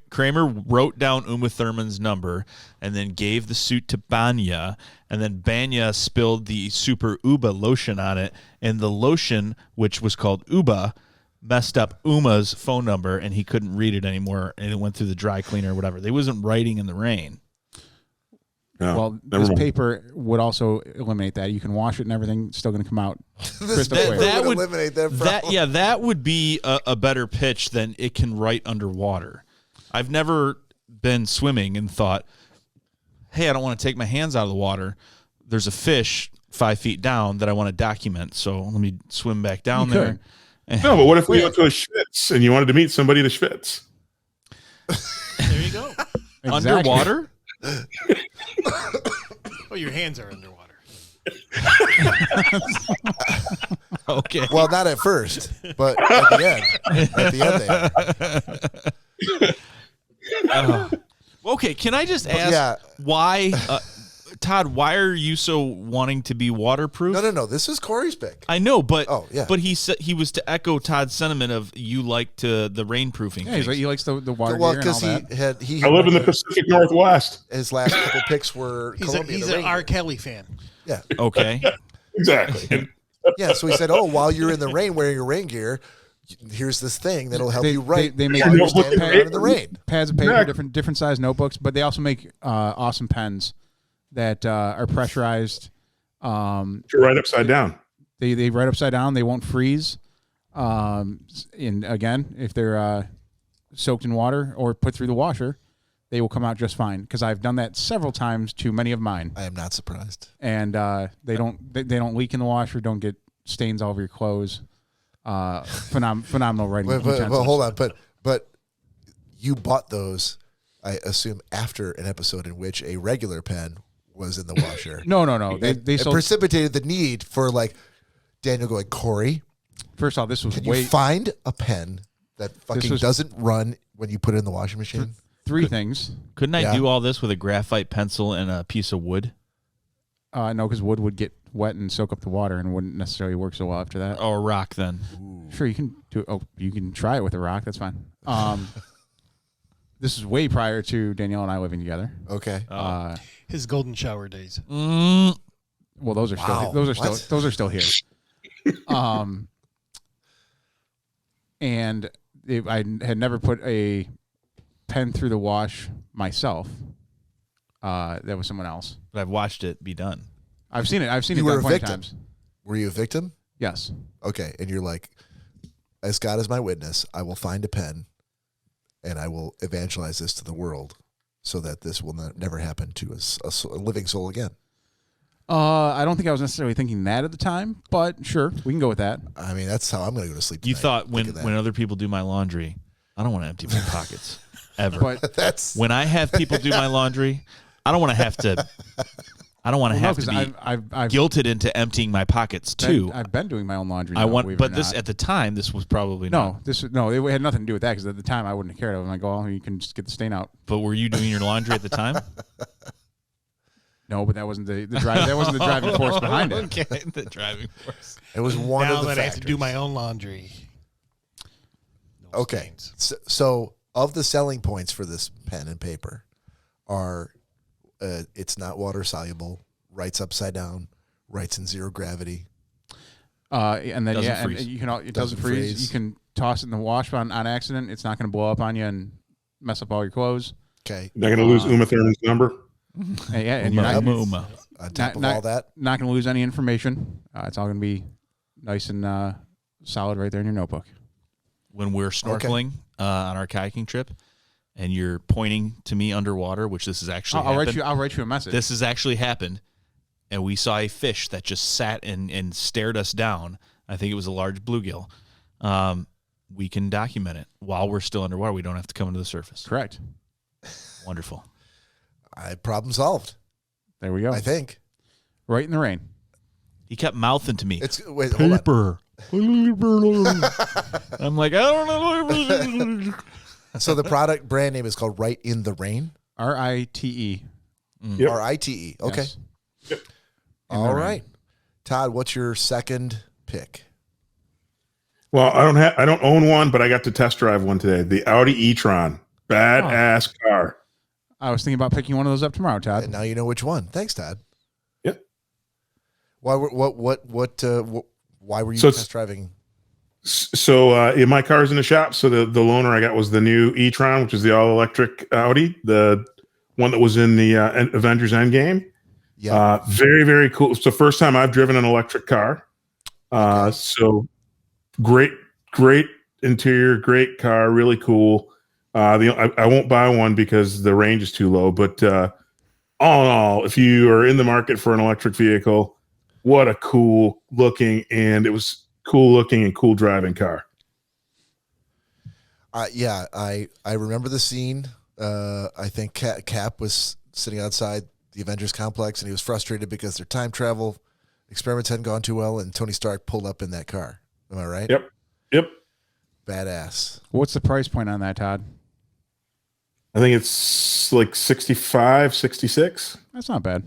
Kramer wrote down Uma Thurman's number and then gave the suit to Banya, and then Banya spilled the Super Uba lotion on it, and the lotion, which was called Uba, messed up Uma's phone number, and he couldn't read it anymore, and it went through the dry cleaner or whatever. They wasn't writing in the rain. No, Well, never this mind. paper would also eliminate that. You can wash it and everything. It's still going to come out. This Crystal paper clear. That would would- eliminate that problem. That would be a better pitch than it can write underwater. I've never been swimming and thought, hey, I don't want to take my hands out of the water. There's a fish 5 feet down that I want to document, so let me swim back down You there. could. No, but what if we went to a Schwitz and you wanted to meet somebody at a Schwitz? There you go. Exactly. Underwater? Oh, your hands are underwater. Okay. Well, not at first, but at the end. At the end, they are. Okay, can I just ask yeah. why, Todd, why are you so wanting to be waterproof? No. This is Corey's pick. I know, but Oh, yeah. but he said he was to echo Todd's sentiment of you like to the rainproofing. Yeah, he's like, he likes the water Well, gear and all because that. he I live in the Pacific Northwest. his last couple picks were Columbia. He's the an Rain R. Gear. Kelly fan. Yeah, Okay. Exactly. And yeah. So he said, "Oh, while you're in the rain wearing your rain gear, here's this thing that'll help you write. They make while you're notebook standing and around in the rain." pads of paper, Exactly. different size notebooks, but they also make awesome pens that are pressurized Right upside down. They right upside down. They won't freeze. And again, if they're soaked in water or put through the washer, they will come out just fine. Because I've done that several times to many of mine. I am not surprised. And they don't leak in the washer. Don't get stains all over your clothes. Phenomenal writing. But hold on. But you bought those, I assume, after an episode in which a regular pen was in the washer. No. They it precipitated the need for Daniel going, Cory. First off, this was Can you find a pen that fucking doesn't run when you put it in the washing machine? Three things. Couldn't I do all this with a graphite pencil and a piece of wood? No, because wood would get wet and soak up the water and wouldn't necessarily work so well after that. Oh, a rock then. Ooh. Sure, you can do it. Oh, you can try it with a rock. That's fine. This is way prior to Danielle and I living together. Okay. His golden shower days. Well, those are still here. And I had never put a pen through the wash myself. That was someone else. But I've watched it be done. I've seen it done plenty of times. Were you a victim? Yes. Okay, and you're like, as God is my witness, I will find a pen, and I will evangelize this to the world, so that this will never happen to a living soul again. I don't think I was necessarily thinking that at the time, but sure, we can go with that. I mean, that's how I'm going to go to sleep tonight. You thought when other people do my laundry, I don't want to empty my pockets ever. But that's when I have people do my laundry, I don't want to have to. I don't want to have to be I've guilted into emptying my pockets too. I've been doing my own laundry. But this at the time, this was probably it had nothing to do with that because at the time I wouldn't have cared. I'm like, oh, you can just get the stain out. But were you doing your laundry at the time? No, but that wasn't the drive. That wasn't the driving force behind it. Okay, the driving force. It was one now of the that factors. I have to do my own laundry. No Okay, stains. so of the selling points for this pen and paper are, it's not water soluble, writes upside down, writes in zero gravity. And then Doesn't and freeze. you can it doesn't freeze. You can toss it in the wash on accident. It's not going to blow up on you and mess up all your clothes. Okay, Not going to lose Uma Thurman's number. And you're not Uma. on top of all that, not going to lose any information. It's all going to be nice and solid right there in your notebook. When we're snorkeling on our kayaking trip, and you're pointing to me underwater, which this has actually happened. I'll write you a message. This has actually happened, and we saw a fish that just sat and stared us down. I think it was a large bluegill. We can document it while we're still underwater. We don't have to come into the surface. Correct. Wonderful. problem solved. There we go. I think. Right in the rain. He kept mouthing to me. Wait, hold on. Paper. I'm like, I don't know. So the product brand name is called Right in the Rain? RITE. Yep. RITE. Okay. Yes. Yep. All right. Todd, what's your second pick? Well, I don't own one, but I got to test drive one today. The Audi e-tron. Badass car. I was thinking about picking one of those up tomorrow, Todd. And now you know which one. Thanks, Todd. Yep. Why were you test driving? So in my car's in the shop. So the loaner I got was the new e-tron, which is the all-electric Audi, the one that was in the Avengers Endgame. Yeah. Very, very cool. It's the first time I've driven an electric car. So great interior, great car, really cool. I won't buy one because the range is too low. But all in all, if you are in the market for an electric vehicle, what a cool looking, and it was cool looking and cool driving car. Yeah, I remember the scene. I think Cap was sitting outside the Avengers complex, and he was frustrated because their time travel experiments hadn't gone too well, and Tony Stark pulled up in that car. Am I right? Yep. Badass. What's the price point on that, Todd? I think it's like 65, 66. That's not bad.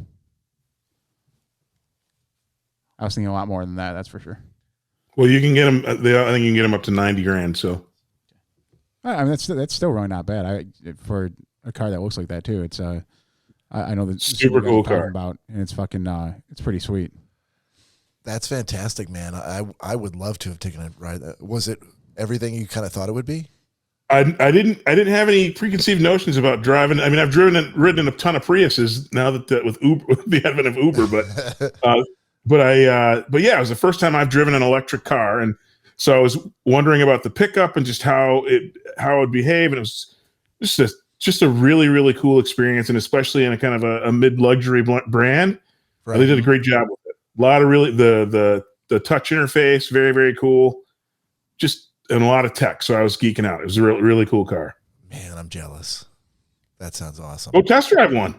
I was thinking a lot more than that. That's for sure. Well, you can get them. I think you can get them up to $90,000. So, I mean, that's still really not bad. For a car that looks like that too. It's I know that super cool car about, and it's fucking it's pretty sweet. That's fantastic, man. I would love to have taken a ride. Was it everything you kind of thought it would be? I didn't have any preconceived notions about driving. I mean, I've ridden in a ton of Priuses now that with Uber, with the advent of Uber, but but yeah, it was the first time I've driven an electric car, and so I was wondering about the pickup and just how it would behave, and it was just a really, really cool experience, and especially in a kind of a mid-luxury brand. Right. They did a great job with it. A lot of really the touch interface, very, very cool. Just and a lot of tech, so I was geeking out. It was a really, really cool car. Man, I'm jealous. That sounds awesome. Go test drive one.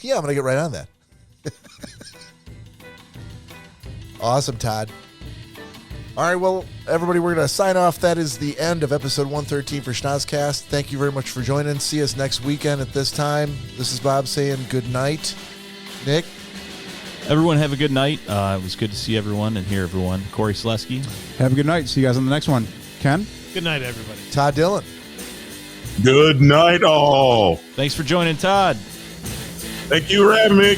Yeah, I'm gonna get right on that. Awesome, Todd. All right, well, everybody, we're going to sign off. That is the end of episode 113 for Schnozzcast. Thank you very much for joining. See us next weekend at this time. This is Bob saying good night. Nick? Everyone have a good night. It was good to see everyone and hear everyone. Cory Lecinski. Have a good night. See you guys on the next one. Ken? Good night, everybody. Todd Dillon. Good night, all. Thanks for joining, Todd. Thank you for having me.